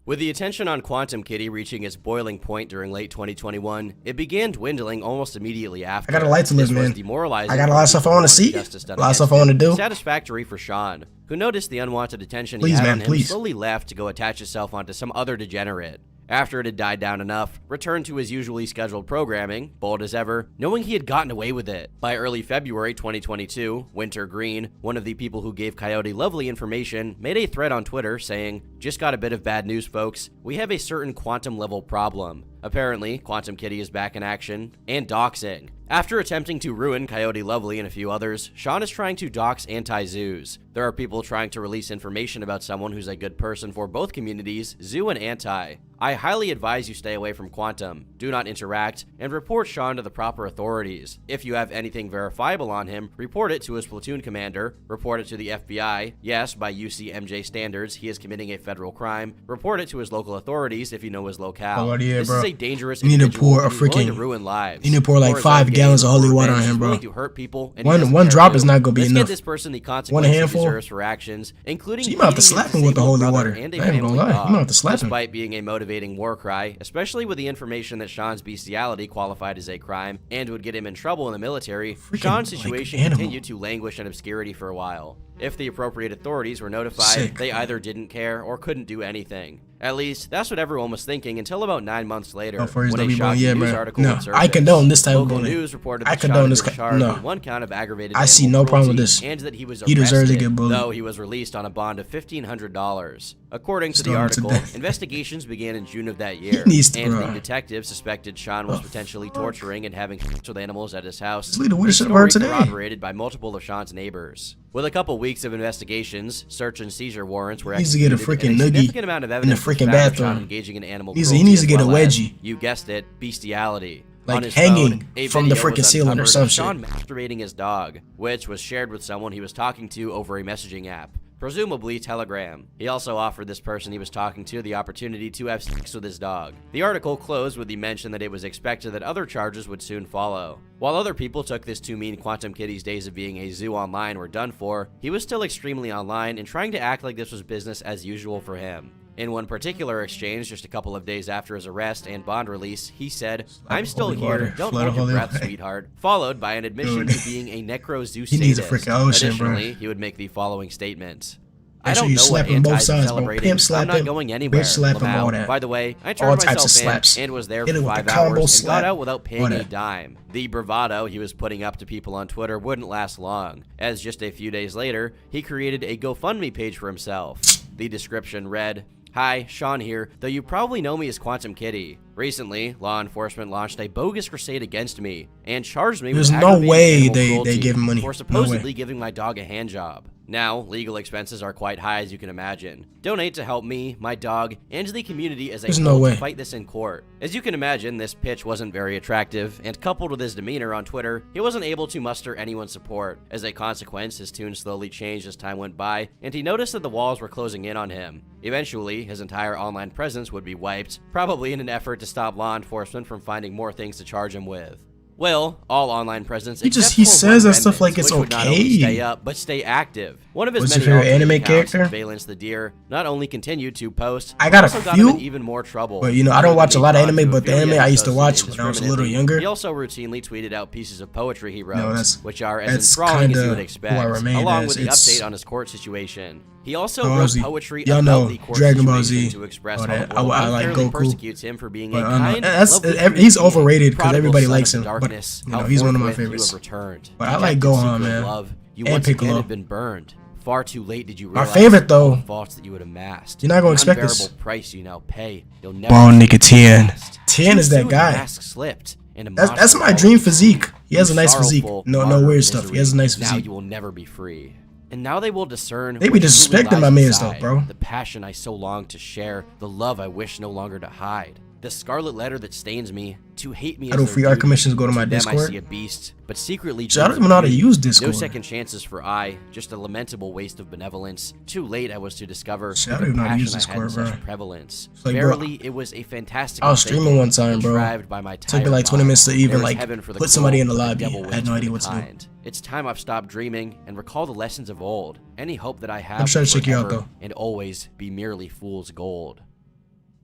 With the attention on Quantum Kitty reaching its boiling point during late 2021, it began dwindling almost immediately after. I got a light to live, This was man. demoralizing I got a for lot of stuff I people wanna who see, justice done a lot of stuff against I wanna him. do. Satisfactory for Sean, who noticed the unwanted attention Please, he had man, on him, please. slowly left to go attach himself onto some other degenerate. After it had died down enough, returned to his usually scheduled programming, bold as ever, knowing he had gotten away with it. By early February 2022, Winter Green, one of the people who gave Coyote lovely information, made a thread on Twitter saying, "Just got a bit of bad news, folks. We have a certain quantum level problem. Apparently, Quantum Kitty is back in action, and doxing. After attempting to ruin Coyote Lovely and a few others, Sean is trying to dox anti-zoos. There are people trying to release information about someone who's a good person for both communities, zoo and anti. I highly advise you stay away from Quantum, do not interact, and report Sean to the proper authorities. If you have anything verifiable on him, report it to his platoon commander, report it to the FBI. Yes, by UCMJ standards, he is committing a federal crime. Report it to his local authorities if you know his locale. Oh, yeah, this bro. is a dangerous You need to individual pour a who's willing to freaking- ruin lives. you need to pour like For his 5 own gallons gain of holy or water on revenge, him, he's bro. willing to hurt people, and he One doesn't care drop who. is not gonna be Let's enough. Get this person the consequences he handful? deserves for actions, including So you might have to beating his slap him with the disabled holy brother water. and a I ain't gonna family lie. You dog. might have to slap him. Despite being a motivating war cry, especially with the information that Sean's bestiality qualified as a crime and would get him in trouble in the military, Sean's situation animal. continued to languish in obscurity for a while. If the appropriate authorities were notified, Sick. they either didn't care or couldn't do anything. At least, that's what everyone was thinking until about 9 months later, for his when a W shocking yeah, news man. article No, would surface. I condone this type of Local bullying. news reported I that Sean condone had this been ki- charged no. with one count of aggravated I see animal no problem with cruelty, this. and that he was He deserves to arrested, get bullied. though he was released on a bond of $1,500. According to the Stoned to article, death. investigations began in June of that year, needs to- and the bro. detective suspected Sean was potentially torturing and having sex with animals at his house. This leader, what a should have story heard today? corroborated by multiple of Sean's neighbors. With a couple weeks of investigations, search and seizure warrants were Needs to get a executed, freaking and a noogie significant amount of in the evidence was freaking found of Sean bathroom. engaging in animal He cruelty needs to as get a well as, wedgie. you guessed it, bestiality. like On his hanging phone, a from the video freaking was ceiling or uncovered some of shit. Sean masturbating his dog, which was shared with someone he was talking to over a messaging app, presumably Telegram. He also offered this person he was talking to the opportunity to have sex with his dog. The article closed with the mention that it was expected that other charges would soon follow. While other people took this to mean Quantum Kitty's days of being a zoo online were done for, he was still extremely online and trying to act like this was business as usual for him. In one particular exchange, just a couple of days after his arrest and bond release, he said, "I'm still holy here, water. don't Flood hold your holy breath, water. sweetheart," followed by an admission Dude. to being a necro-zoo He needs a sadist. freaking ocean, bro. Additionally, he would make the following statement. I Make sure don't you know slap what him both antis are sides, bro. celebrating. Pimp I'm slap not him, going anywhere. bitch slap him, Lamau. all that. By the way, I All turned types of myself slaps. in and was there Hit for it with 5 the combo hours and got slap. out without paying All a that. dime. The bravado he was putting up to people on Twitter wouldn't last long, as just a few days later, he created a GoFundMe page for himself. The description read, "Hi, Sean here, though you probably know me as Quantum Kitty. Recently, law enforcement launched a bogus crusade against me and charged me There's with no aggravated way animal they cruelty give him money. for No supposedly way. giving my dog a hand job. Now, legal expenses are quite high, as you can imagine. Donate to help me, my dog, and the community as a There's whole no to way. fight this in court." As you can imagine, this pitch wasn't very attractive, and coupled with his demeanor on Twitter, he wasn't able to muster anyone's support. As a consequence, his tune slowly changed as time went by, and he noticed that the walls were closing in on him. Eventually, his entire online presence would be wiped, probably in an effort to stop law enforcement from finding more things to charge him with. Well, all online presence He except just- he for says one that stuff remnant, like it's which would not only okay. stay up, but stay active. One of his What's many your favorite alternate anime accounts, character? Valence the Deer, not only continued to post, I got but a also got few, him in even more trouble. but, you know, I don't watch a lot of anime, but the anime I used to watch when I was a little younger. He also routinely tweeted out pieces of poetry he wrote, No, that's- which are as that's enthralling as you kinda would who I expect, remain along as. with the It's- update on his court situation. He also Oh, wrote Z. poetry Y'all about know the court Dragon Ball situation Z. to express Oh, how that- the world I like unfairly Goku. persecutes him for being But, a kind, that's- lovely he's human being, overrated 'cause prodigal everybody son likes of him, the but, darkness, you know, how he's one of my forthwith you favorites. have returned. But I Rejected like Gohan, secret man. Love. You And once again Piccolo. have been burned. Far too late did you My realize favorite, though. all the faults that you had amassed. You're not gonna The expect this. unbearable price you now pay. You'll never Ball see nigga the 10. past. 10 Too is that soon, guy. the mask slipped, and a That's monster my followed dream you. physique. He has a You nice physique. sorrowful, No martyr weird of stuff. He misery. has a nice Now physique. you will never be free. And now they will discern They be what truly disrespecting lies my mans though, inside, bro. The passion I so long to share, the love I wish no longer to hide. The scarlet letter that stains me, to hate me How as do their free art duty. commissions go to my them Discord? I see a beast, but secretly Shit, I don't dreams even know how of to beauty. use No Discord. second chances for I, just a lamentable waste of benevolence. Too late I was to discover Shit, I the don't even know how to use passion I had in Discord, such bro. prevalence. It's like, bro, Verily, it was a fantastic I was streaming one time, bro. contrived by my Took me tired like 20 mind. minutes to even There is like heaven for the put somebody cruel, in the but lobby. devil I had waits no for idea the what to do. kind. It's time I've stopped dreaming and recall the lessons of old. Any hope that I have I'm trying to will check you out, forever though. and always be merely fool's gold.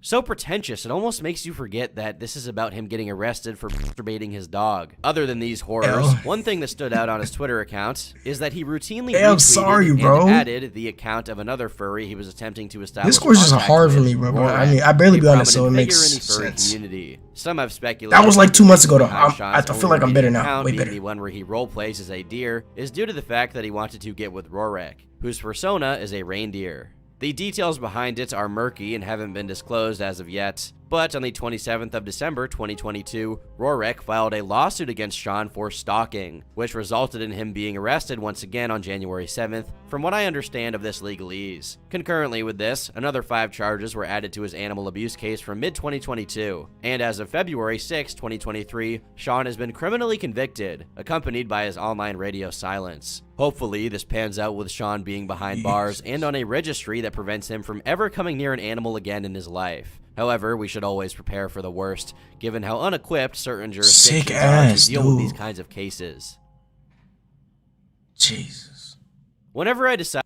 So pretentious, it almost makes you forget that this is about him getting arrested for masturbating his dog. Other than these horrors, Ew. one thing that stood out on his Twitter account is that he routinely Hey, I'm retweeted sorry, and bro. added the account of another furry he was attempting to establish. Discord's just contact hard for with, me, bro. Rorak, I mean, I barely a be on it, so it prominent makes figure in the furry sense. community. Some have speculated That was like 2 months ago, though. High I Shot's feel like I'm only better remaining now. account Way being better. the one where he role plays as a deer is due to the fact that he wanted to get with Rorak, whose persona is a reindeer. The details behind it are murky and haven't been disclosed as of yet, but on the 27th of December 2022, Rorak filed a lawsuit against Sean for stalking, which resulted in him being arrested once again on January 7th, from what I understand of this legalese. Concurrently with this, another 5 charges were added to his animal abuse case from mid-2022, and as of February 6, 2023, Sean has been criminally convicted, accompanied by his online radio silence. Hopefully, this pans out with Sean being behind bars and on a registry that prevents him from ever coming near an animal again in his life. However, we should always prepare for the worst, given how unequipped certain jurisdictions Sick are ass, to deal with dude. these kinds of cases. Jesus. Whenever I decide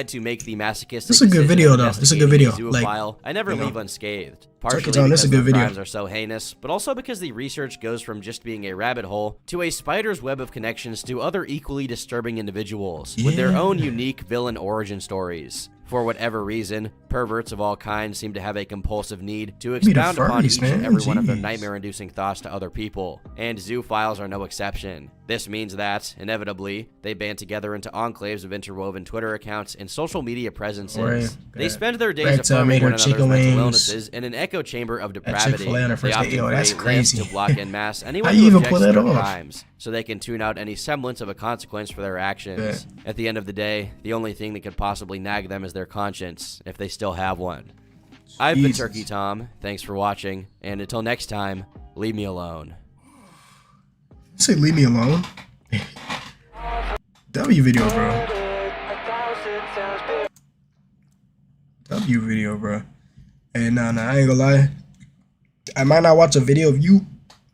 to make the masochistic This is a good decision video, of though. This is a good video. investigating Like, a zoophile, I never you know, leave unscathed. check it Partially out. This is a because good their video. crimes are so heinous, but also because the research goes from just being a rabbit hole to a spider's web of connections to other equally disturbing individuals with their own unique villain origin stories. For whatever reason, perverts of all kinds seem to have a compulsive need to Be the expound upon furries, each and man. every one of their Jeez. nightmare-inducing thoughts to other people, and zoophiles are no exception. This means that, inevitably, they band together into enclaves of interwoven Twitter accounts and social media presences. Right. They spend their days Back to affirming made her one another's chicken mental wings illnesses in an echo chamber of at depravity. Chick-fil-A on their first They day. often Yo, that's create lists crazy. to block en masse anyone How you who even objects pull to that their off? crimes, so they can tune out any semblance of a consequence for their actions. At the end of the day, the only thing that could possibly nag them is their conscience, if they still have one. I've been Jesus. Turkey Tom, thanks for watching, and until next time, leave me alone. Say leave me alone. W video, bro. W video, bro. Hey, nah, I ain't gonna lie. I might not watch a video of you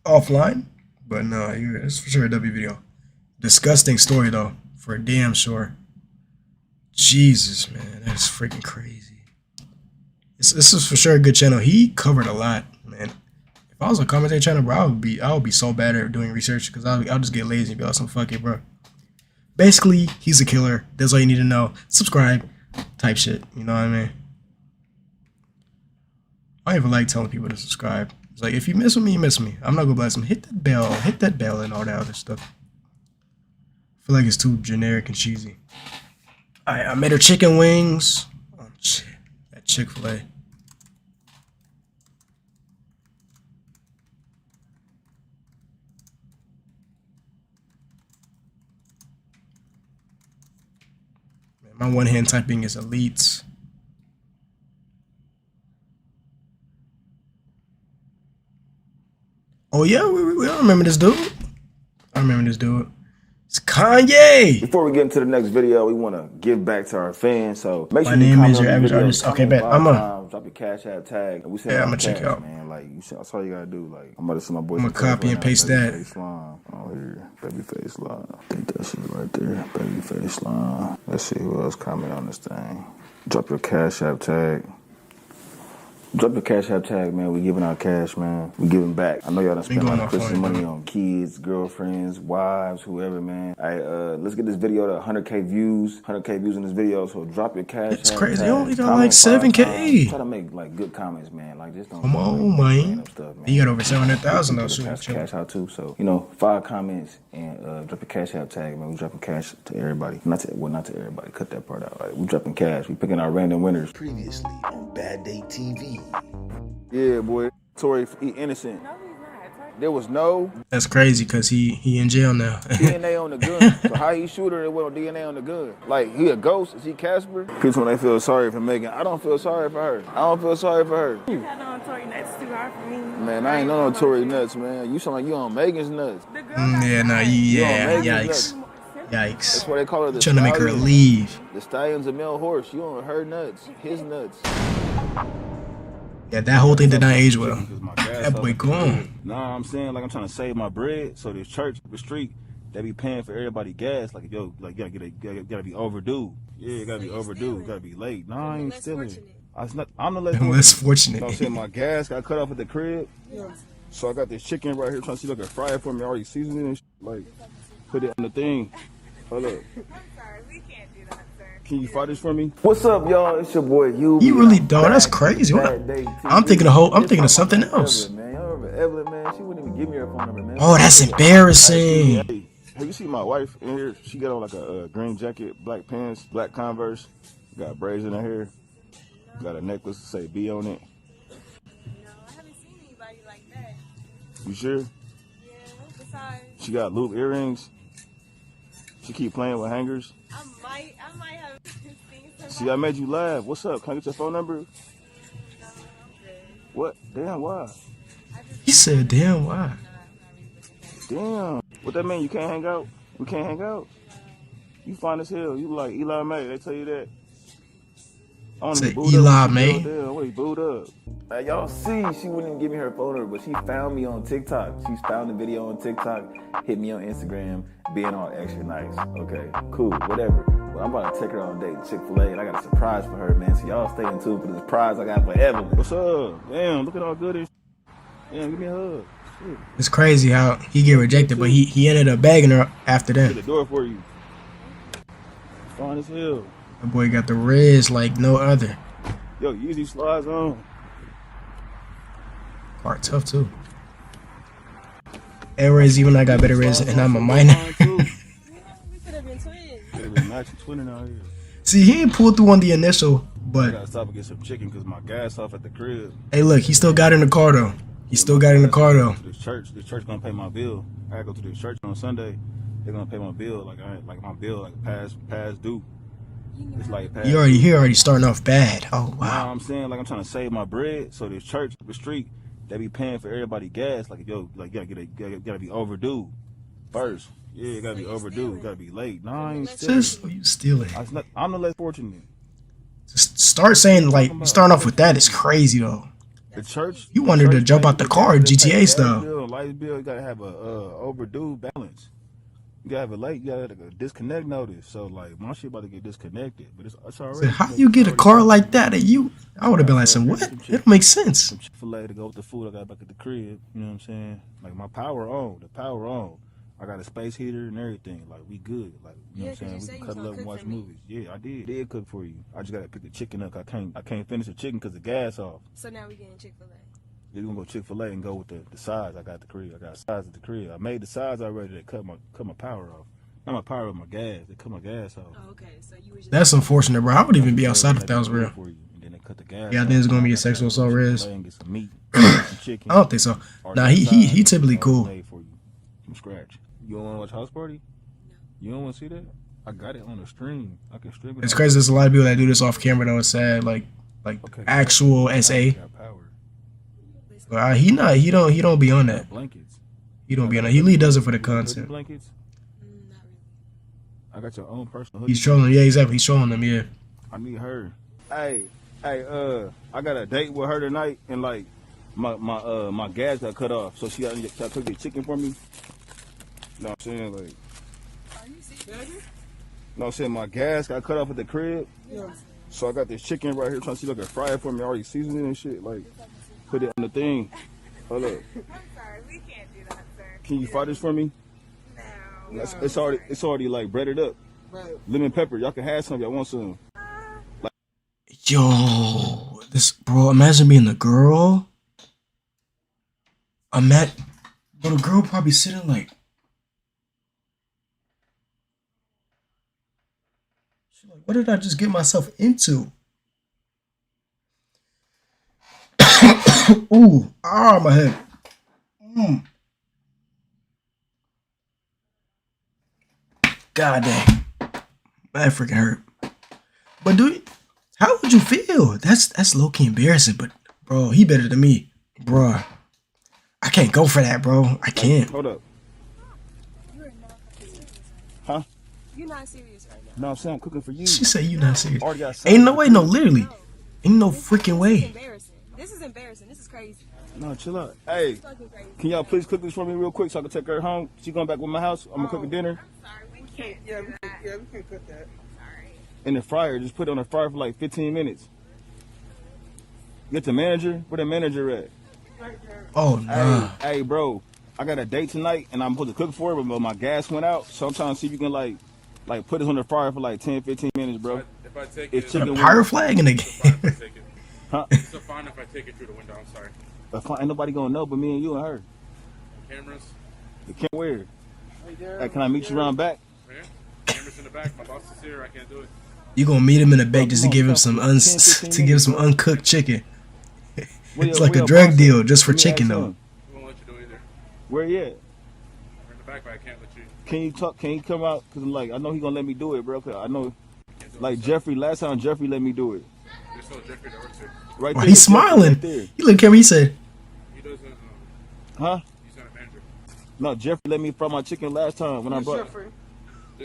offline, but no, it's for sure a W video. Disgusting story though, for damn sure. Jesus, man, that's freaking crazy. This is for sure a good channel. He covered a lot, man. If I was a commentary channel, bro, I would be so bad at doing research because I'll just get lazy and be like, some fuck it, bro. Basically, he's a killer. That's all you need to know. Subscribe, type shit. You know what I mean? I don't even like telling people to subscribe. It's like, if you mess with me, you mess with me. I'm not gonna bless them. Hit that bell, and all that other stuff. I feel like it's too generic and cheesy. Alright, I made her chicken wings. Oh shit, that Chick-fil-A. My one hand typing is elites. Oh yeah, we remember this dude. I remember this dude. It's Kanye. Before we get into the next video, we want to give back to our fans. So make sure my you name is comment your on the average video, artist. Okay, comment bet. 5 I'm times, drop your cash app tag. And we Yeah, I'm gonna check it out. man. Like that's all you gotta do. Like I'm about to send my boys. I'm gonna copy and paste that. Babyface Slime. Oh here, Babyface Slime. I think that shit right there. Babyface Slime. Let's see who else comment on this thing. Drop your cash app tag. Drop your cash app tag, man. We giving out cash, man. We giving back. I know y'all done spent a lot of Christmas money on kids, girlfriends, wives, whoever, man. Let's get this video to 100K views. 100K views in this video. So drop your cash. It's app crazy. tag. You only got Comment like 7K. Try to make like good comments, man. Like just don't. Come on, man. Stuff, man. You got over 700,000 though. So Cash out too. So 5 comments and drop your cash app tag, man. We dropping cash to everybody. Not to everybody. Cut that part out. Like, we dropping cash. We picking our random winners. Previously on Bad Day TV. Yeah, boy. Tory, he innocent. There was no That's crazy because he in jail now. DNA on the gun. So how he shoot her? There wasn't DNA on the gun. Like he a ghost? Is he Casper? People when they feel sorry for Megan. I don't feel sorry for her. I don't feel sorry for her. You had on Tory nuts too hard for me. Man, I ain't no Tory nuts, man. You sound like you on Megan's nuts. Yeah, nah, yeah, yikes. Yikes. That's why they call her the Trying to make her stallion. leave. The stallion's a male horse. You on her nuts. His nuts. Yeah, that whole thing did not age well. That boy gone. Nah, I'm saying like I'm trying to save my bread. So this church, the street, they be paying for everybody gas. Like yo, like you gotta be overdue. Yeah, you gotta be overdue. You gotta be late. Nah, I ain't stealing. I'm the less fortunate. So I'm saying my gas got cut off at the crib. So I got this chicken right here trying to see if I can fry it for me. I already seasoned it and like put it on the thing. Hold up. Can you fry this for me? What's up, y'all? It's your boy Hugh. You really don't. That's crazy. I'm thinking of something else. Man, y'all remember Evelyn, man? She wouldn't even give me her phone number, man. Oh, that's embarrassing. Hey, have you seen my wife in here? She got on like a green jacket, black pants, black Converse, got braids in her hair, got a necklace to say B on it. No, I haven't seen anybody like that. You sure? Yeah, besides. She got loop earrings. She keep playing with hangers. I might have seen somebody. See, I made you laugh. What's up? Can I get your phone number? No, I'm good. What? Damn, why? He said, damn, why? Damn. What that mean? You can't hang out? We can't hang out? You fine as hell. You like Eli May. They tell you that. Say Eli May. Damn, what he booed up. Y'all see, she wouldn't even give me her phone number, but she found me on TikTok. She found the video on TikTok, hit me on Instagram, being all extra nice. Okay, cool, whatever. Well, I'm about to take her on a date to Chick-fil-A, and I got a surprise for her, man. So y'all stay in tune for this prize I got for Evelyn. What's up? Damn, look at all good. Damn, give me a hug. Shit. It's crazy how he get rejected, but he ended up bagging her after Get that. the door for you. Fine as hell. The boy got the res like no other. Yo, Yeezy slides on. Part tough too. Airways, even I got better res, and I'm a minor. We could have been twins. Could have been matching twinning out here. See, he ain't pulled through on the initial, I but gotta stop and get some chicken because my gas off at the crib. hey, look, he still got in the car though. He still got in the car though. This church gonna pay my bill. I gotta go to this church on Sunday. They're gonna pay my bill like my bill like past due. It's like past He already starting off bad. Oh wow. Nah, I'm saying like I'm trying to save my bread. So this church, the street, they be paying for everybody gas. Like yo, like you gotta be overdue. first. Yeah, it gotta be overdue. It gotta be late. No, I ain't Sis, stealing. you stealing. I'm the less fortunate. Just start saying, like, starting off with that is crazy, though. The church. You wanted to jump out the car, GTA style. Light bill, you gotta have a overdue balance. You gotta have a late, you gotta have a disconnect notice. So like my shit about to get disconnected, but it's already. So how you get a car like that? I would have been like, "Some what? It don't make sense." Some Chick-fil-A to go with the food I got back at the crib. You know what I'm saying? Like my power on, the power on. I got a space heater and everything. Like we good. Like you know what I'm saying? We can cuddle up and watch movies. Yeah, I did cook for you. I just gotta pick the chicken up. I can't finish the chicken because the gas off. So now we getting Chick-fil-A. We're gonna go Chick-fil-A and go with the sides I got at the crib. I got sides at the crib. I made the sides already that cut my power off. Not my power, but my gas. They cut my gas off. Oh, okay. So you was just That's unfortunate, bro. I would even be outside if that was real. And then they cut the gas Yeah, I think it's gonna be a sexual assault, Rez. And get some meat, some chicken. I don't think so. Nah, he typically cool. Made for you from scratch. You don't want to watch House Party? No. You don't want to see that? I got it on the stream. I can stream it. It's crazy. There's a lot of people that do this off camera, though. It's sad, like okay. actual SA. But he don't be on that. Blankets. He don't be on that. He really does it for the content. Blankets. I got your own personal. He's trolling. Yeah, exactly. He's trolling them. Yeah. I need her. Hey, I got a date with her tonight, and like my gas got cut off, so she got to cook the chicken for me. You know what I'm saying? Like, Are you serious? no, I'm saying my gas got cut off at the crib. Yeah. So I got this chicken right here trying to see if I can fry it for me. I already seasoned it and shit. Like, put it on the thing. Hold up. I'm sorry, we can't do that, sir. Can you fry this for me? No. It's already like breaded up. Right. Lemon pepper. Y'all can have some. Y'all want some? Yo, this bro. Imagine being the girl. But the girl probably sitting like. She's like, what did I just get myself into? Ooh, my head. God dang, that freaking hurt. But how would you feel? That's low key embarrassing. But bro, he better than me, bro. I can't go for that, bro. I can't. Hold up. You're not serious. Huh? You're not serious right now. No, I'm saying I'm cooking for you. She say you not serious. Already got Ain't no way, no, literally. Ain't no freaking way. This is embarrassing. This is crazy. No, chill out. Hey, can y'all please cook this for me real quick so I can take her home? She going back with my house. I'm gonna cook a dinner. I'm sorry, we can't. Yeah, we can't cook that. Sorry. In the fryer, just put it on the fryer for like 15 minutes. Get the manager. Where the manager at? Oh no. Hey, bro. I got a date tonight and I'm supposed to cook for her, but my gas went out. So I'm trying to see if you can like put this on the fryer for like 10-15 minutes, bro. If I take it's it, a pirate flag in the game. Huh? It's so fine if I take it through the window. I'm sorry. Ain't nobody gonna know but me and you and her. Cameras. You can't wear it. Hey, can I meet you around back? Right here. Cameras in the back. My boss is here. I can't do it. You gonna meet him in the back just to give him some uncooked chicken. It's like a drug deal just for chicken though. We won't let you do either. Where you at? We're in the back, but I can't let you. Can you talk? Can you come out? Cause I'm like, I know he gonna let me do it, bro. Cause I know, like Jeffrey. Last time Jeffrey let me do it. There's still Jeffrey that works here. Right Oh, there. he's smiling. Right He looked at me. He said, He doesn't. Huh? He's not a manager. No, Jeffrey let me fry my chicken last time when I brought. Jeffrey?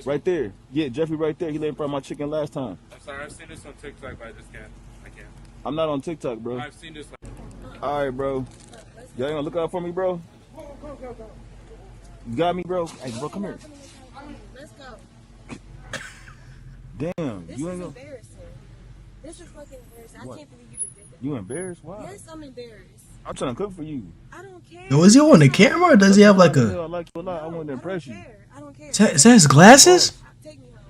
Right there. Yeah, Jeffrey right there. He let me fry my chicken last time. I'm sorry. I've seen this on TikTok, but I just can't. I can't. I'm not on TikTok, bro. I've seen this. All right, bro. Y'all ain't gonna look out for me, bro? Go. You got me, bro? Hey, bro, come here. Let's go. Damn, This you is ain't gonna. embarrassing. This is fucking embarrassing. What? I can't believe you just did that. You embarrassed? Why? Yes, I'm embarrassed. I'm trying to cook for you. I don't care. "Yo, is he on the camera or does he have like I a? like you a lot. I want to impress you. I don't care. Is that his glasses? Take me home.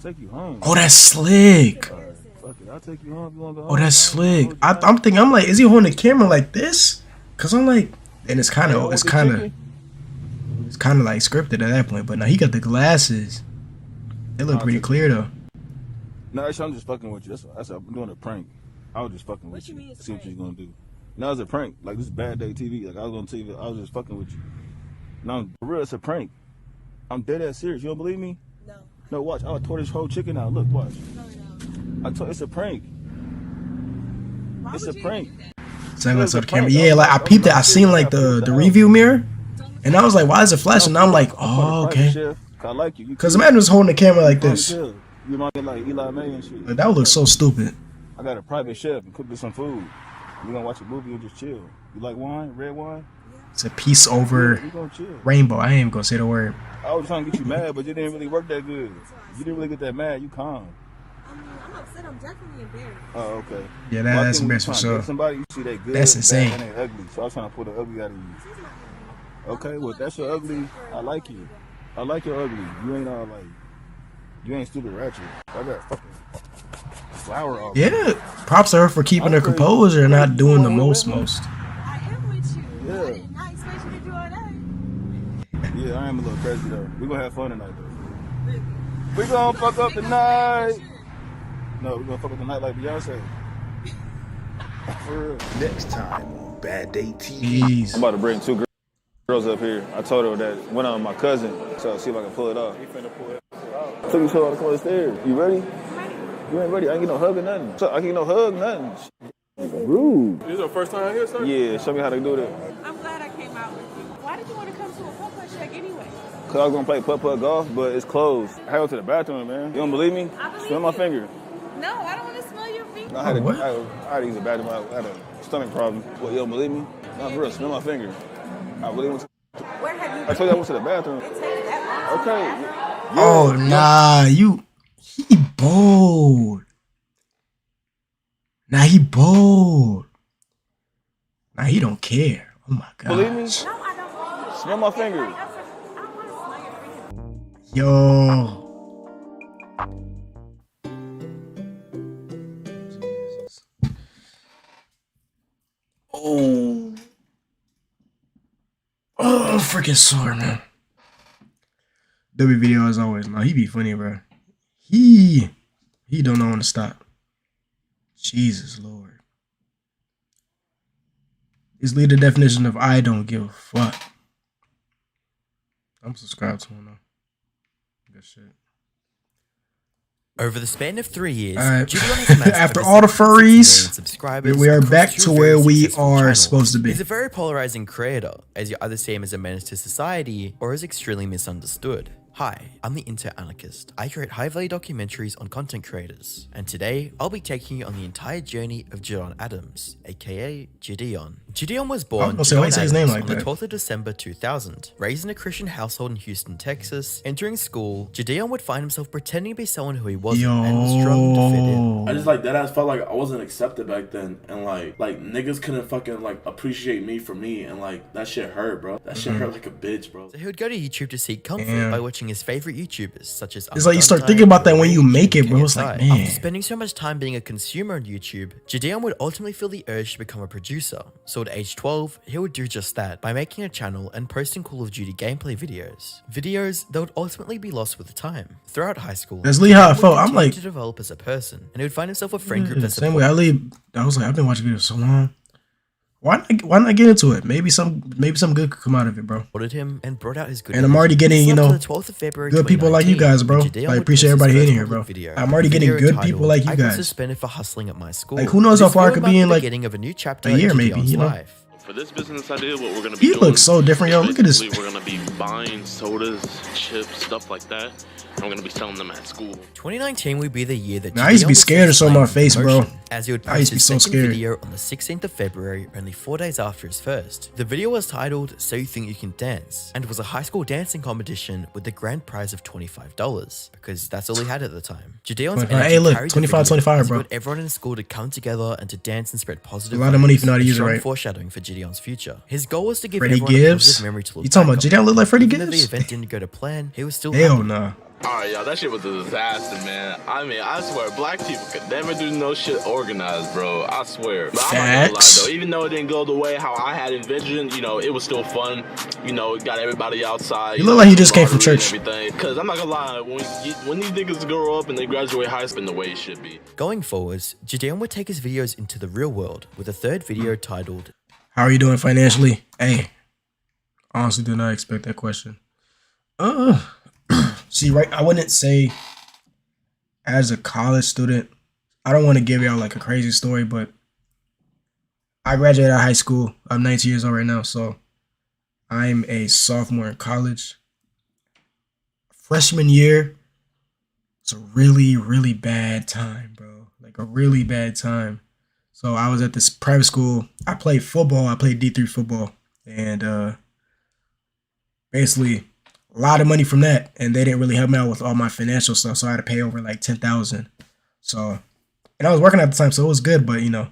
Take you home. Oh, that's slick. Fuck it, I'll take you home. You want to go Oh, home? that's slick. I'm thinking. I'm like, is he holding the camera like this? Cause I'm like, and it's kind of like scripted at that point. But now he got the glasses. They look pretty clear though. No, actually, I'm just fucking with you. I'm doing a prank. I was just fucking with you. See what you're gonna do. No, it's a prank. Like, this is Bad Day TV. Like, I was on TV. I was just fucking with you. No, for real, it's a prank. I'm dead ass serious. You don't believe me? No. No, watch. I tore this whole chicken out. Look, watch. No. It's a prank. It's a prank. Sunglasses on the camera. Yeah, like I peeped it. I seen like the review mirror. And I was like, why is it flashing? And I'm like, oh, okay. I like you. Because imagine was holding the camera like this. You might get like Eli May and shit. Like, that would look so stupid. I got a private chef and cook me some food. We gonna watch a movie and just chill. You like wine? Red wine? It's a piece over We gonna chill. rainbow. I ain't even gonna say the word. I was trying to get you mad, but you didn't really work that good. You didn't really get that mad. You calm. I'm upset. I'm definitely embarrassed. Oh, okay. Yeah, Well, I that's think when you embarrassing for trying to sure. get somebody, you see that good. That's bad, insane. and they ugly. So I was trying to pull the ugly out of you. Okay, well, that's your ugly. I like you. I like your ugly. You ain't all like. You ain't stupid ratchet. I got fucking flower off. Yeah, props to her for keeping her composure and not doing the most. I am with you. Yeah. I did not expect you to do all that. Yeah, I am a little crazy though. We gonna have fun tonight though. We gonna fuck up tonight. No, we gonna fuck up tonight like Beyonce. For real. Next time on Bad Day TV. I'm about to bring two girls up here. I told her that went on my cousin, so see if I can pull it off. You finna pull it off. Took you so to come upstairs. You ready? You ain't ready. I ain't get no hug or nothing. So I ain't get no hug, nothing. Rude. This is your first time here, sir? Yeah, show me how to do that. I'm glad I came out with you. Why did you want to come to a putt-putt shack anyway? Cause I was gonna play putt-putt golf, but it's closed. I had to go to the bathroom, man. You don't believe me? I believe Smell my you. finger. No, I don't want to smell your feet. I had to use the bathroom. I had a stomach problem. What, you don't believe me? No, for real, smell my finger. I really went to... Where have you I told you I went to the bathroom. It takes that long. Okay. Oh, nah, he bold. Nah, he bold. Nah, he don't care. Oh my god. Believe me? No, I don't. Smell my finger. Yo. Oh. Oh, I'm freaking sore, man. W video as always. No, he be funny, bro. He don't know when to stop. Jesus Lord. His leader definition of I don't give a fuck. I'm subscribed to him though. Good shit. Over the span of 3 years, Alright. Julian has amassed After over all the 6 million furries, subscribers we are across back 2 to very where we successful are channels. supposed to be. He's a very polarizing creator, as you either see him as a menace to society or as extremely misunderstood. Hi, I'm the Inter-Anarchist. I create high-value documentaries on content creators, and today I'll be taking you on the entire journey of Gideon Adams, aka Gideon. Gideon was born why you say his name like on the that? 12th of December 2000. Raised in a Christian household in Houston, Texas, entering school, Gideon would find himself pretending to be someone who he wasn't and struggled to fit in. I just like that. I felt like I wasn't accepted back then, and like niggas couldn't fucking like appreciate me for me, and like that shit hurt, bro. That shit hurt like a bitch, bro. So he would go to YouTube to seek comfort Damn. by watching his favorite YouTubers, such as It's like you start thinking about that when you make it, bro. It's like, man. After spending so much time being a consumer on YouTube, Gideon would ultimately feel the urge to become a producer. So at age 12, he would do just that by making a channel and posting Call of Duty gameplay videos. Videos that would ultimately be lost with time. Throughout high school, That's Lee how I Gideon would felt. I'm continue like- to develop as a person, and he would find himself a friend group Yeah, that same way. I was like, I've been watching videos so long. Why not get into it? Maybe some good could come out of it, bro. supported him and brought out his good And I'm already energy. getting, This you led to know, the 12th of February good people like you 2019, guys, bro. when Gideon I would appreciate post his everybody first in here, public bro. video. I'm already The getting video good titled, people like you I got guys. suspended for hustling at my school. Like, who knows how This far I video could marked be in, the like, beginning of a new chapter a year, in maybe, Gideon's you know? life. For this business idea, what we're gonna be He doing, looks so different, yo. Look at this. basically we're gonna be buying sodas, chips, stuff like that, and we're gonna be selling them at school. 2019 would be the year that Man, I used to be Gideon would scared to show finish my playing face, bro. promotion, as he would I used post to be his so second scared. video on the 16th of February, only 4 days after his first. The video was titled So You Think You Can Dance, and was a high school dancing competition with the grand prize of $25, because that's all he had at the time. Gideon's 25. energy Hey, look, carried the 25, video 25, as he bro. got everyone in school to come together and to dance and spread positive A lot of money if you know how to vibes, use it strong right. foreshadowing for Gideon's future. His goal was to give Freddie everyone a Gibbs? positive memory to look You talking back about on. Gideon look like Freddie Even though Gibbs? the event didn't go to plan, he was still Hell happy. nah. Alright, y'all, that shit was a disaster, man. I mean, I swear, black people could never do no shit organized, bro. I swear. But I'm not gonna lie, Facts. though. Even though it didn't go the way how I had envisioned, you know, it was still fun. You know, it got everybody outside. You look like you just came from camaraderie and church. Everything. Cause I'm not gonna lie, when these niggas grow up and they graduate high school, the way it should be. Going forwards, Gideon would take his videos into the real world with a third video titled How are you doing financially? Hey, honestly, did not expect that question. See, right, I wouldn't say as a college student, I don't want to give y'all like a crazy story, but I graduated out of high school. I'm 19 years old right now, so I'm a sophomore in college. Freshman year, it's a really, really bad time, bro. Like a really bad time. So I was at this private school. I played football. I played D3 football. And basically a lot of money from that. And they didn't really help me out with all my financial stuff. So I had to pay over like $10,000. So, and I was working at the time, so it was good. But, you know,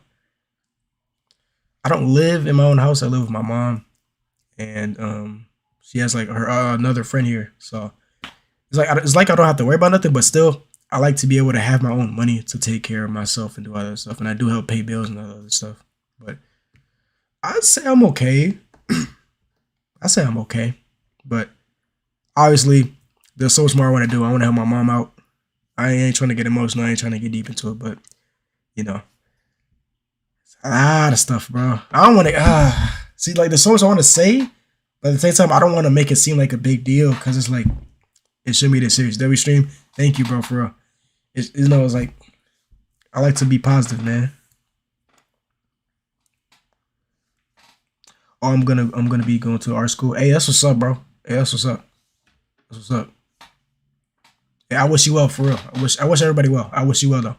I don't live in my own house. I live with my mom. And she has like her another friend here. So it's like I don't have to worry about nothing. But still, I like to be able to have my own money to take care of myself and do all that stuff. And I do help pay bills and all that other stuff. But I'd say I'm okay. But obviously, there's so much more I want to do. I want to help my mom out. I ain't trying to get emotional. I ain't trying to get deep into it. But, you know, it's a lot of stuff, bro. I don't want to... see, like, there's so much I want to say. But at the same time, I don't want to make it seem like a big deal. Because it's like, it shouldn't be this serious. W Stream, thank you, bro, for real. It's, you know, it's like, I like to be positive, man. Oh, I'm gonna be going to art school. Hey, that's what's up, bro. Hey, that's what's up. That's what's up. Yeah, I wish you well, for real. I wish everybody well. I wish you well, though.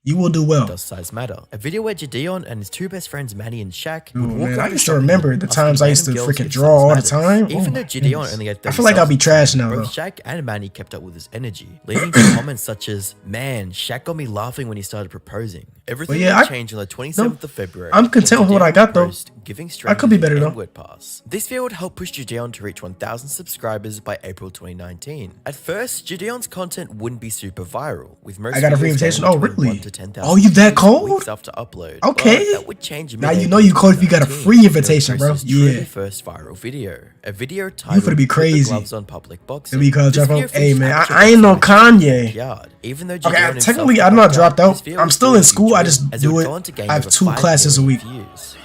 You will do well. Does size matter? A video where Gideon and his two best friends Manny and Shaq Dude, would walk man, I around used to remember the times I used to freaking draw all the time. Even though my Gideon goodness. only had 30 I feel like I'll be trash now, both though. Shaq and Manny kept up with his energy, leading to comments such as, "Man, Shaq got me laughing when he started proposing." Everything yeah, would change on the 27th of February. I'm content with what I got, though. Giving I could be better, though. N-word pass. This video would help push Gideon to reach 1,000 subscribers by April 2019. At first, Gideon's content wouldn't be super viral, with most I got a videos free invitation. getting Oh, between really? 1 to 10,000 Oh, you that views cold? weeks after upload. Okay. But that would change Now you know you cold if you got a free invitation, bro. Yeah. First viral video. A video You titled finna be "Put the crazy. Gloves on Public Boxing." Because This drop video out. Hey, features man, action I ain't no Kanye. backyard. Even though Okay, Gideon himself technically, I'm not dropped out. I'm still in school. I just as it do would it. go on to gain I have over 2 5 classes a week. million views.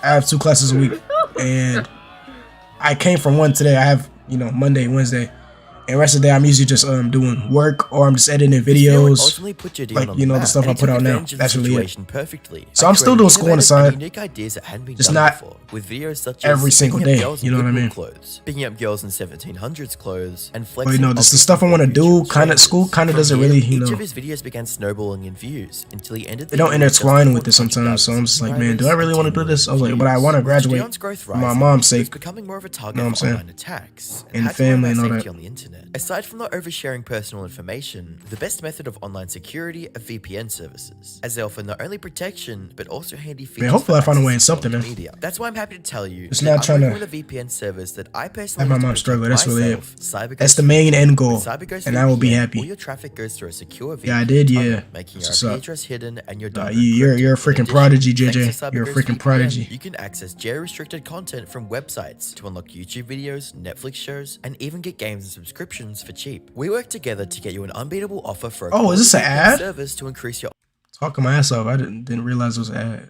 I have 2 classes a week, and I came from one today. I have, you know, Monday, Wednesday, and the rest of the day I'm usually just doing work or I'm just editing videos, Ultimately put Gideon like on you know the map, stuff and I he put took out now. advantage of the That's really it. situation perfectly. So I'm still doing school on the side, Unique ideas that hadn't been just done not before, with videos such every as single picking up day. girls in You know what I Goodwill mean? Clothes, picking up girls in 1700s clothes, and But flexing. you know, this the obvious stuff I want to do. Kind of school, kind of From doesn't here, really, you each know. of his videos began snowballing in views until he ended. They don't intertwine with this sometimes, so I'm just like, man, do I really want to do this? I was like, but I want to graduate for my mom's sake. Becoming more of a target You know what I'm for saying? online attacks And had to worry family about and all safety that. on the internet. Aside from not oversharing personal information, the best method of online security are VPN services, as they offer not only protection but also handy features. Man, hopefully I for find a way in accessing something, social man. media. That's why I'm happy to tell you. Just that not trying I'm to working with a VPN service that I personally have my use to mom protect struggle. That's really it. myself, CyberGhost That's the main end goal, CyberGhost and I will be VPN. All happy. your traffic goes through a secure VPN Yeah, I did. tunnel, Yeah. making That's your what's IP up. address hidden and your data You're a encrypted. freaking In addition, prodigy, thanks JJ. to You're a CyberGhost freaking VPN, prodigy. You can access geo-restricted content from websites to unlock YouTube videos, Netflix shows, and even get games and subscriptions for cheap. We work together to get you an unbeatable offer for a Oh, is this an quality ad? service to increase your Talking my ass off. I didn't realize it was an ad.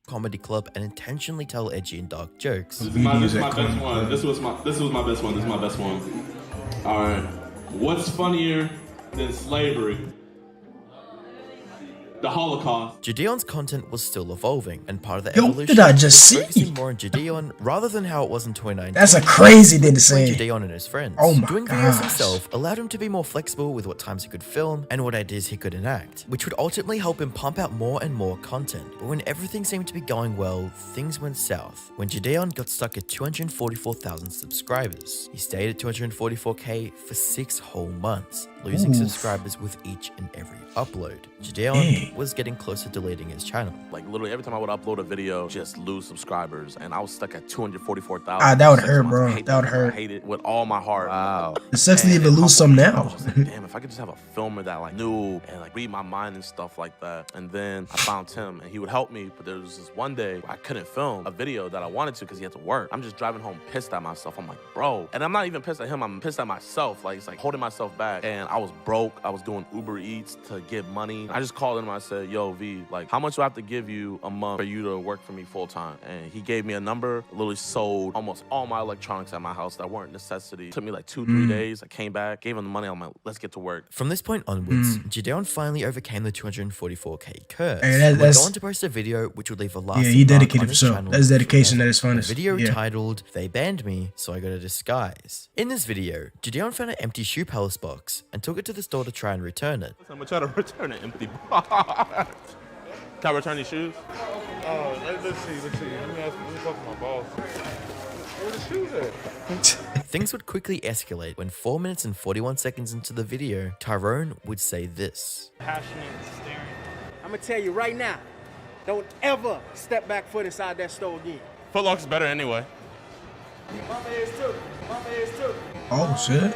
comedy club and intentionally tell edgy and dark jokes. This is my best one. This was my best one. This is my best one. All right. What's funnier than slavery? The Holocaust. Gideon's content was still evolving, and part of the Yo, evolution did I just was see? focusing more on Gideon rather than how it was in 2019. That's a crazy thing to between say. Gideon and his friends. Oh my Doing videos gosh. himself allowed him to be more flexible with what times he could film and what ideas he could enact, which would ultimately help him pump out more and more content. But when everything seemed to be going well, things went south. When Gideon got stuck at 244,000 subscribers, he stayed at 244k for 6 whole months, losing Oof. subscribers with each and every upload. Gideon Dang. was getting close to deleting his channel. Like literally every time I would upload a video, just lose subscribers, and I was stuck at 244,000. Ah, that would for 6 hurt, months. bro. I hate That would I hurt. hate it with all my heart. Wow. It sucks to even lose some now. Damn, if I could just have a filmer that like knew and like read my mind and stuff like that. And then I found him and he would help me. But there was this one day where I couldn't film a video that I wanted to because he had to work. I'm just driving home pissed at myself. I'm like, bro. And I'm not even pissed at him. I'm pissed at myself. Like it's like holding myself back. And I was broke. I was doing Uber Eats to get money. I just called in my said, yo, V, like, how much do I have to give you a month for you to work for me full time? And he gave me a number, literally sold almost all my electronics at my house that weren't necessity. Took me like 2-3 days. I came back, gave him the money. I'm like, let's get to work. From this point onwards, Gideon finally overcame the 244k curse. Hey, He went that's- on to post a video which would leave a lasting Yeah, he dedicated mark on his himself. channel That's dedication forever. at its finest. A video Yeah. titled, "They Banned Me, So I Got a Disguise." In this video, Gideon found an empty shoe palace box and took it to the store to try and return it. I'm gonna try to return an empty box. Can I return these shoes? Oh, let's see. Let me talk to my boss. Where the shoes at? Things would quickly escalate when 4 minutes and 41 seconds into the video, Tyrone would say this. I'm gonna tell you right now, don't ever step back foot inside that store again. Foot Locker's better anyway. My man's too. My man's too. Oh shit.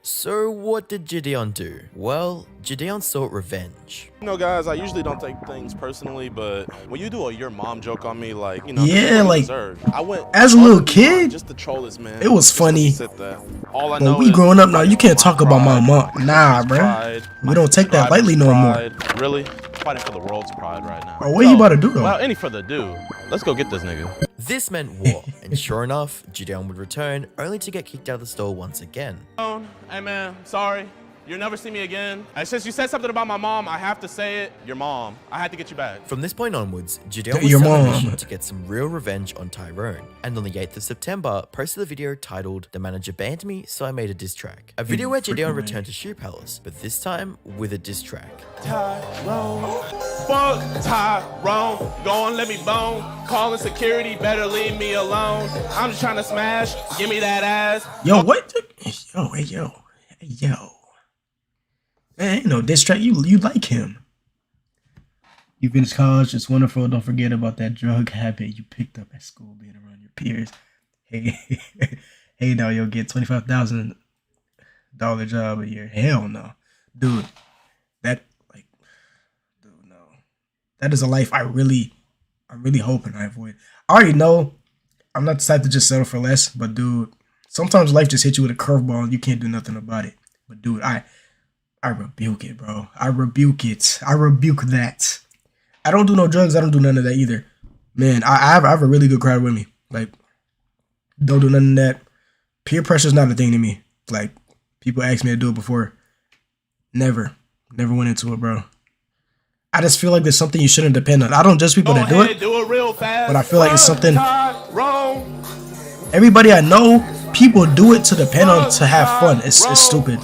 So what did Gideon do? Well, Gideon sought revenge. You know, guys, I usually don't take things personally, but when you do a your mom joke on me, like, you know, Yeah, this is what I like, deserve. I went as a little kid, just to troll this man. it was Just to funny. sit there. All I When know we is growing up now, you can't talk about my mom. Nah, bro. pride, We don't take that lightly no more. pride. Really? Fighting for the world's pride right now. Bro, what you about to do though? Without any further ado, let's go get this nigga. This meant war, and sure enough, Gideon would return, only to get kicked out of the store once again. Hey man, sorry. You'll never see me again. And since you said something about my mom, I have to say it. Your mom. I had to get you back. From this point onwards, Gideon was Your set on a mom. mission to get some real revenge on Tyrone, and on the 8th of September, posted a video titled, "The Manager Banned Me, So I Made a Diss Track." A video where Gideon returned to Shoe Palace, but this time with a diss track. Tyrone. Fuck Tyrone. Go on, let me bone. Calling security, better leave me alone. I'm just trying to smash. Give me that ass. Yo, what? Yo, hey, yo. Hey, yo. Man, ain't no diss track. You like him. You finished college. It's wonderful. Don't forget about that drug habit you picked up at school being around your peers. Hey, hey, now you'll get $25,000 job a year. Hell no. Dude, that, like, dude, no. That is a life I'm really hoping I avoid. I already know I'm not the type to just settle for less, but dude, sometimes life just hits you with a curveball and you can't do nothing about it. But dude, I rebuke it, bro. I rebuke it. I rebuke that. I don't do no drugs. I don't do none of that either. Man, I have a really good crowd with me. Like, don't do none of that. Peer pressure is not a thing to me. Like, people asked me to do it before. Never went into it, bro. I just feel like there's something you shouldn't depend on. I don't judge people that do it, real fast. but I feel like it's something Tyrone. everybody I know, people do it to depend on to have fun. It's stupid.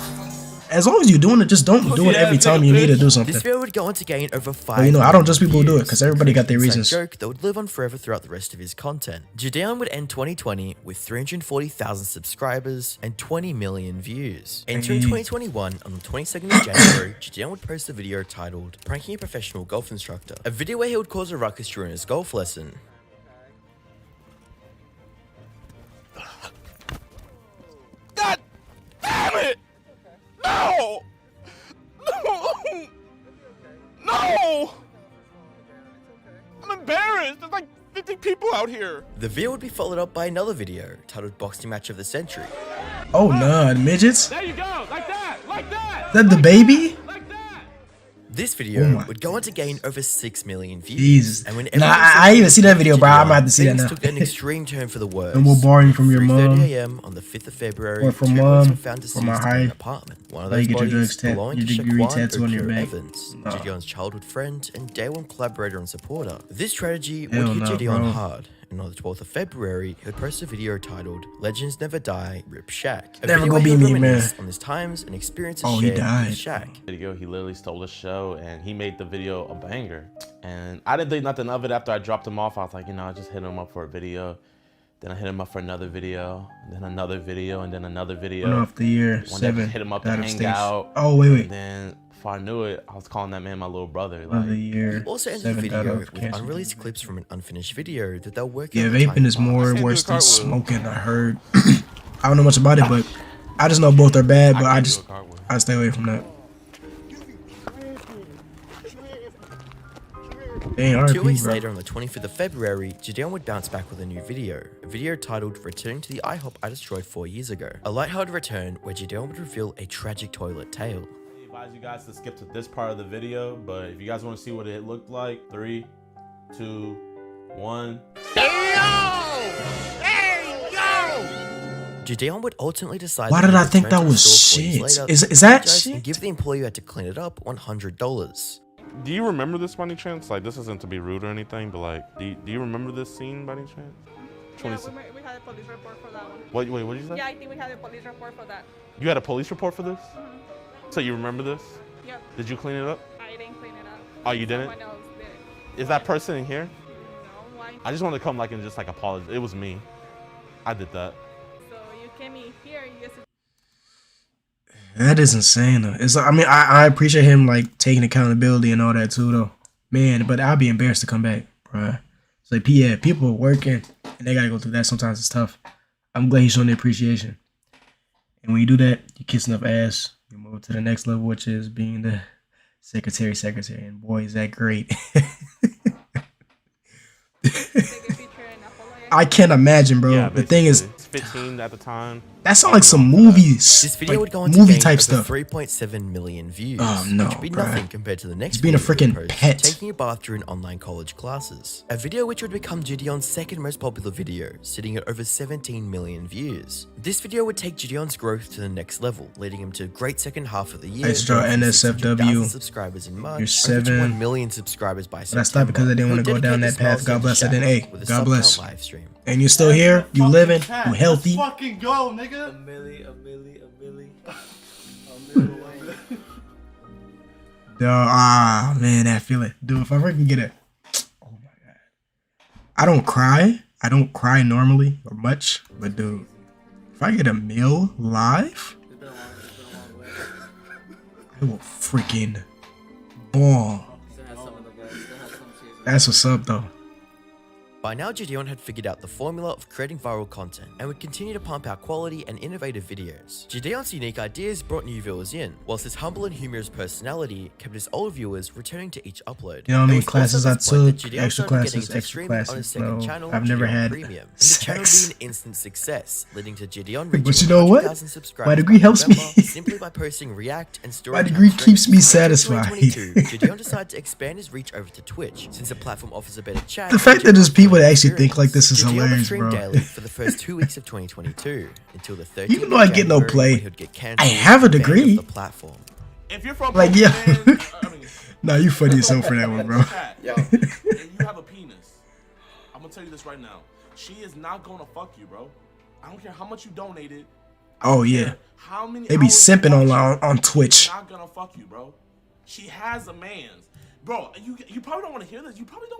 As long as you're doing it, just don't do it every time you need to do something. This video would go on to gain over 5 But you know, I don't judge people who do it views, because everybody got their creating reasons. a joke that would live on forever throughout the rest of his content. Gideon would end 2020 with 340,000 subscribers and 20 million views. Entering 2021, on the 22nd of January, Gideon would post a video titled "Pranking a Professional Golf Instructor," a video where he would cause a ruckus during his golf lesson. God damn it! No! No! No! I'm embarrassed. There's like 50 people out here. The video would be followed up by another video titled "Boxing Match of the Century." Oh nah, the midgets? There you go, like that, like that. Is that the baby? This video Oh my would go on to gain over 6 million views. Jesus. And when Nah, everyone I saw even see that video, bro. I'm about to see that things now. took an extreme turn for the worse. No more borrowing from your 3:30 mom. a.m. on the 5th of February, Or from 2 mom, bodies were found from my deceased in an high. apartment. One of How you those get your bodies drugs belonging your to degree Shaquan tattoo on your O'Keefe back? Evans, No. Gideon's childhood friend and day one collaborator and supporter. This tragedy Hell would hit no, Gideon bro. hard. And on the 12th of February, he would post a video titled "Legends Never Die, Rip Shaq." A Never video gonna where be he would me, man. reminisce on his times and experiences Oh, he shared died. with Shaq. Video, he literally stole the show and he made the video a banger. And I didn't think nothing of it after I dropped him off. I was like, you know, I just hit him up for a video. Then I hit him up for another video, then another video, and then another video. One off the year, One day I 7. just hit him up to out of hang state. out. Oh, wait. And then before I knew it, I was calling that man my little brother. Of Like, the year, He also ended the 7 out video of with cancer. unreleased clips from an unfinished video that they're working Yeah, on. the vaping is time more lapse. worse than smoking. I heard. I don't know much about it, but I just know both are bad. But I stay away from that. Dang, 2 weeks RP, bro. later, on the 25th of February, Gideon would bounce back with a new video. A video titled "Returning to the IHOP I Destroyed 4 years ago." A lighthearted return where Gideon would reveal a tragic toilet tale. advise you guys to skip to this part of the video, but if you guys want to see what it looked like, 3, 2, 1. Gideon would ultimately decide. Why that did he I would think return that to the was store 4 years shit? later Is to that apologize shit? and give the employee who had to clean it up $100. Do you remember this by any chance? Like, this isn't to be rude or anything, but like, do you remember this scene by any chance? Yeah, we had a police report for that one. Wait, what did you say? Yeah, I think we had a police report for that. You had a police report for this? So you remember this? Yep. Did you clean it up? I didn't clean it up. Oh, you didn't? Someone else did it. Is that person in here? No, why? I just wanted to come like and just like apologize. It was me. I did that. So you came in here, you just... That is insane though. It's I mean I appreciate him like taking accountability and all that too though. Man, but I'd be embarrassed to come back, bruh. It's like yeah, people are working and they gotta go through that. Sometimes it's tough. I'm glad he's showing the appreciation. And when you do that, you kiss enough ass, you move to the next level, which is being the secretary. And boy, is that great. I can't imagine, bro. Yeah, the thing is, it's 15 at the time. that sounds like some movies. This video like would go on to movie gain type over stuff. 3.7 million views, Oh, no, which would be bruh. nothing compared to the next He's being a video he freaking posted, pet. taking a bath during online college classes. A video which would become Gideon's second most popular video, sitting at over 17 million views. This video would take Gideon's growth to the next level, leading him to a great second half of the year. Let's draw going from NSFW. 600,000 subscribers in March, You're over to 7. 1 million subscribers by But I September. stopped because I didn't want to go down that path. God bless. I didn't. Hey, God bless. And you're still here. You living. You healthy. Fucking go, nigga. A milli. Man, that feeling. Dude, if I freaking get it. Oh my god. I don't cry. I don't cry normally or much. But dude, if I get a meal live, I will freaking ball. That's what's up though. By now, Gideon had figured out the formula of creating viral content and would continue to pump out quality and innovative videos. Gideon's unique ideas brought new viewers in, whilst his humble and humorous personality kept his old viewers returning to each upload. You know what I mean? It was Classes also I at this point that took, Gideon extra started getting classes, into extra streaming on his classes. second No, channel, I've never Gideon had Premium, and the channel sex. being an instant success, leading to Gideon But reaching you know what? 100,000 subscribers My degree by helps me. November simply by posting React and story. My degree keeps me satisfied. 2022, Gideon decided to expand his reach over to Twitch, since the platform offers a better chat. The fact that there's people that actually think like this is Gideon would hilarious, stream bro. daily for the first 2 weeks of 2022 until the 13th Even though I get no of January, play, when he would get cancelled I have a and banned degree. off the platform. If you're from Like, yeah. Pokemon, Nah, you funny as hell for that one, bro. Yo, if you have a penis, I'm gonna tell you this right now. She is not gonna fuck you, bro. I don't care how much you donated. Oh yeah. How many They be hours you simping watch on her, Twitch. She's not gonna fuck you, bro. She has a man's. Bro, you probably don't want to hear this. You probably don't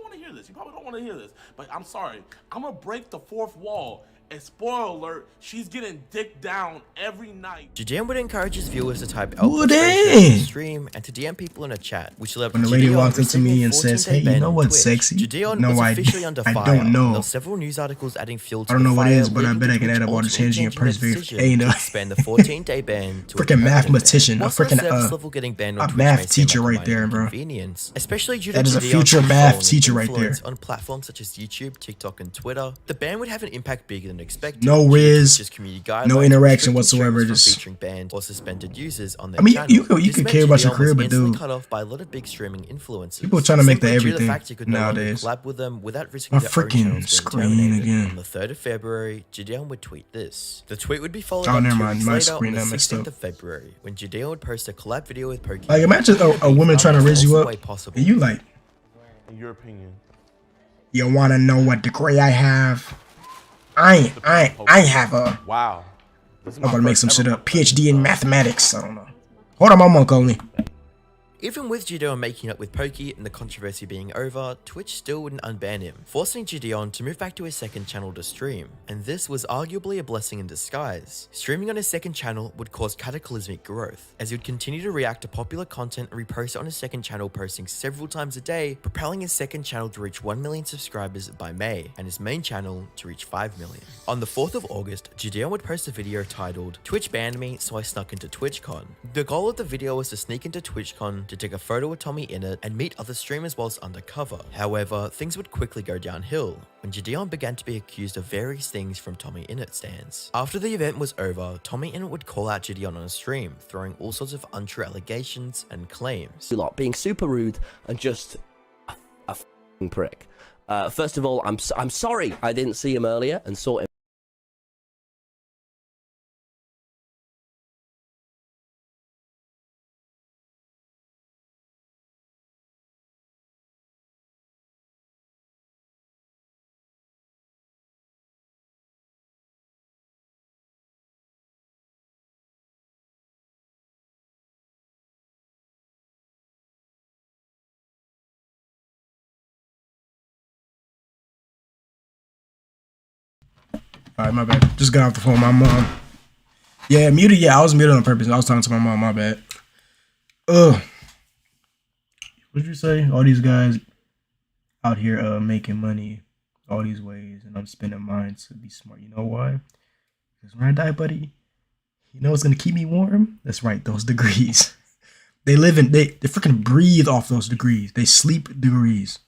want to hear this. But I'm sorry. I'm gonna break the fourth wall. And spoiler alert, she's getting dick down every night. Gideon would encourage his viewers to type Ooh, L dang. in the stream and to DM people in a chat, which allowed When the lady Gideon walks up to me receiving and says, 14-day "Hey, you ban know on what's Twitch. sexy?" Gideon No, was I officially under don't fire. know. There were several news articles adding fuel to I don't know the what it fire, is, but I leading bet I to can add up all the Twitch changing your ultimately price changing their verification. decision You know. to expand the 14-day ban to a Freaking permanent mathematician, ban. a Whilst the freaking service level getting banned on a Twitch math may seem teacher like a right minor there, bro. inconvenience, especially due to That is a Gideon's future math controlling teacher right there. influence on platforms such as YouTube, TikTok, and Twitter. The ban would have an impact bigger than expected. No due to riz, Twitch's community no guidelines interaction restricting whatsoever. streamers from Just featuring banned or suspended users on their I mean, channel. you This could meant care about your Gideon career, was but instantly dude, cut off by a lot of big streaming influencers. people trying to make that Simply due to the everything fact you could no longer nowadays. collab with them without risking My their own freaking channels being screen terminated. again. On the 3rd of February, Gideon would tweet this. The tweet would be followed Oh, up never 2 mind. weeks My later on screen the got messed 16th up. of February, when Gideon would post a collab video with Pokey. Like imagine a woman trying to raise you up, possible. and you like, In your opinion. you want to know what degree I have? I have a. Wow. I'm about to make some shit up. PhD in mathematics. I don't know. Hold on, my monk only. Even with Gideon making up with Pokey and the controversy being over, Twitch still wouldn't unban him, forcing Gideon to move back to his second channel to stream. And this was arguably a blessing in disguise. Streaming on his second channel would cause cataclysmic growth, as he would continue to react to popular content and repost it on his second channel, posting several times a day, propelling his second channel to reach 1 million subscribers by May, and his main channel to reach 5 million. On the 4th of August, Gideon would post a video titled, "Twitch banned me, so I snuck into TwitchCon." The goal of the video was to sneak into TwitchCon, Gideon to take a photo with Tommy Innit and meet other streamers whilst undercover. However, things would quickly go downhill when Gideon began to be accused of various things from Tommy Innit stands. After the event was over, Tommy Innit would call out Gideon on a stream, throwing all sorts of untrue allegations and claims. A lot, being super rude and just a f***ing prick. First of all, I'm sorry I didn't see him earlier and saw him. Alright, my bad. Just got off the phone with my mom. Yeah, muted. Yeah, I was muted on purpose. I was talking to my mom. My bad. What did you say? All these guys out here making money all these ways, and I'm spending mine to be smart. You know why? Because when I die, buddy, you know what's gonna keep me warm? That's right, those degrees. They freaking breathe off those degrees. They sleep degrees.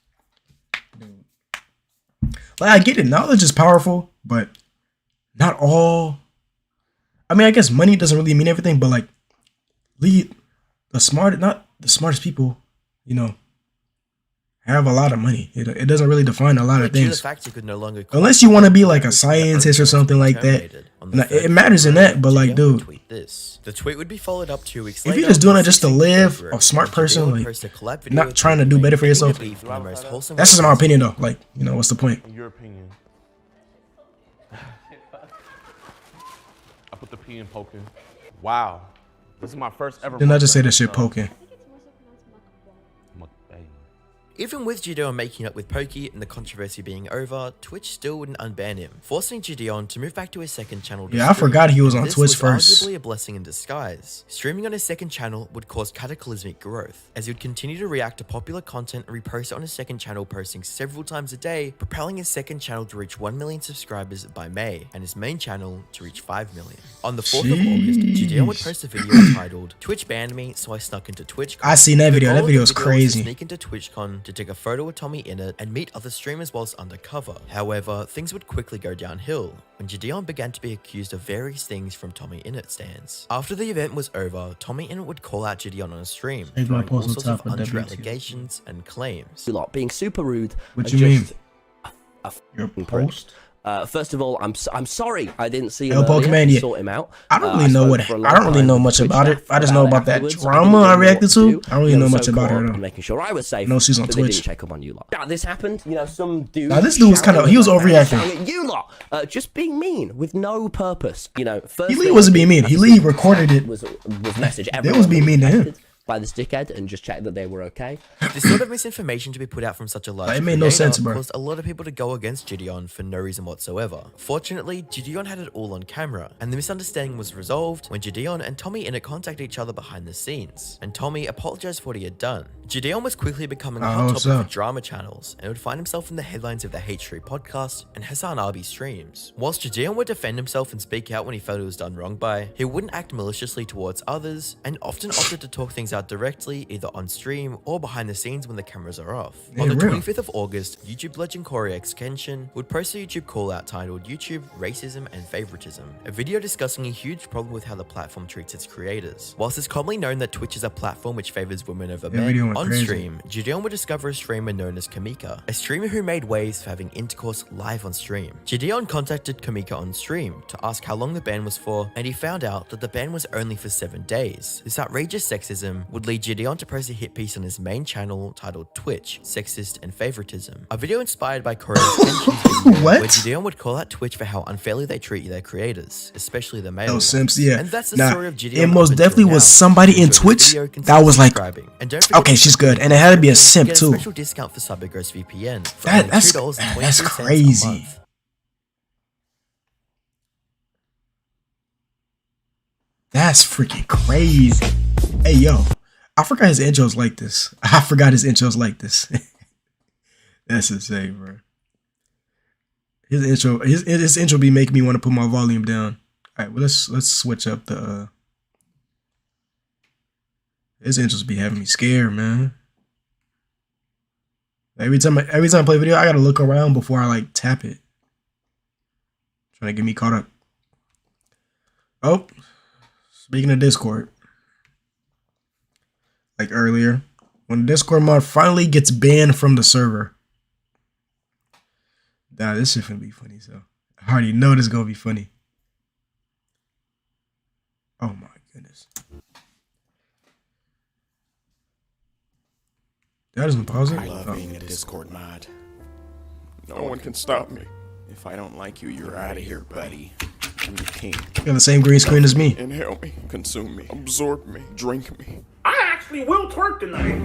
Like, I get it. Knowledge is powerful, but not all. I mean, I guess money doesn't really mean everything, but like, not the smartest people, you know, have a lot of money. It doesn't really define a lot of things. Unless you want to be like a scientist or something like that. It matters in that, but like, dude, The tweet would be followed up 2 weeks if later. you're just doing it just to live, a smart person, like, not trying to do better for yourself, that's just my opinion though. Like, you know, what's the point? In your opinion. I put the P in poking. Wow. This is my first ever. Didn't I just say that shit poking? Even with Gideon making up with Pokey and the controversy being over, Twitch still wouldn't unban him, forcing Gideon to move back to his second channel. Yeah, I forgot he was on this Twitch was first. Arguably a blessing in disguise. Streaming on his second channel would cause cataclysmic growth, as he would continue to react to popular content and repost it on his second channel, posting several times a day, propelling his second channel to reach 1 million subscribers by May, and his main channel to reach 5 million. On the 4th of August, Gideon would post a video entitled "Twitch banned me, so I snuck into TwitchCon." I seen that video. That video was was crazy. to sneak into TwitchCon to take a photo with Tommy Innit and meet other streamers whilst undercover. However, things would quickly go downhill when Gideon began to be accused of various things from Tommy Innit stands. After the event was over, Tommy Innit would call out Gideon on a stream, throwing all sorts of untrue allegations and claims. A lot, being super rude. What and you mean? just Your post? First of all, I'm sorry I didn't see him Yo, earlier Pokemon, and yeah. sort him out. I don't really know what. I don't really know much about it. I just know about that drama I reacted to. I don't really know much about her though. Making sure I was safe. No, she's on but they Twitch. didn't check up on you lot. Now this happened. You know, some dude. Now this dude was kind of. He was overreacting. Shouting at you lot, just being mean with no purpose. You know, first. He wasn't being mean. He recorded it. Was message. They was being mean to him. By this dickhead and just check that they were okay. This sort of misinformation to be put out from such a large It made no sense, bro. caused a lot of people to go against Gideon for no reason whatsoever. Fortunately, Gideon had it all on camera, and the misunderstanding was resolved when Gideon and Tommy Innit contacted each other behind the scenes, and Tommy apologized for what he had done. Gideon was quickly becoming a hot topic for drama channels, and would find himself in the headlines of the H3 podcast and Hassan Abi streams. Whilst Gideon would defend himself and speak out when he felt it was done wrong by, he wouldn't act maliciously towards others, and often opted to talk things out directly, either on stream or behind the scenes when the cameras are off. Yeah, On the real. 25th of August, YouTube legend Corey X Kenshin would post a YouTube call out titled "YouTube Racism and Favoritism," a video discussing a huge problem with how the platform treats its creators. Whilst it's commonly known that Twitch is a platform which favors women over video men, went on crazy. stream, Gideon would discover a streamer known as Kamika, a streamer who made waves for having intercourse live on stream. Gideon contacted Kamika on stream to ask how long the ban was for, and he found out that the ban was only for 7 days. This outrageous sexism would lead Gideon to post a hit piece on his main channel titled "Twitch, Sexist and Favoritism," a video inspired by Corey's Kenshin's video, What? where Gideon would call out Twitch for how unfairly they treat their creators, especially the male Oh, ones. Simps, yeah. And that's the Nah, story of Gideon it most up until definitely was now. somebody in Enjoy this Twitch video, that consider was like, subscribing. And don't forget okay, to she's good, and it had to be a simp get a too. special discount for Subagros VPN for That- only that's $2.23 a crazy. month. That's freaking crazy. Hey, yo. I forgot his intros like this. I forgot his intros like this. That's insane, bro. His intro be making me want to put my volume down. All right, well let's switch up the His intros be having me scared, man. Every time I play video, I gotta look around before I like tap it. Trying to get me caught up. Oh, speaking of Discord, like earlier, when the Discord mod finally gets banned from the server, nah, this shit finna be funny. So I already know this is gonna be funny. Oh my goodness. That doesn't pause it? I love being a Discord mod. No one can stop me. If I don't like you, you're out of here, buddy. I'm the king. You got the same green screen as me. Inhale me, consume me, absorb me, drink me. I actually will twerk tonight.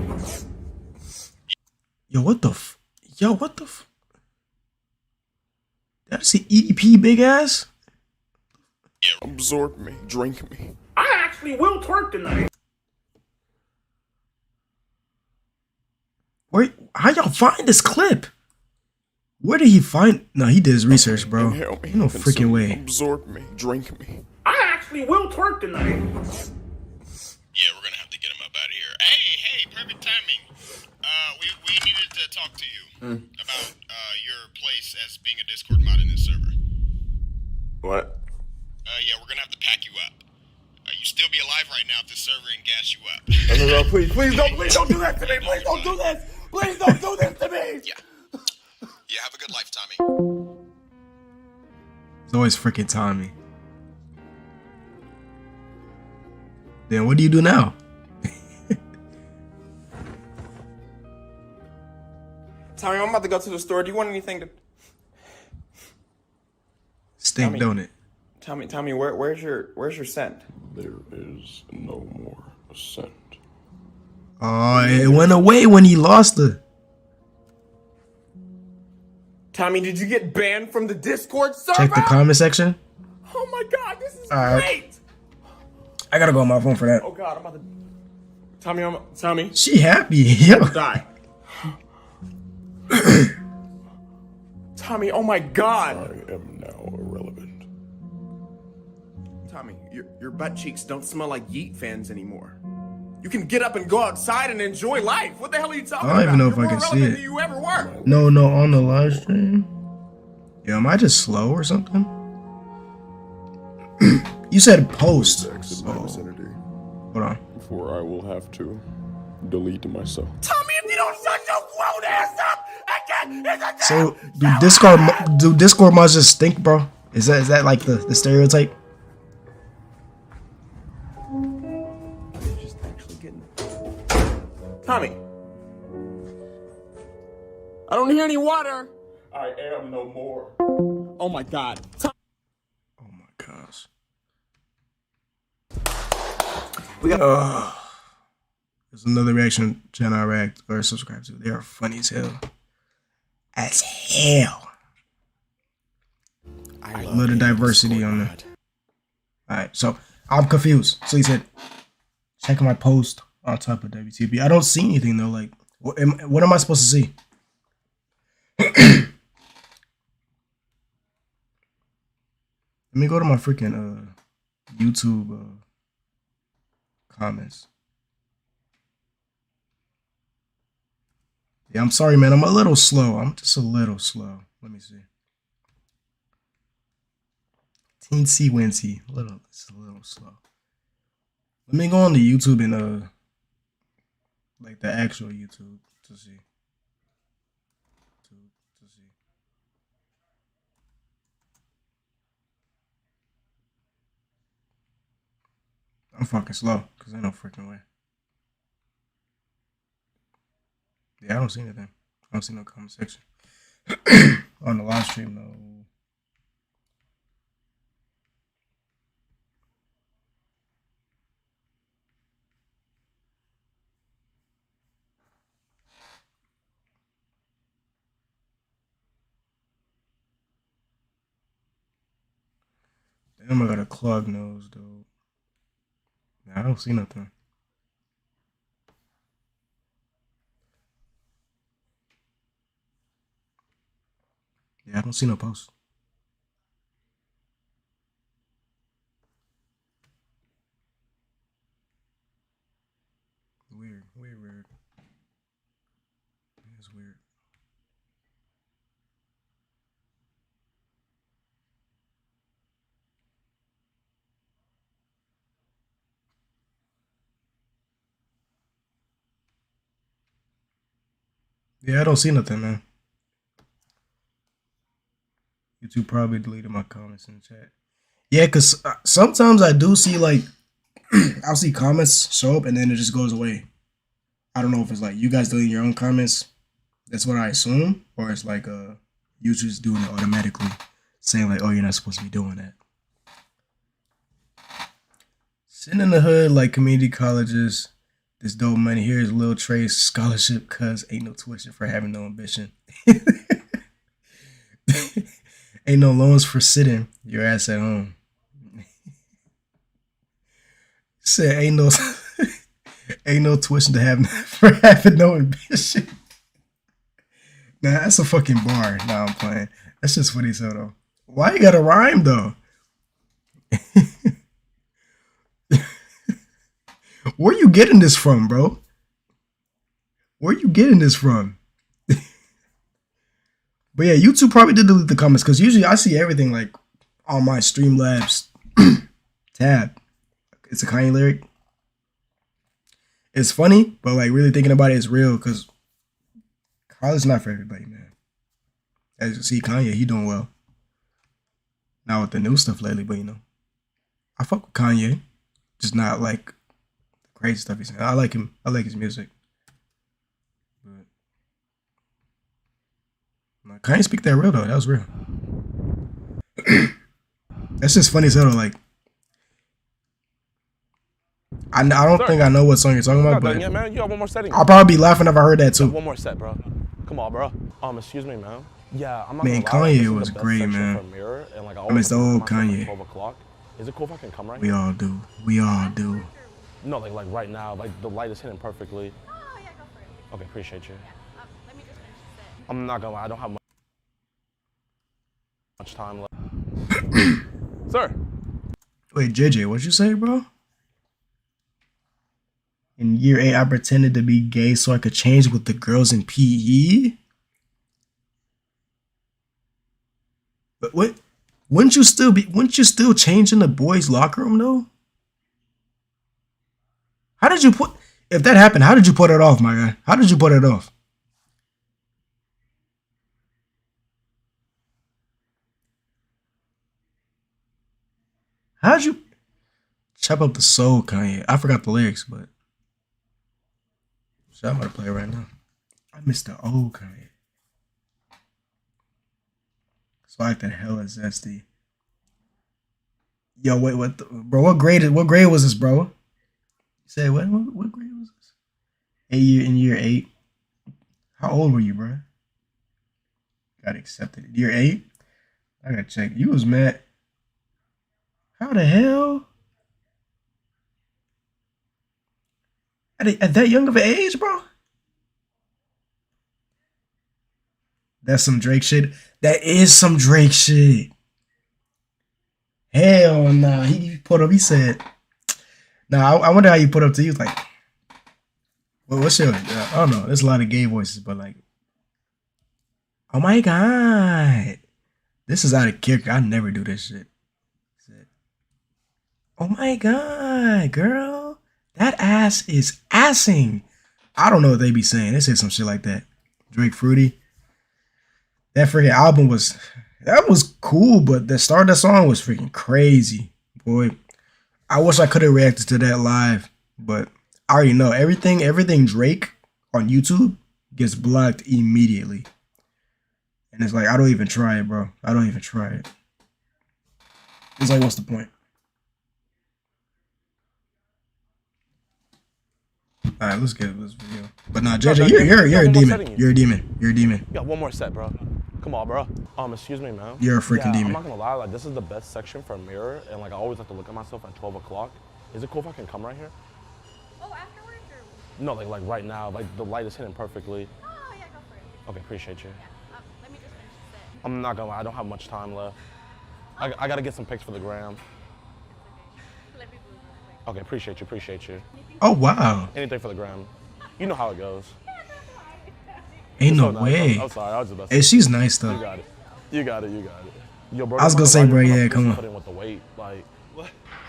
Yo, what the f? Yo, what the f? That's the EDP big ass? Absorb me, drink me. I actually will twerk tonight. Where? How y'all find this clip? Where did he find? No, he did his research, bro. Inhale me, No freaking way. Absorb me, drink me. I actually will twerk tonight. Yeah, we're gonna have to get him up out of here. Hey, perfect timing. We needed to talk to you about your place as being a Discord mod in this server. What? Yeah, we're gonna have to pack you up. You still be alive right now if this server and gas you up. No, please don't do that to me. Please don't do this. Please don't do this to me. Yeah, have a good life, Tommy. It's always freaking Tommy. Then what do you do now? Tommy, I'm about to go to the store. Do you want anything to... Stink, don't it? Tommy, where's your scent? There is no more scent. Oh, it went away when he lost it. Tommy, did you get banned from the Discord server? Check the comment section. Oh my god, this is All right. great! I gotta go on my phone for that. Oh god, I'm about to... Tommy. She happy, yo. Die. Tommy, oh my god! I am now irrelevant. Tommy, your butt cheeks don't smell like Yeet fans anymore. You can get up and go outside and enjoy life. What the hell are you talking about? I don't even know if You're I can more see relevant it. than you ever were. No, on the live stream. Yo, am I just slow or something? You said post. Exit my vicinity. Hold on. Before I will have to delete myself. Tommy, if you don't shut your grown ass up, again, So do Discord mods just stink, bro? Is that like the stereotype? just actually getting... Tommy. I don't hear any water. I am no more. Oh my god. Oh my gosh. We got... There's another reaction channel I react or subscribe to. They are funny as hell. As hell. I love the diversity on there. Alright, so I'm confused. So he said, check my post on top of WTB. I don't see anything though. Like, what am I supposed to see? Let me go to my freaking YouTube comments. Yeah, I'm sorry, man. I'm a little slow. I'm just a little slow. Let me see. Teensy wincy. It's a little slow. Let me go on the YouTube and like the actual YouTube to see. To see. I'm fucking slow because ain't no freaking way. Yeah, I don't see anything. I don't see no comment section. On the live stream, no. Damn, I got a clogged nose, though. Nah, I don't see nothing. Yeah, I don't see no post. Yeah, I don't see nothing, man. YouTube probably deleted my comments in the chat. Yeah, because sometimes I do see, like, I'll see comments show up and then it just goes away. I don't know if it's like you guys deleting your own comments. That's what I assume. Or it's like YouTube's doing it automatically. Saying like, oh, you're not supposed to be doing that. Sitting in the hood like community colleges. This dope money. Here's Lil Trey's scholarship cause ain't no tuition for having no ambition. Ain't no loans for sitting your ass at home. Said ain't no tuition to have for having no ambition. Nah, that's a fucking bar. Nah, I'm playing. That's just funny so though. Why you gotta rhyme though? Where you getting this from, bro? Where you getting this from? But yeah, YouTube probably did delete the comments because usually I see everything like on my Streamlabs tab. It's a Kanye lyric. It's funny, but like really thinking about it, it's real because college not for everybody, man. As you see, Kanye, he doing well. Not with the new stuff lately, but you know, I fuck with Kanye, just not like the crazy stuff he's saying. I like him. I like his music. But Kanye speak that real though. That was real. That's just funny as hell. Like, I don't think I know what song you're talking about, but yeah, man, you got one more setting. I'll probably be laughing if I heard that too. One more set, bro. Come on, bro. Excuse me, man. Yeah, I'm not Man, gonna lie, this Kanye is was the best great, section man. for Mirror, and, like, I miss the old Kanye. At 12 o'clock. Is it cool if I can come right We here? all do. We all do. No, like right now, like the light is hitting perfectly. Oh yeah, go for it. Okay, appreciate you. Let me just finish the set. I'm not gonna lie, I don't have much time left. Sir. Wait, JJ, what'd you say, bro? In year 8, I pretended to be gay so I could change with the girls in PE. But what? Wouldn't you still change in the boys' locker room though? How did you put? If that happened, how did you put it off, my guy? How did you put it off? How'd you chop up the soul, Kanye? I forgot the lyrics, but so I'm gonna play it right now. I missed the old Kanye. So I like that hella zesty. Yo, wait, bro? What grade was this, bro? You said what grade was this? In year 8. How old were you, bro? Got accepted. Year 8? I gotta check. You was mad. How the hell? At that young of an age, bro? That's some Drake shit. That is some Drake shit. Hell nah. He put up, he said, nah, I wonder how you put up to you. Like, well, what's your, I don't know. There's a lot of gay voices, but like, oh my God. This is out of character. I never do this shit. Oh my God, girl. That ass is assing. I don't know what they be saying. They say some shit like that. Drake Fruity. That freaking album was cool, but the start of the song was freaking crazy. Boy, I wish I could have reacted to that live, but I already know everything Drake on YouTube gets blocked immediately. And it's like, I don't even try it, bro. I don't even try it. It's like, what's the point? All right, let's get this video. But nah, JJ, you're a demon. You're a demon. You're a demon. You got one more set, bro. Come on, bro. Excuse me, man. You're a freaking demon. I'm not gonna lie, like this is the best section for Mirror, and like I always have to look at myself at 12 o'clock. Is it cool if I can come right here? Oh, afterwards or? No, like right now, like the light is hitting perfectly. Oh yeah, go for it. Okay, appreciate you. Yeah. Let me just finish the set. I'm not gonna lie, I don't have much time left. I gotta get some pics for the gram. Let me move real quick. Okay, appreciate you. Oh wow. Anything for the gram. You know how it goes. Ain't no so nice. way. I'm sorry, I was the best. Hey, she's nice though. You got it. Yo, bro, I was gonna say, bro, yeah, come on. Put in with the weight, like.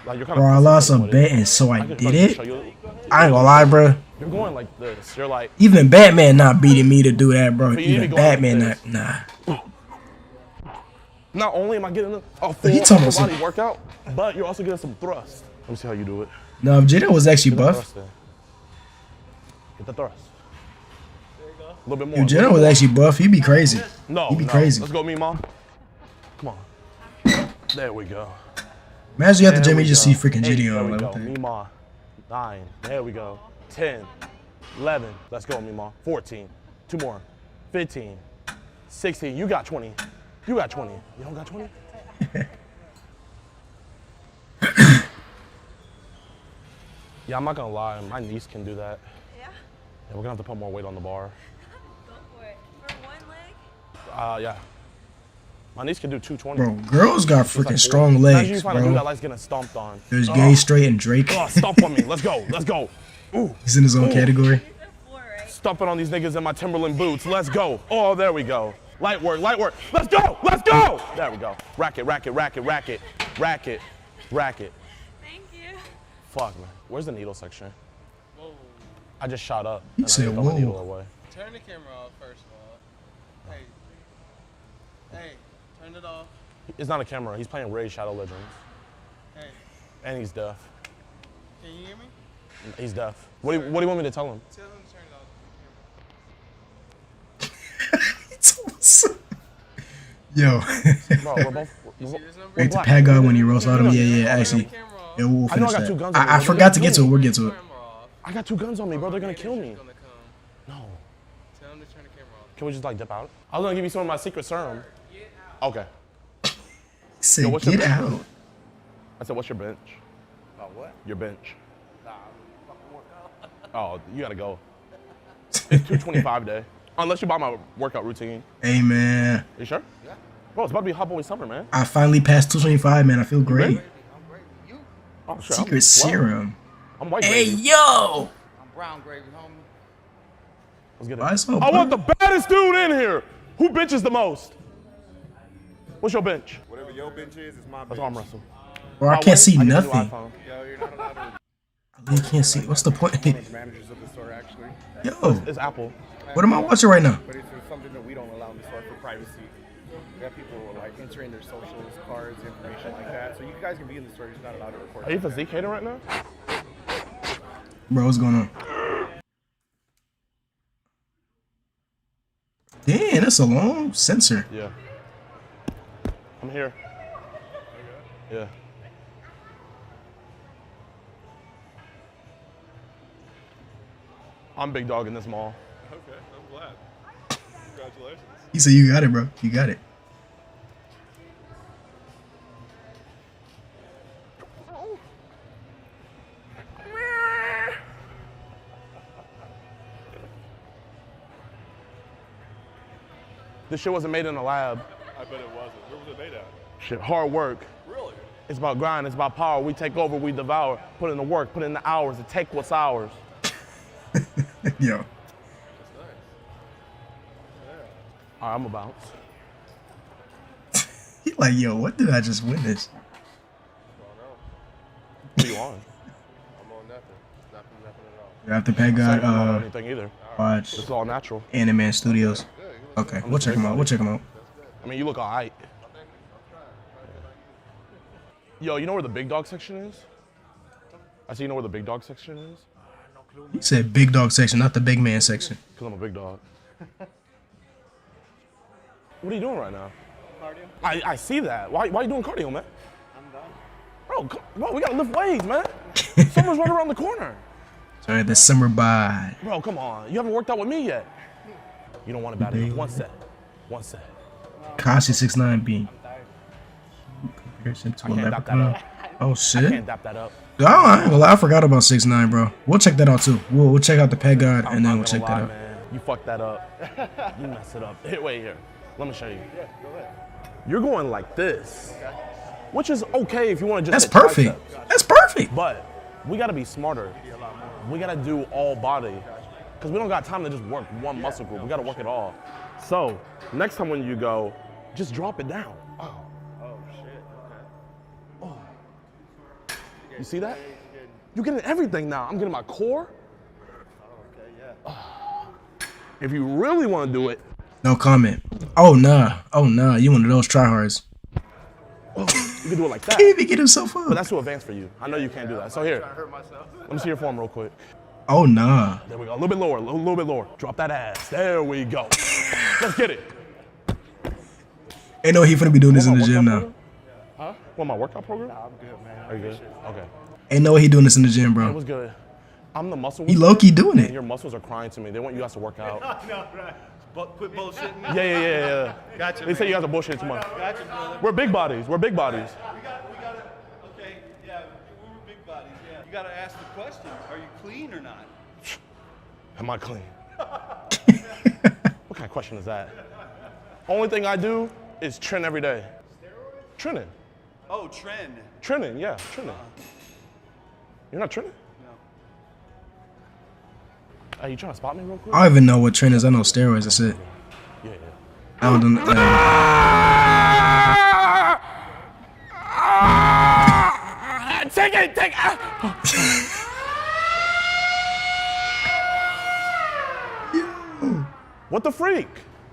Like you're kind Bro, I lost a bet and so I did it. I ain't gonna lie, bro. You're going like this. You're like. Even Batman not beating me to do that, bro. But you need to Even go Batman like not. Nah. Not only am I getting a full He talking upper about body workout, but you're also getting some thrust. Let me see how you do it. No, if Jada was actually Get the buff. thrust in. Get the thrust. A little bit more. If Jada was actually buff, he'd be crazy. No, He'd be no. crazy. Let's go, Mima. Come on. There we go. Imagine you at the There gym, we you just go. see freaking 8, GDO. There we Like, go. what the heck? Mima. 9. There we go. 10. 11. Let's go, Mima. 14. 2 more. 15. 16. You got 20. You got 20. You don't got 20? Yeah, I'm not gonna lie. My niece can do that. Yeah? Yeah, we're gonna have to put more weight on the bar. Go for it. For one leg? Yeah. My niece can do 220. Bro, girls got She's like freaking strong Imagine you legs, find a dude that bro. likes getting stomped on. There's Gay, Straight, and Drake. Stomp on me. Let's go. Let's go. Ooh. He's in his own category. Stomping on these niggas in my Timberland boots. Let's go. Oh, there we go. Light work, light work. Let's go. Let's go. There we go. Rack it, rack it, rack it, rack it, rack it, rack it. Thank you. Fuck, man. Where's the needle section? I just shot up. He and I said, threw my whoa. needle away. Turn the camera off first of all. Hey, turn it off. It's not a camera. He's playing Raid Shadow Legends. Hey, And he's deaf. can you hear me? He's deaf. What do you want me to tell him? Tell him to turn it off. Yo. Bro, we're both. Wait to Pat God when he roasts out him. Yeah, actually. Yeah, we'll I know I finish got that. 2 guns on me, I bro. forgot to They're get to it. gonna We'll get to it. I got 2 guns on me, bro. They're gonna kill me. No. Tell him to turn the camera off. Can we just like dip out? I was gonna give you some of my secret serum. Okay. Say, what's your get bench? out. I said, what's your bench? Oh, what? Your bench. Nah, fucking work out. Oh, you gotta go. It's 225 day. Unless you buy my workout routine. Hey, man. You sure? Yeah. Bro, it's about to be hot boy summer, man. I finally passed 225, man. I feel great. Oh, sure. Secret serum. I'm white Hey, gravy. yo. I'm brown gravy, homie. Let's get it. Why so I want the baddest dude in here. Who benches the most? What's your bench? Whatever your bench is my bench. That's arm wrestle. Bro, I can't see I need a new nothing. iPhone. Yo, you're not allowed to. You can't see. What's the point? One of the managers of the store, actually. Yo. It's Apple. What am I watching right now? But it's something that we don't allow in the store for privacy. We have people like entering their socials, cards, information like that. So you guys can be in the store, you're just not allowed to record. Are you physique hater right now? Bro, what's going on? Damn, that's a long sensor. Yeah. I'm here. Yeah. I'm big dog in this mall. Okay, I'm glad. Congratulations. He said, you got it, bro. You got it. This shit wasn't made in a lab. I bet it wasn't. Where was it made at? Shit, hard work. Really? It's about grind, it's about power. We take over, we devour. Put in the work, put in the hours, and take what's ours. Yo. All right, I'm about. He like, yo, what did I just witness? What are you on? I'm on nothing. Nothing at all. After Pat got Second, I'm not on anything either. watch It's all natural. Animan Studios. Okay, we'll check him out. We'll check him out. I mean, you look all right. Yo, you know where the big dog section is? I see you know where the big dog section is? He said big dog section, not the big man section. Because I'm a big dog. What are you doing right now? Cardio. I see that. Why you doing cardio, man? I'm done. Bro, we gotta lift weights, man. Summer's right around the corner. Sorry, the summer by. Bro, come on. You haven't worked out with me yet. You don't want to battle. One set. One set. Kashi 69B. Comparison to I a can't dap that leprechaun. up. Oh I shit. can't dap that up. Oh, I ain't gonna lie, I forgot about 6ix9ine, bro. We'll check that out too. We'll check out the Pet God I'm and then not we'll check gonna lie, that out. man. You fucked that up. You messed it up. Here, wait here. Let me show you. Yeah, go ahead. You're going like this, which is okay if you want to just. That's hit perfect. triceps. That's perfect. But we gotta be smarter. We gotta do all body, because we don't got time to just work one muscle group. We gotta work it all. So next time when you go, just drop it down. Oh shit. Okay. You see that? You're getting everything now. I'm getting my core. If you really want to do it. No comment. Oh nah. Oh nah. You one of those tryhards. You can do it like that. Can't even get himself up. But that's too advanced for you. I know you can't do that. So here, let me see your form real quick. Oh nah. There we go. A little bit lower. A little bit lower. Drop that ass. There we go. Let's get it. Ain't no he finna be doing this in the gym now. Huh? Want my workout program? Nah, I'm good, man. Are you good? Okay. Ain't no way he doing this in the gym, It bro. was good. I'm the muscle. He low-key doing it. Your muscles are crying to me. They want you guys to work out. No, right. Quit bullshitting. Yeah. Gotcha. They say you guys are bullshitting too much. We're big bodies. We're big bodies. We gotta, okay, yeah, we're big bodies, yeah. You gotta ask the question, are you clean or not? Am I clean? What kind of question is that? Only thing I do is trend every day. Steroids? Trending. Oh, trend. Trending, yeah, trending. You're not trending? No. Are you trying to spot me real quick? I don't even know what trend is. I know steroids. That's it. Yeah. I don't know. Take it. What the freak?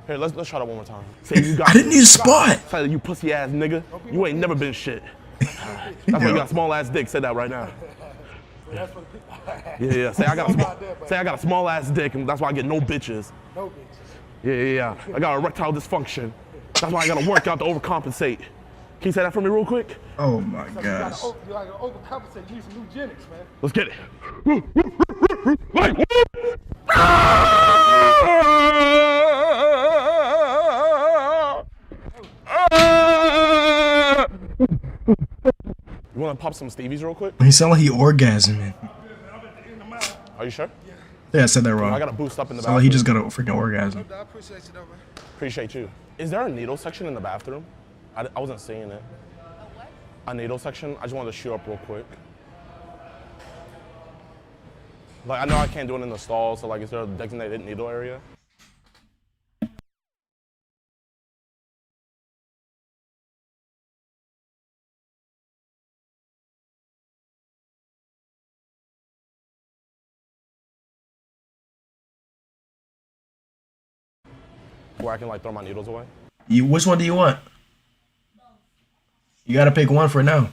Here, let's try that one more time. Say you got I didn't need a spot. Say you pussy ass nigga. You ain't never been shit. That's why you got small ass dick. Say that right now. Yeah. Say I got a small ass dick, and that's why I get no bitches. No bitches. Yeah. I got erectile dysfunction. That's why I gotta work out to overcompensate. Can you say that for me real quick? Oh my gosh. You gotta overcompensate. You need some eugenics, man. Let's get it. Like what? You wanna pop some Stevies real quick? He sound like he orgasming. Are you sure? Yeah, I said that wrong. I gotta boost up in the Sound bathroom. like he just got a freaking orgasm. I appreciate you, though, man. Appreciate you. Is there a needle section in the bathroom? I wasn't seeing it. A what? A needle section? I just wanted to shoot up real quick. Like, I know I can't do it in the stall, so like, is there a designated needle area? Where I can like throw my needles away? Which one do you want? You gotta pick one for now.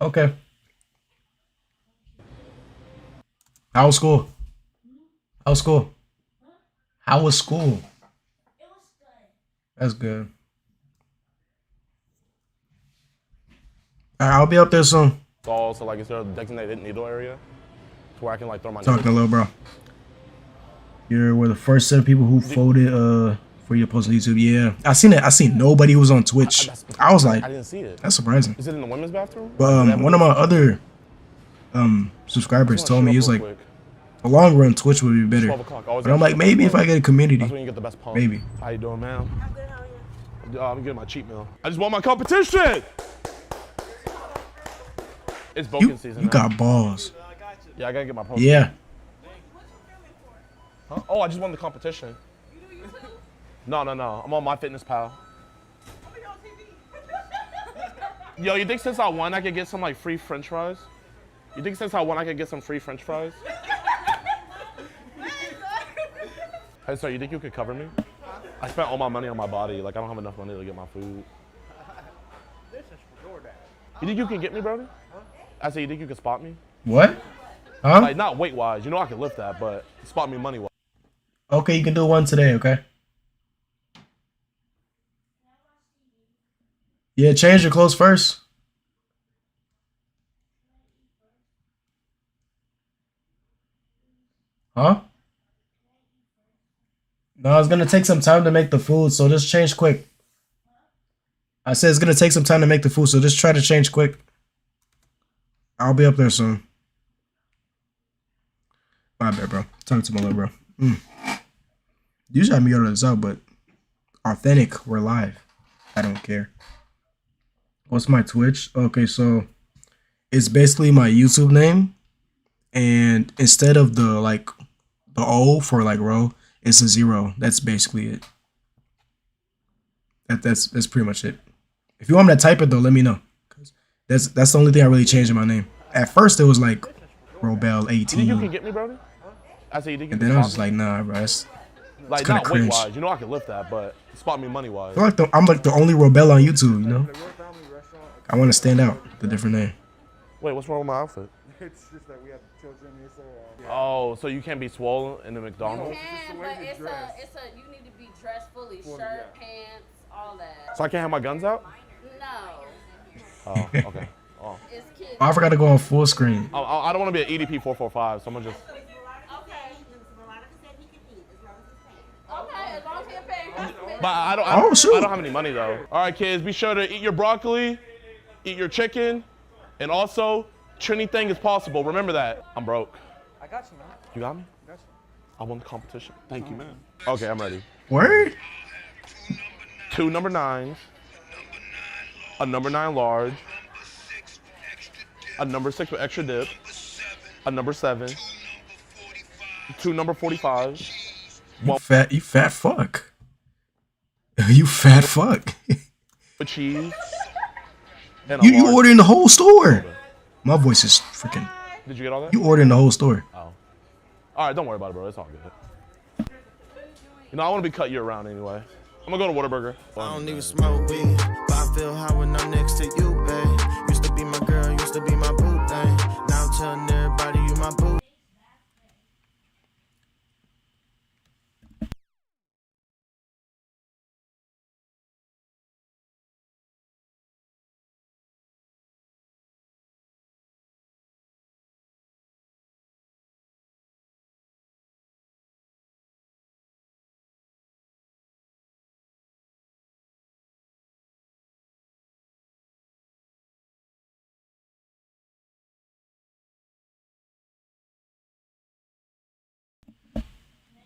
Okay. How was school? How was school? How was school? That's good. Alright, I'll be up there soon. So like, is there a designated needle area to where I can like throw my Talking to little bro. You were the first set of people who voted for your post on YouTube. Yeah, I seen it. I seen nobody who was on Twitch. I was like, I didn't see it. That's surprising. Is it in the women's bathroom? But one of my other subscribers told me, he was like, the long run Twitch would be better. But I'm like, maybe if I get a community, That's when you get the best pump. maybe. How you doing, man? I'm good. How are you? I'm getting my cheat meal. I just want my competition. It's Boken season. You got balls. Yeah, I gotta get my post. Yeah. Huh? Oh, I just won the competition. No. I'm on MyFitnessPal. Yo, you think since I won, I could get some like free French fries? You think since I won, I could get some free French fries? Hey, sir, you think you could cover me? I spent all my money on my body. Like, I don't have enough money to get my food. This is for DoorDash. You think you can get me, brother? I said, you think you can spot me? What? Huh? Like, not weight-wise. You know I can lift that, but spot me money-wise. Okay, you can do one today, okay? Yeah, change your clothes first. Huh? No, it's gonna take some time to make the food, so just change quick. I said it's gonna take some time to make the food, so just try to change quick. I'll be up there soon. My bad, bro. Talk to my little bro. Usually I me this out, but authentic, we're live. I don't care. What's my Twitch? Okay, so it's basically my YouTube name, and instead of the like the O for like row, it's a 0. That's basically it. That's pretty much it. If you want me to type it though, let me know. That's the only thing I really changed in my name. At first it was like Robel You think you 18. can get me, brody? I said you think you And can then I was spot just me? like, nah, bro, it's Like kind of not weight cringe. wise, you know I can lift that, but spot me money I wise. feel like I'm like the only Robel on YouTube, you know? I want to stand out, the different name. Wait, what's wrong with my outfit? It's just that we have children here, so. Oh, so you can't be swollen in the McDonald's? You can, but it's a you need to be dressed fully, shirt, pants, all that. So I can't have my guns out? No. Oh, okay. Oh. It's kids. I forgot to go on full screen. I don't want to be an EDP 445, so I'm gonna just. Okay, as long as you're paying. But I don't. Oh, shoot. I don't have any money though. All right, kids, be sure to eat your broccoli, eat your chicken, and also, anything is possible. Remember that. I'm broke. I got you, man. You got me? I got you. I won the competition. Thank you, man. Okay, I'm ready. Word? 2 number 9s, a number 9 large, a number 6 with extra dip, a number 7, 2 number 45s. You fat fuck. You fat fuck. With cheese. And a You large- ordering the whole store. My voice is freaking. Did you get all that? You ordering the whole store. Oh. All right, don't worry about it, bro. It's all good. You know, I want to be cut year round anyway. I'm gonna go to Whataburger. I don't even smoke weed, but I feel high when I'm next to you, babe. Used to be my girl, used to be my boo thing. Now I'm telling everybody you my boo.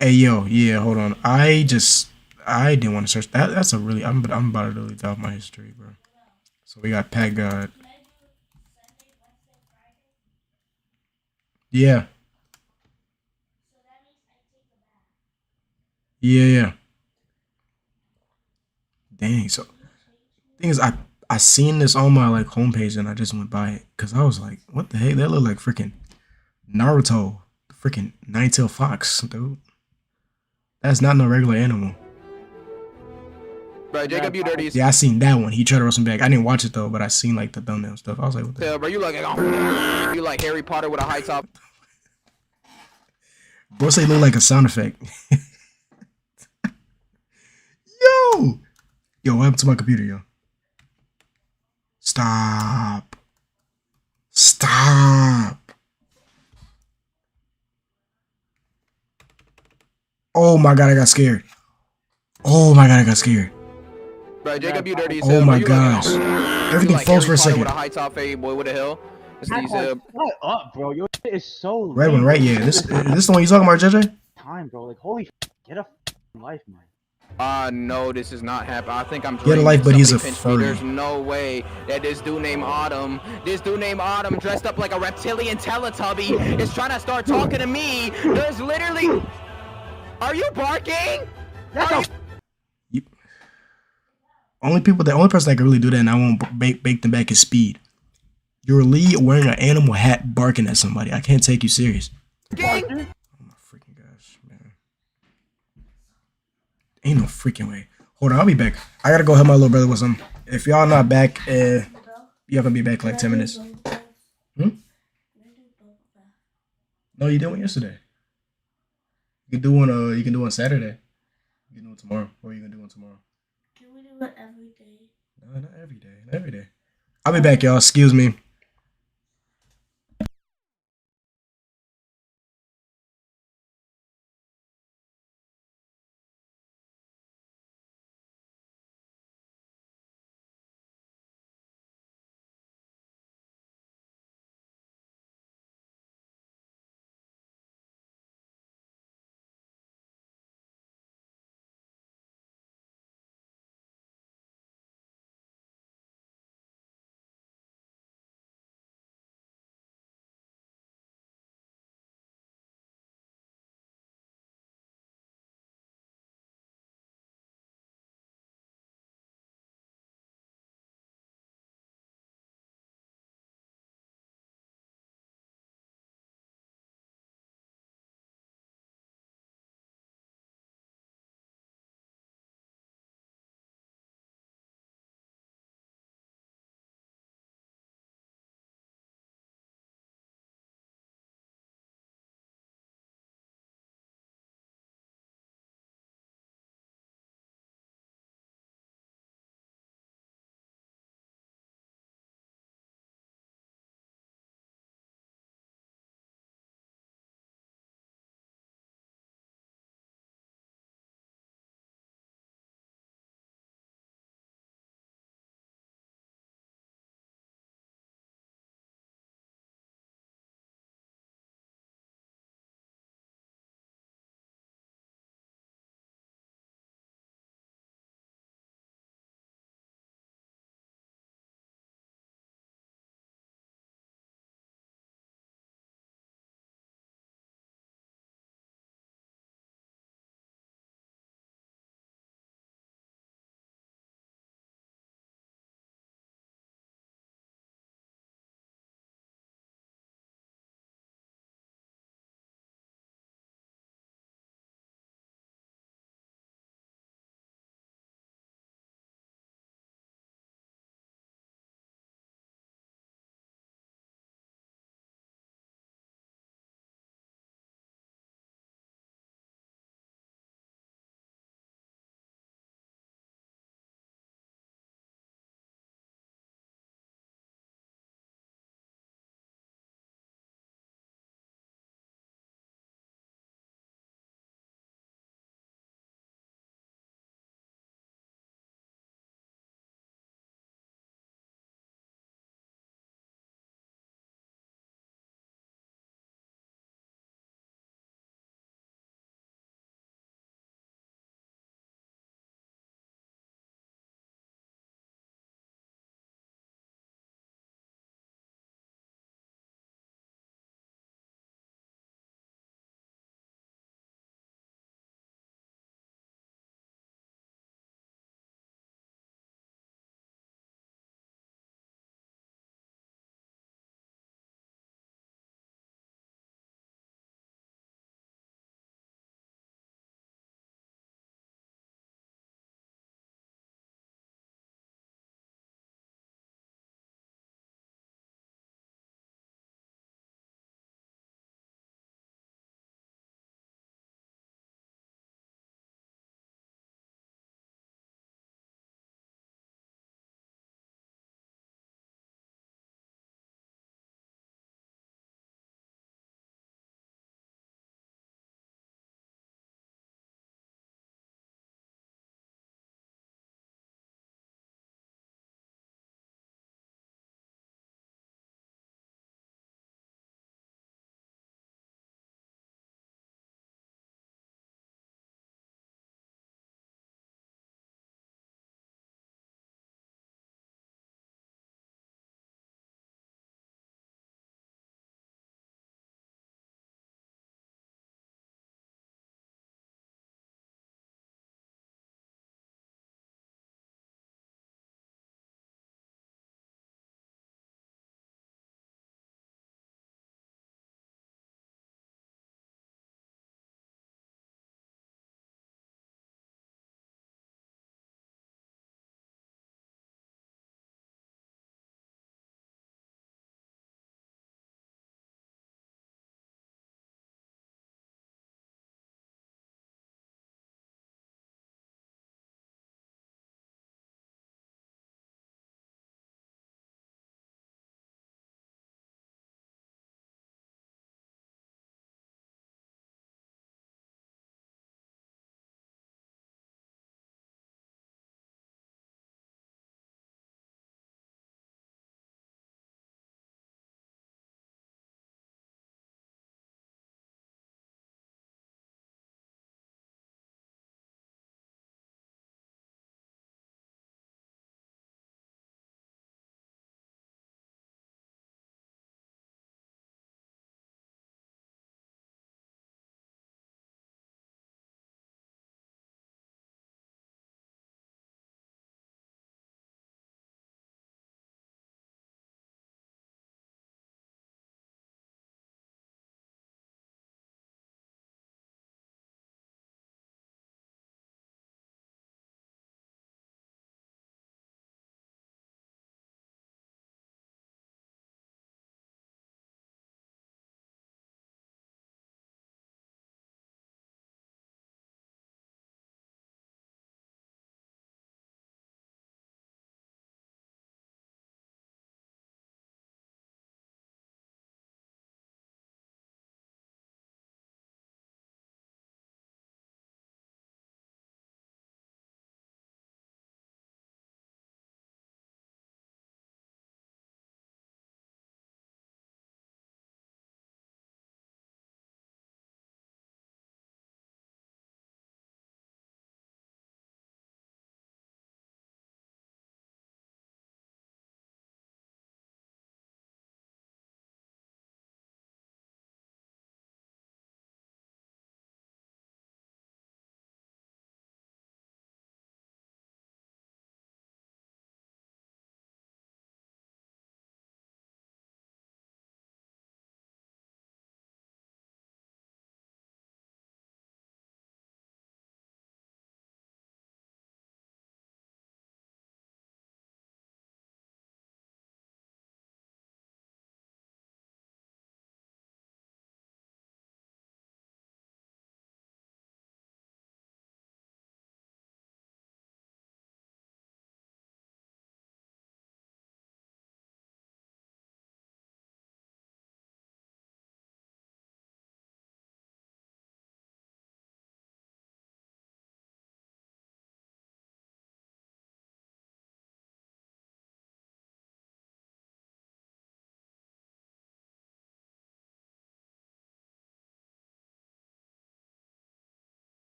Hey yo, yeah, hold on. I didn't want to search that. That's a really I'm about to delete out my history, bro. So we got Pat God. Yeah. Yeah. Dang. So thing is, I seen this on my like homepage and I just went by it because I was like, what the heck? That look like freaking Naruto, freaking Nine-Tailed Fox, dude. That's not no regular animal. Bro, Jacob, you dirty as Yeah, I seen that one. He tried to roast him back. I didn't watch it though, but I seen like the thumbnail stuff. I was like, what the hell, bro. You like Harry Potter with a high top. Bro say look like a sound effect. Yo, what happened to my computer, yo? Stop. Oh my god, I got scared. Bro, Jacob, you dirty as Oh my gosh. Everything froze for a second. With a high top fade boy with a hill. Shut up, bro. Your shit is so Red one, lame, right? bro. Yeah. This the one you talking about, JJ? Time, bro. Like, holy get a life, man. No, this is not happening. I think I'm He had a life, but he's a Somebody pinched me. furry. There's no way that this dude named Autumn, dressed up like a reptilian Teletubby, is trying to start talking to me. There's literally... Are you barking? The only person that can really do that, and I won't bake them back, is Speed. You're Lee wearing an animal hat barking at somebody. I can't take you serious. Ain't no freaking way. Hold on, I'll be back. I gotta go help my little brother with something. If y'all not back, y'all gonna be back in like 10 minutes. No, you did one yesterday. You can do one. You can do one Saturday. You can do it tomorrow, or you can do one tomorrow. Can we do it every day? No, not every day. Not every day. I'll be back, y'all. Excuse me.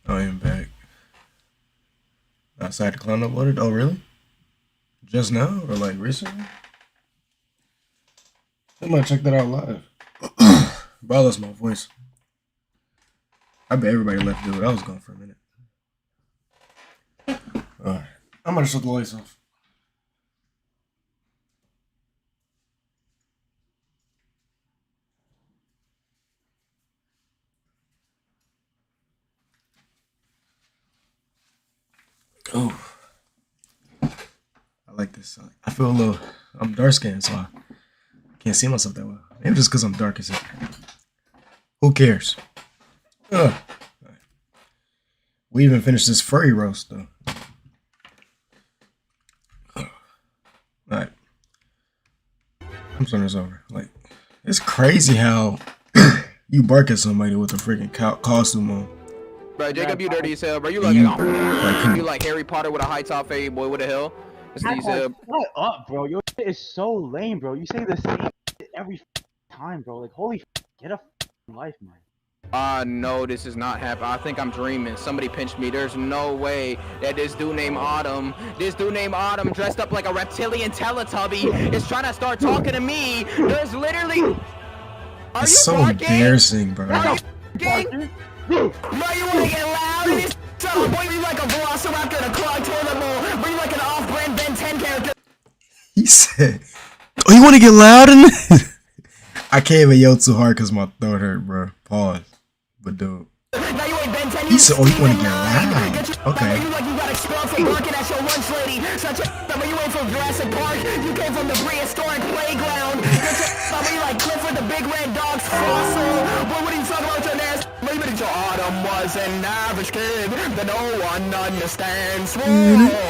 I am back. Outside the clown uploaded? Oh, really? Just now? Or like recently? I might check that out live. Bro, I lost my voice. I bet everybody left, dude. I was gone for a minute. Alright. I'm gonna shut the lights off. Oh, I like this. I feel a little. I'm dark skinned, so I can't see myself that well. Maybe just because I'm dark as it. Who cares? Ugh. We even finished this furry roast though. Alright. I'm starting this over. Like, it's crazy how you bark at somebody with a freaking costume on. Bro, Jacob, you dirty as hell, bro. You like Harry Potter with a high top, fade boy with a hill. Shut up, bro. Your shit is so lame, bro. You say the same shit every time, bro. Like, holy get a life, man. No, this is not happening. I think I'm dreaming. Somebody pinched me. There's no way that this dude named Autumn, dressed up like a reptilian Teletubby, is trying to start talking to me. There's literally. It's so embarrassing, bro. Bro, you wanna get loud in this? So, boy, you like a velociraptor in a clogged toilet bowl. Bro, you like an off-brand Ben 10 character. He said, "Oh, you want to get loud in this?" I can't even yell too hard because my throat hurt, bro. Pause. But dude, he said, "Oh, you want to get loud?" Okay. You like you got expelled from barking at your lunch lady. Such a you ain't from Jurassic Park. You came from the prehistoric playground. You like Clifford the Big Red Dog's fossil. But what are you talking about your ass? Maybe that your Autumn was an average kid that no one understands. Whoa,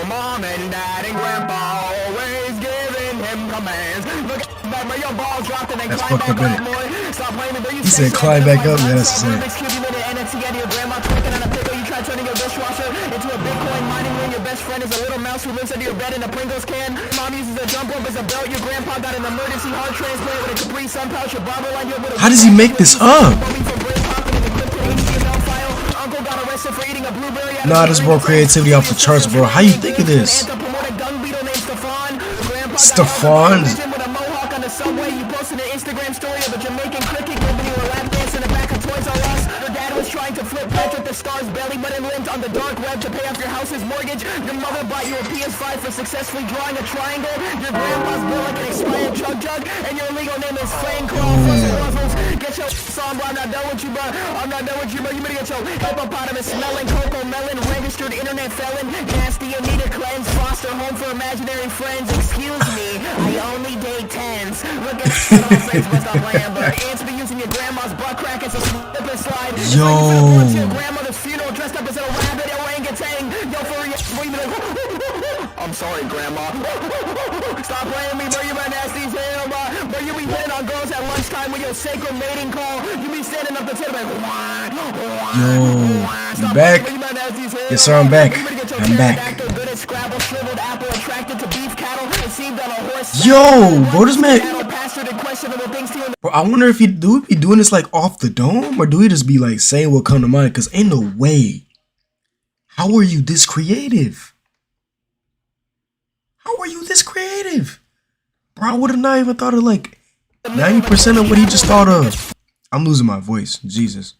mom and dad and grandpa always giving him commands. Look at that, your balls dropped and then climb back up, boy. Stop playing me, but you He said climb back up, yeah, that's the same. Your grandma twerking on a pickle, you try turning your dishwasher into a Bitcoin mining ring. Your best friend is a little mouse who lives under your bed in a Pringles can. Mom uses a jump rope as a belt. Your grandpa got an emergency heart transplant with a Capri Sun pouch. Your barber line with a How does he make this up? Nah, this bro creativity off the charts, bro. How you think of this? Stefan? Subway, you posted an Instagram story of a Jamaican cricket giving you a lap dance in the back of Toys R Us. Your dad was trying to flip Patrick the Star's belly button linked on the dark web to pay off your house's mortgage. Your mother bought you a PS5 for successfully drawing a triangle. Your grandpa's built like an expired chug jug, and your legal name is Flame Claw. Get your song, bro. I'm not done with you, bro. I'm not done with you, bro. You better get your hippopotamus smelling cocoa melon, registered internet felon, nasty and need a cleanse, foster home for imaginary friends. Excuse me, I only date tens. Look at Facebook, stop playing, but ants be using your grandma's butt crack as a slip and slide. Yo. Like your grandmother's funeral dressed up as a rabbit orangutan. Yo, for real, I'm sorry, grandma. Stop playing me, bro. You my nasty as hell, bro. Bro, you be hitting on girls at lunchtime with your sacred mating call. You be standing up the table like, Yo, you back? Yes, sir, I'm back. I'm back. Yo, bro, this man. Bro, I wonder if he be doing this like off the dome, or do he just be like saying what come to mind? Cause ain't no way. How are you this creative? How are you this creative? Bro, I would have not even thought of like 90% of what he just thought of. I'm losing my voice. Jesus.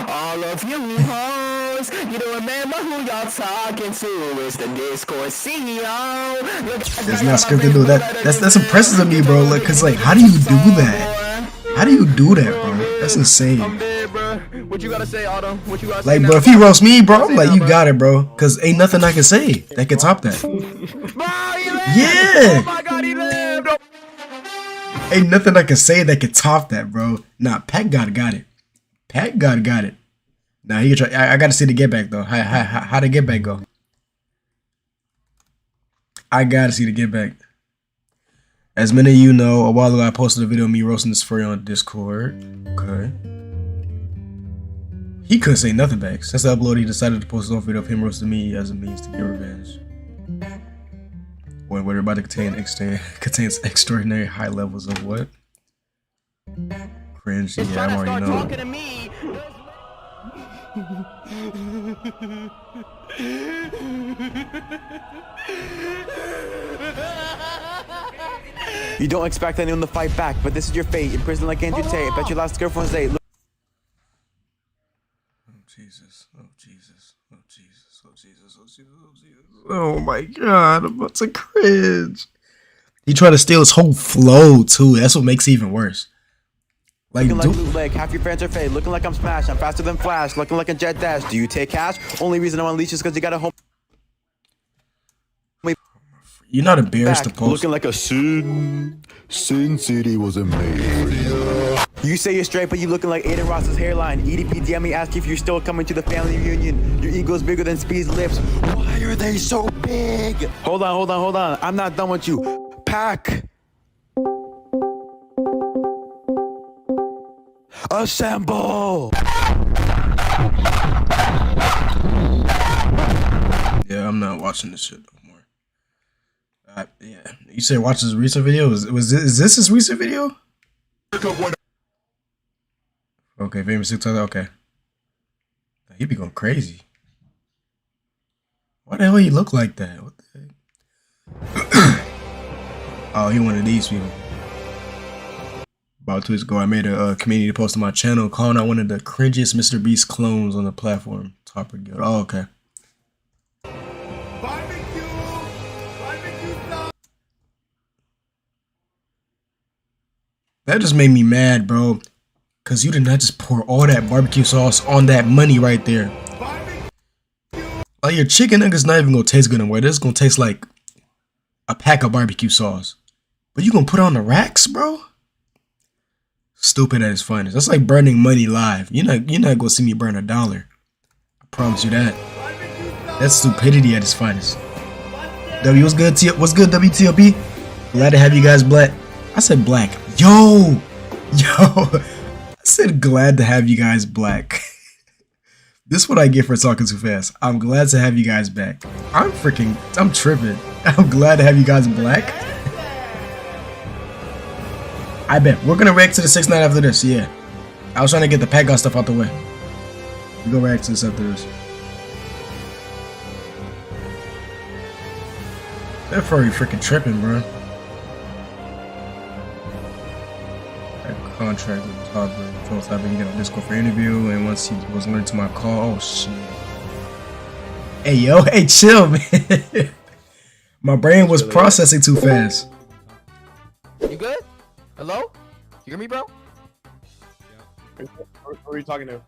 All of you hoes, you don't remember who y'all talking to. It's the Discord CEO. It's not scripted, dude. That's impressive to me, bro. Like, cause like, how do you do that? How do you do that, bro? That's insane. What you gotta say, Autumn? What you gotta say? Like, bro, if he roasts me, bro, I'm like, you got it, bro. Cause ain't nothing I can say that can top that. Yeah. Oh my God, he lived. Ain't nothing I can say that can top that, bro. Nah, Pat got it. Pat got it. Nah, he can try. I gotta see the get back though. How the get back go? I gotta see the get back. As many of you know, a while ago I posted a video of me roasting this furry on Discord. Okay. He couldn't say nothing back. Since the upload, he decided to post his own video of him roasting me as a means to get revenge. When we're about to contains extraordinary high levels of what? cringe. It's Yeah, trying I to already start know. talking to me. You don't expect anyone to fight back, but this is your fate. In prison like Andrew Tate. I bet your last girlfriend's date. Oh Jesus! Oh Jesus! Oh Jesus! Oh Jesus! Oh Jesus! Oh Jesus! Oh my God! I'm about to cringe. He tried to steal his whole flow too. That's what makes it even worse. Like, looking like bootleg, half your fans are fake. Looking like I'm smashed, I'm faster than Flash. Looking like a jet dash. Do you take cash? Only reason I'm on leash is because you got a home. You're not embarrassed to post. Looking like a Sin City wasn't made for you. You say you're straight, but you looking like Aiden Ross's hairline. EDP DM me, ask if you're still coming to the family reunion. Your ego's bigger than Speed's lips. Why are they so big? Hold on. I'm not done with you. Pack. Assemble. Yeah, I'm not watching this shit no more. Yeah, you said watch his recent video. Is this his recent video? Okay, famous TikTok. Okay, he be going crazy. Why the hell he look like that? What the heck? Oh, he one of these people. About 2 weeks ago, I made a community post on my channel calling out one of the cringiest Mr. Beast clones on the platform, Topper Guild. Oh, okay. That just made me mad, bro. Cause you did not just pour all that barbecue sauce on that money right there. Like, your chicken nuggets not even gonna taste good anymore. This is gonna taste like a pack of barbecue sauce. But you gonna put on the racks, bro? Stupid at its finest. That's like burning money live. You're not gonna see me burn $1. I promise you that. That's stupidity at its finest. W, what's good? What's good, WTOP? Glad to have you guys black. I said black. Yo. I said glad to have you guys black. This is what I get for talking too fast. I'm glad to have you guys back. I'm tripping. I'm glad to have you guys black. I bet. We're gonna react to the 6ix9ine after this, yeah. I was trying to get the Pat God stuff out the way. We're gonna react to this after this. They're furry freaking tripping, bro. That contract with Toddler. Told Toddler he got on Discord for interview, and once he was learned to my call, oh shit. Hey yo, hey chill, man. My brain was processing too fast. You good? Hello? You hear me, bro? Who are you talking to?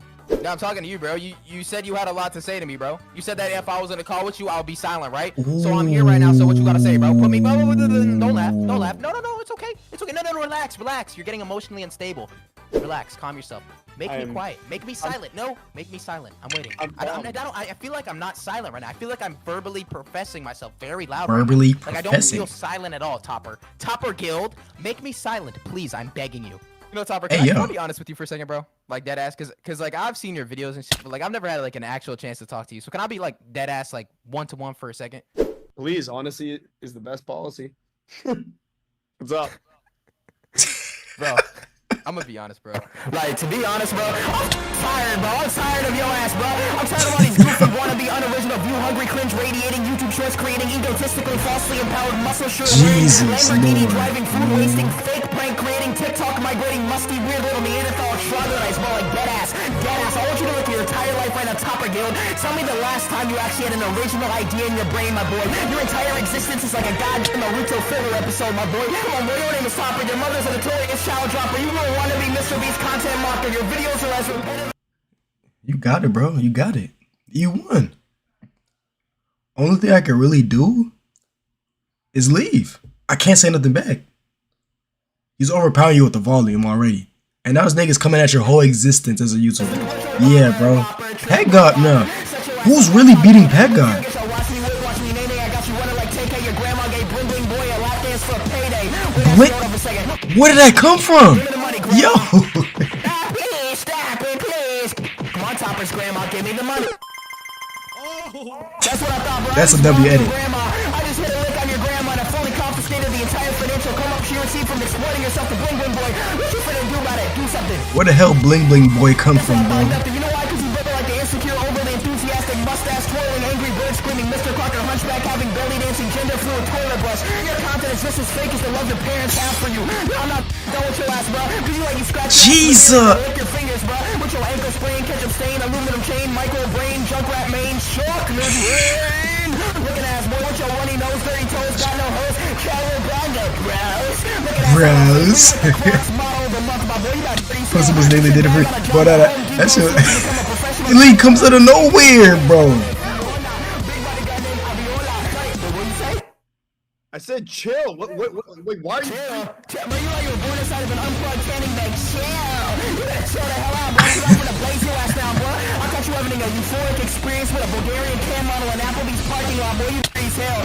No, I'm talking to you, bro. You said you had a lot to say to me, bro. You said that if I was in a call with you, I would be silent, right? Ooh. So I'm here right now, so what you gotta say, bro? Put me... Don't laugh. Don't laugh. No, it's okay. It's okay. No, relax. You're getting emotionally unstable. Relax. Calm yourself. Make me quiet. Make me silent. No, make me silent. I'm waiting. I feel like I'm not silent right now. I feel like I'm verbally professing myself very loud. Verbally like I don't feel silent at all, Topper. Topper Guild, make me silent, please. I'm begging you. You know, Topper, can I be honest with you for a second, bro? Like, dead ass, cause like I've seen your videos and shit, but like I've never had like an actual chance to talk to you. So can I be like dead ass, like one-to-one for a second? Please, honesty is the best policy. What's up? Bro, I'm gonna be honest, bro. Like, to be honest, bro, I'm tired, bro. I'm tired of your ass, bro. I'm tired of all these goofy, wannabe, unoriginal, view-hungry, cringe-radiating YouTube shorts creating egotistically, falsely empowered, muscle-shirt Jesus, Lamborghini Lord. driving, food-wasting, fake prank creating, TikTok migrating, musty, weird little Neanderthal troglodytes, bro, like dead ass. I want you to look at your entire life right now, Topper Guild. Tell me the last time you actually had an original idea in your brain, my boy. Your entire existence is like a goddamn Naruto filler episode, my boy. Come on, boy, your name is Topper. Your mother's a notorious child dropper. You don't want to be Mr. Beast content marker. Your videos are as repetitive. You got it, bro. You got it. You won. Only thing I can really do is leave. I can't say nothing back. He's overpowering you with the volume already. And now this nigga's coming at your whole existence as a YouTuber. Yeah, bro. Pat God, no. Who's really beating Pat God? Where did that come from? Yo. Come on, Topper's grandma, give me the money. That's what I thought, bro. That's a W edit. I just hit a lick on your grandma and I fully confiscated the entire financial come up you receive from exploiting yourself to bling bling boy. What you finna do about it? Do something. Where the hell Bling Bling Boy come from, bro? Nothing. You know why? Because you built like the insecure, overly enthusiastic, mustache twirling, angry bird screaming, Mr. Crocker, hunchback having belly dancing, gender fluid toilet brush. Your content is just as fake as the love your parents have for you. No, I'm not done with your ass, bro. Because you like you scratch Jesus. lick your fingers, bro. With your ankle sprain, ketchup stain, aluminum chain, micro brain, junkrat main, shock, brain. Looking ass boy with your runny nose, dirty toes, got no hose, cowabunga, bros. Bros. Plus it was nearly did it for, but that shit. The league comes out of nowhere, bro. I said chill. Wait, why are you? Chill. Bro, you like you were born inside of an unplugged canning bag. Chill. You better chill the hell out, bro. I'm gonna blaze your ass down, bro. I thought you having a euphoric experience with a Bulgarian can model in Applebee's parking lot, boy. You crazy as hell.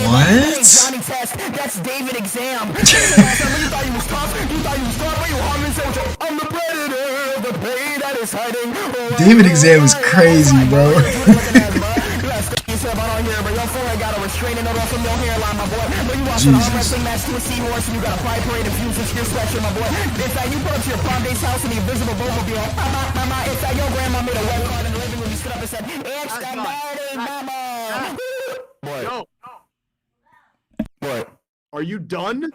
What? Johnny Test. That's David Exam. You thought you was tough. You thought you was strong. Where you humming so I'm the predator of the pain that is hiding. David Exam is crazy, bro. Jesus. Match to a seahorse and you got a pride parade infused into your sweatshirt, my boy. In fact, you put up to your prom date's house in the invisible Bumblebee. Mama, it's like your grandma made a wet card in the living room. You stood up and said, "It's the party, mama." Boy. No. Boy. Are you done?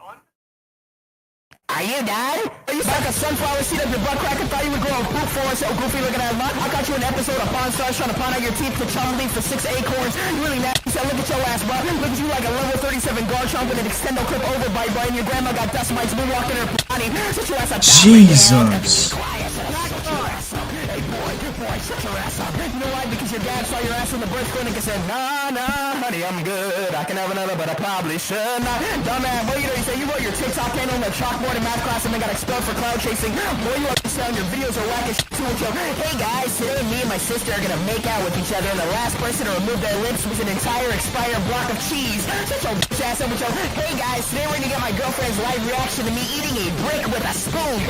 Are you done? You stuck a sunflower seed up your butt crack and thought you would grow a poop for us, so goofy looking at mom. I got you an episode of Pawn Stars trying to pawn out your teeth to Chumley for 6 acorns. You really nasty. So look at your ass, bro. Look at you like a level 37 guard chomp with an extendo clip overbite, bro. And your grandma got dust mites moonwalking her potty. Shut your ass up. Jesus. Hey, boy, shut your ass up. You know why? Because your dad saw your ass in the birth clinic and said, nah, honey, I'm good. I can have another, but I probably should not. Dumbass, boy, you know, you say you wrote your TikTok handle on the chalkboard in math class and then got expelled for cloud chasing. Boy, you understand your videos are whack as shit too with your, hey guys, today me and my sister are gonna make out with each other and the last person to remove their lips was an entire expired block of cheese. Shut your bitch ass up with your, hey guys, today we're gonna get my girlfriend's live reaction to me eating a brick with a spoon.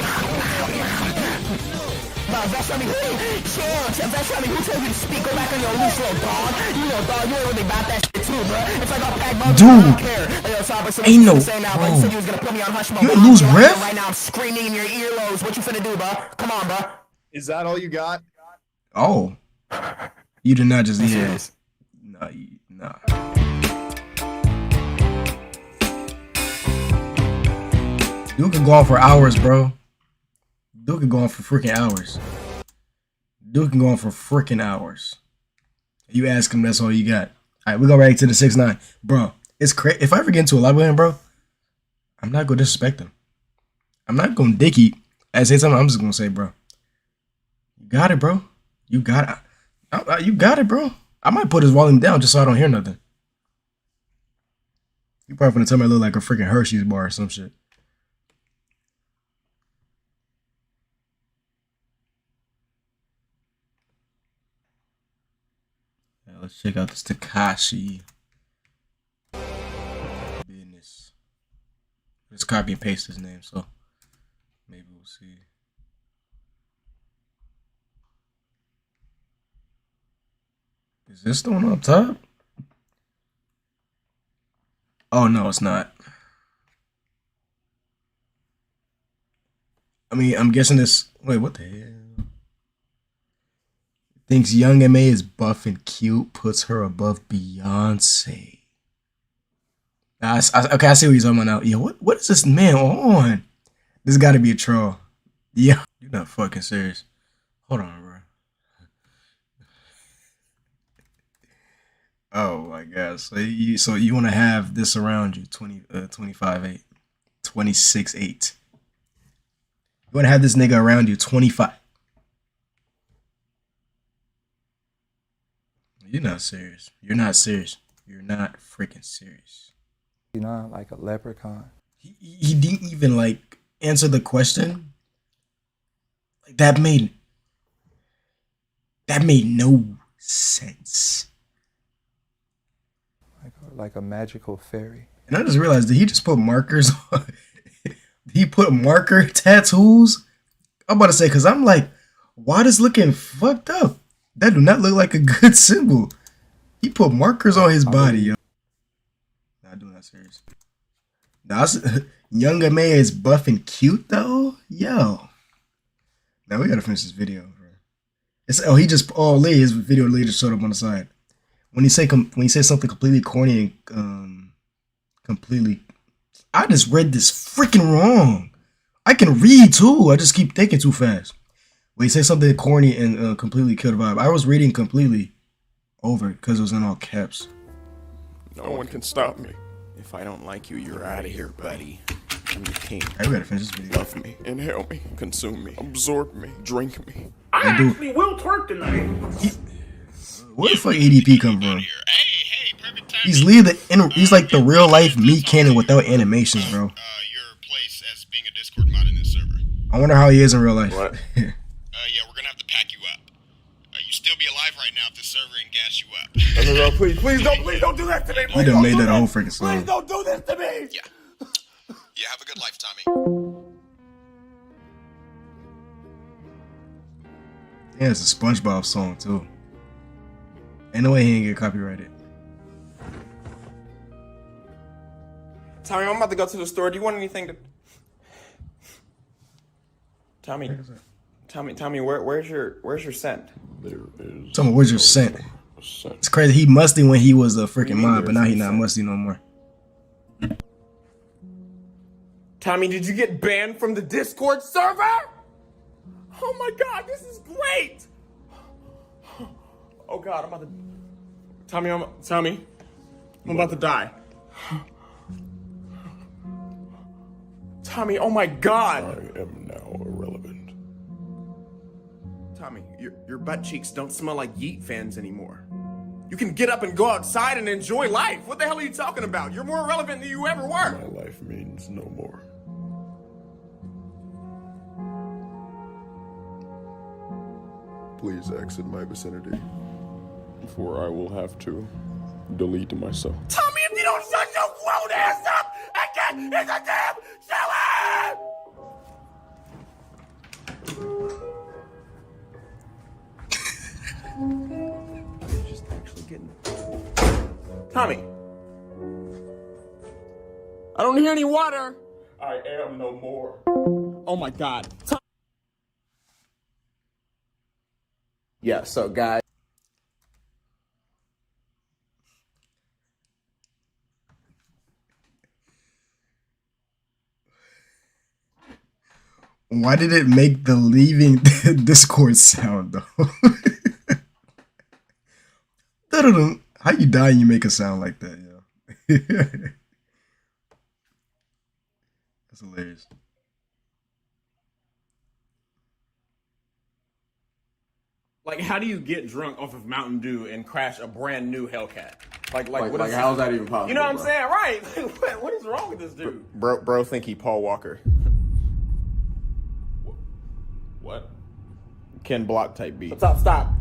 Vashami, Vashami, who told you to speak? Go back on your loose little dog. You know, dog, you ain't really about that shit too, bro. It's like a pack mother. Dude, I don't care. Yo, Sabra, so ain't no, you said you was gonna put me on hush mode. You lose breath? Right now, I'm screaming in your earlobes. What you finna do, bro? Come on, bro. Is that all you got? Oh, you did not just Nah. You can go on for hours, bro. Dude can go on for freaking hours. Dude can go on for freaking hours. You ask him, that's all you got. All right, we go right to the 6ix9ine, bro. It's crazy. If I ever get into a live with him, bro, I'm not gonna disrespect him. I'm not gonna dick eat. At the same time, I'm just gonna say, bro, you got it, bro. You got it. You got it, bro. I might put his volume down just so I don't hear nothing. You probably gonna tell me I look like a freaking Hershey's bar or some shit. Let's check out this Tekashi business. Just copy and paste his name, so maybe we'll see. Is this the one up top? Oh no, it's not. I mean, I'm guessing this. Wait, what the hell? Thinks Young M.A. is buff and cute, puts her above Beyonce. Okay, I see what you're talking about now. Yo, what is this man on? This got to be a troll. Yeah, you're not fucking serious. Hold on, bro. Oh my god. So you want to have this around you 25-8, 26-8. You want to have this nigga around you 25. You're not serious. You're not serious. You're not freaking serious. You know, like a leprechaun. He didn't even like answer the question. Like that made no sense. Like a magical fairy. And I just realized, did he just put markers on? He put marker tattoos? I'm about to say, because I'm like, why this looking fucked up? That do not look like a good symbol. He put markers on his body, yo. Nah, do not serious. That's Younger May is buff and cute though. Yo. Now we gotta finish this video, bro. His video later showed up on the side. When he say something completely corny and completely, I just read this freaking wrong. I can read too. I just keep thinking too fast. When he say something corny and completely kill the vibe, I was reading completely over because it was in all caps. No one can stop me. If I don't like you, you're out of here, buddy. I'm the king. I gotta finish this video. Love me, inhale me, consume me, absorb me, drink me. I actually will twerk tonight. Where the fuck ADP come from? He's he's like the real life me canon without animations, bro. Your place as being a Discord mod in this server. I wonder how he is in real life. What? Yeah, we're gonna have to pack you up. You still be alive right now if this server ain't gas you up. No, please don't do that to me. He done made that whole freaking song. Please don't do this to me. Yeah, have a good life, Tommy. Yeah, it's a SpongeBob song too. Ain't no way he ain't get copyrighted. Tommy, I'm about to go to the store. Do you want anything to? Tommy, where's your scent? There is. Tell me, where's your scent? It's crazy. He musty when he was a freaking mod, but now he not musty no more. Tommy, did you get banned from the Discord server? Oh my God, this is great! Oh God, I'm about to. Tommy, I'm about to die. Tommy, oh my God! I am now irrelevant. Tommy, your butt cheeks don't smell like Yeet fans anymore. You can get up and go outside and enjoy life. What the hell are you talking about? You're more irrelevant than you ever were. My life means no more. Please exit my vicinity, for I will have to delete myself. Tommy, if you don't shut your grown ass up and get in the damn shower! Just actually getting. Tommy! I don't hear any water! I am no more. Oh my God. Yeah, so guys. Why did it make the leaving Discord sound though? How you die and you make a sound like that, yo? That's hilarious. Like, how do you get drunk off of Mountain Dew and crash a brand new Hellcat? Like how is that even possible? You know what I'm bro? saying, right? What is wrong with this dude? Bro, think he Paul Walker. What? Ken Block type beat. Stop.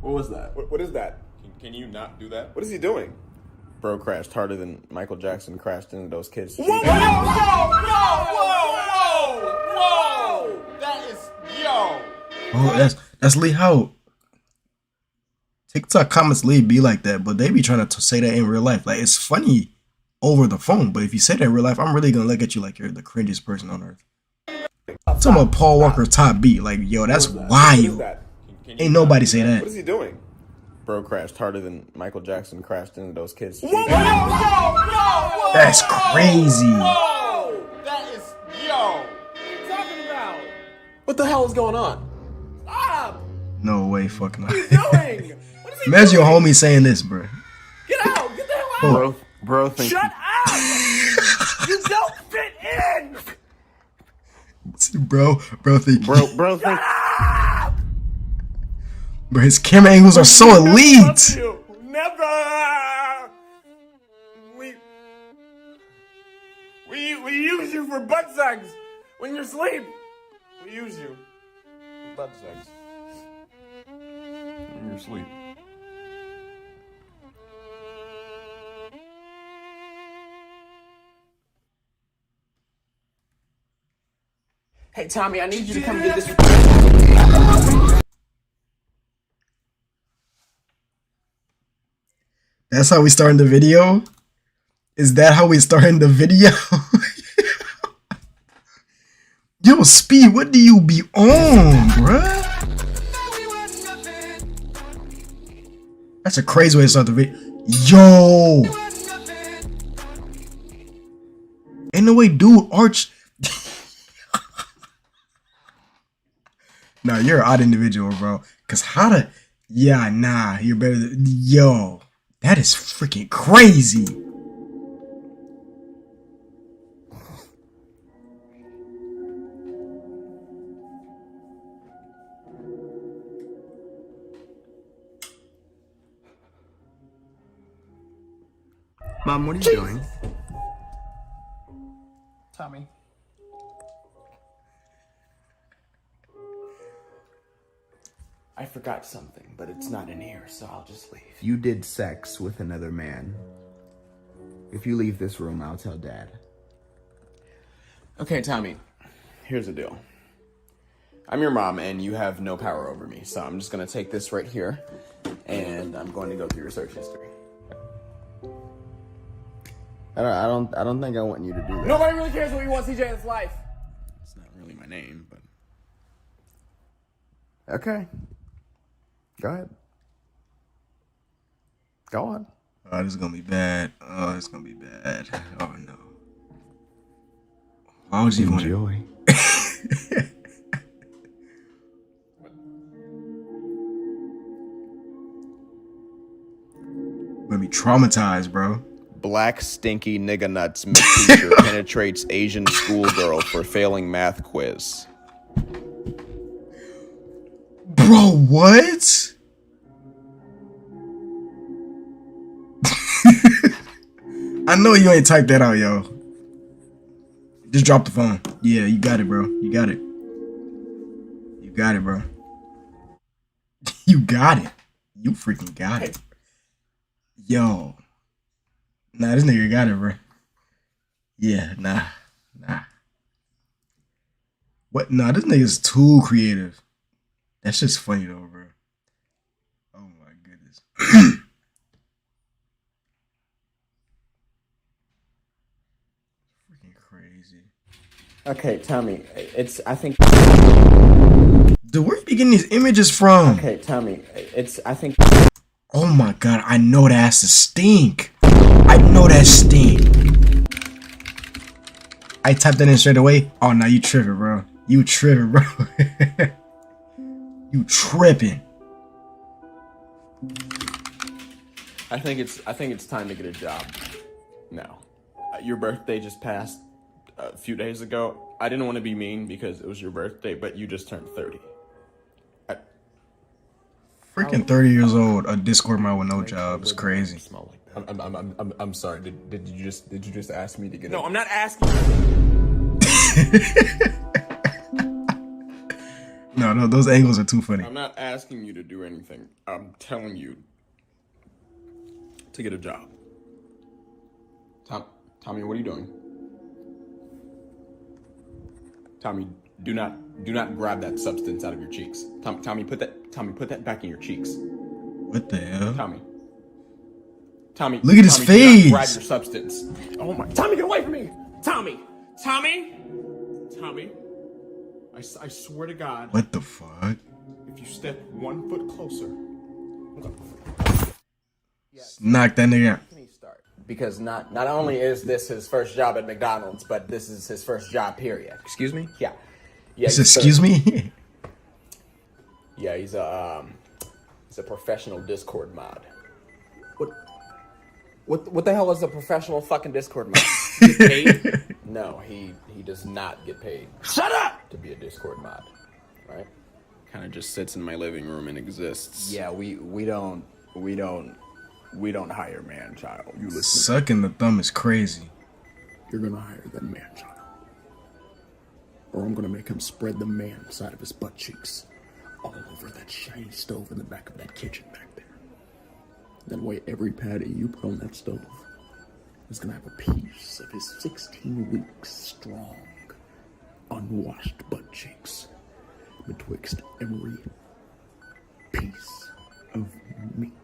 What was that? What is that? Can you not do that? What is he doing? Bro crashed harder than Michael Jackson crashed into those kids. Whoa! That is Oh, that's Lee How. TikTok comments Lee be like that, but they be trying to say that in real life. Like, it's funny over the phone, but if you say that in real life, I'm really gonna look at you like you're the cringiest person on earth. Talking about Paul Walker top beat, like, yo, that's wild. Ain't nobody say that. What is he doing? Bro crashed harder than Michael Jackson crashed into those kids. That's crazy. That is What are you talking about? What the hell is going on? Stop! No way, fucking. What are you doing? What is he Imagine your doing? homie saying this, bro. Get out! Get the hell out! Bro, think Shut up! You don't fit in! Bro, think. Bro, think. Bro, his camera angles are so elite. Never! We use you for butt sex when you're asleep. We use you for butt sex. In your sleep. Hey Tommy, I need you to come get this. That's how we started the video. Is that how we starting the video? Yo, Speed, what do you be on, bruh? That's a crazy way to start the video. Yo! Ain't no way, dude, Arch. Nah, you're an odd individual, bro. Cause how to, yeah, nah, you're better than, yo, that is freaking crazy. Mom, what are you doing? Tommy. I forgot something, but it's not in here, so I'll just leave. You did sex with another man. If you leave this room, I'll tell Dad. Okay, Tommy, here's the deal. I'm your mom, and you have no power over me, so I'm just gonna take this right here, and I'm going to go through your search history. I don't think I want you to do that. Nobody really cares what you want, CJ, in this life. It's not really my name, but... Okay. Go ahead. Go on. Oh, this is gonna be bad. Oh, it's gonna be bad. Oh no. Why would you want Enjoy. Gonna be traumatized, bro. Black stinky nigga nuts teacher penetrates Asian schoolgirl for failing math quiz. Bro, what? I know you ain't typed that out, yo. Just drop the phone. Yeah, you got it, bro. You got it. You got it, bro. You got it. You freaking got it. Yo. Nah, this nigga got it, bro. Yeah, nah. What? Nah, this nigga's too creative. That's just funny though, bro. Oh my goodness. Freaking crazy. Okay, Tommy, I think... Dude, where you be getting these images from? Okay, Tommy, I think... Oh my god, I know that has to stink. I know that stink. I typed that in straight away. Oh, now you tripping, bro. You tripping, bro. You tripping. I think it's time to get a job. Now, your birthday just passed a few days ago. I didn't want to be mean because it was your birthday, but you just turned 30. Freaking 30 years old, a Discord mod with no job is crazy. I'm sorry. Did you just ask me to get? No, I'm not asking. No, those angles are too funny. I'm not asking you to do anything. I'm telling you to get a job. Tommy, what are you doing? Tommy, do not grab that substance out of your cheeks. Tommy, put that back in your cheeks. What the hell? Tommy, look at his Tommy, face. do not grab your substance. Oh my! Tommy, get away from me! Tommy! I swear to God. What the fuck? If you step 1 foot closer. Knock that nigga out. Because not only is this his first job at McDonald's, but this is his first job, period. Excuse me? Yeah. Excuse me? Yeah, he's a professional Discord mod. What the hell is a professional fucking Discord mod? Get paid? No, he does not get paid. Shut up! To be a Discord mod, right? Kind of just sits in my living room and exists. Yeah, we don't hire man-child. You listen. Sucking the thumb is crazy. You're gonna hire that man-child, or I'm gonna make him spread the man side of his butt cheeks all over that shiny stove in the back of that kitchen back there. That way, every patty you put on that stove is gonna have a piece of his 16 weeks strong, unwashed butt cheeks betwixt every piece of meat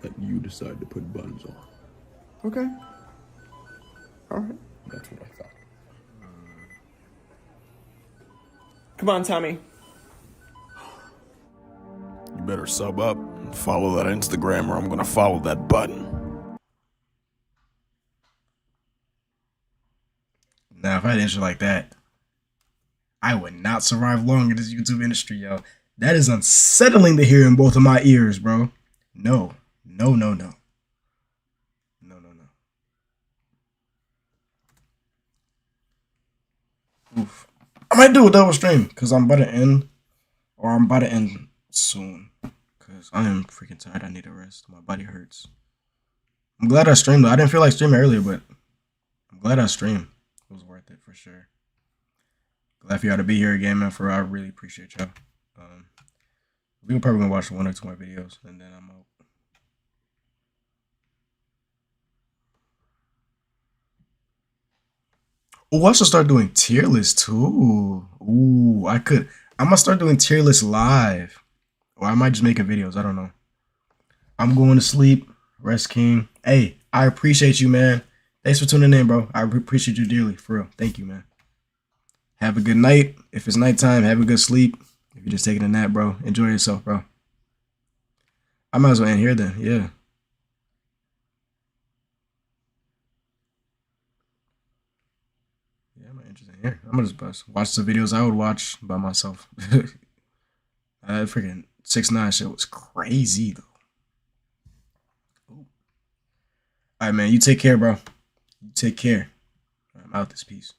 that you decide to put buns on. Okay. All right, that's what I thought. Come on, Tommy. You better sub up and follow that Instagram, or I'm gonna follow that button. Now, if I had an intro like that, I would not survive long in this YouTube industry, yo. That is unsettling to hear in both of my ears, bro. No. No, no, no. No, no, no. Oof. I might do a double stream, because I'm about to end, or I'm about to end soon. Because I am freaking tired. I need a rest. My body hurts. I'm glad I streamed, though. I didn't feel like streaming earlier, but I'm glad I streamed. It was worth it for sure. Glad for y'all to be here again, man. I really appreciate y'all. We're probably gonna watch 1 or 2 more videos, and then I'm out. Oh, I should start doing tier lists too. Ooh, I'm gonna start doing tier lists live, or I might just make videos. I don't know. I'm going to sleep. Rest King. Hey, I appreciate you, man. Thanks for tuning in, bro. I appreciate you dearly, for real. Thank you, man. Have a good night. If it's nighttime, have a good sleep. If you're just taking a nap, bro, enjoy yourself, bro. I might as well end here then, yeah. Yeah, I'm interested in here. I'm gonna just watch the videos I would watch by myself. Freaking 6ix9ine shit was crazy, though. All right, man, you take care, bro. You take care. I'm out this piece.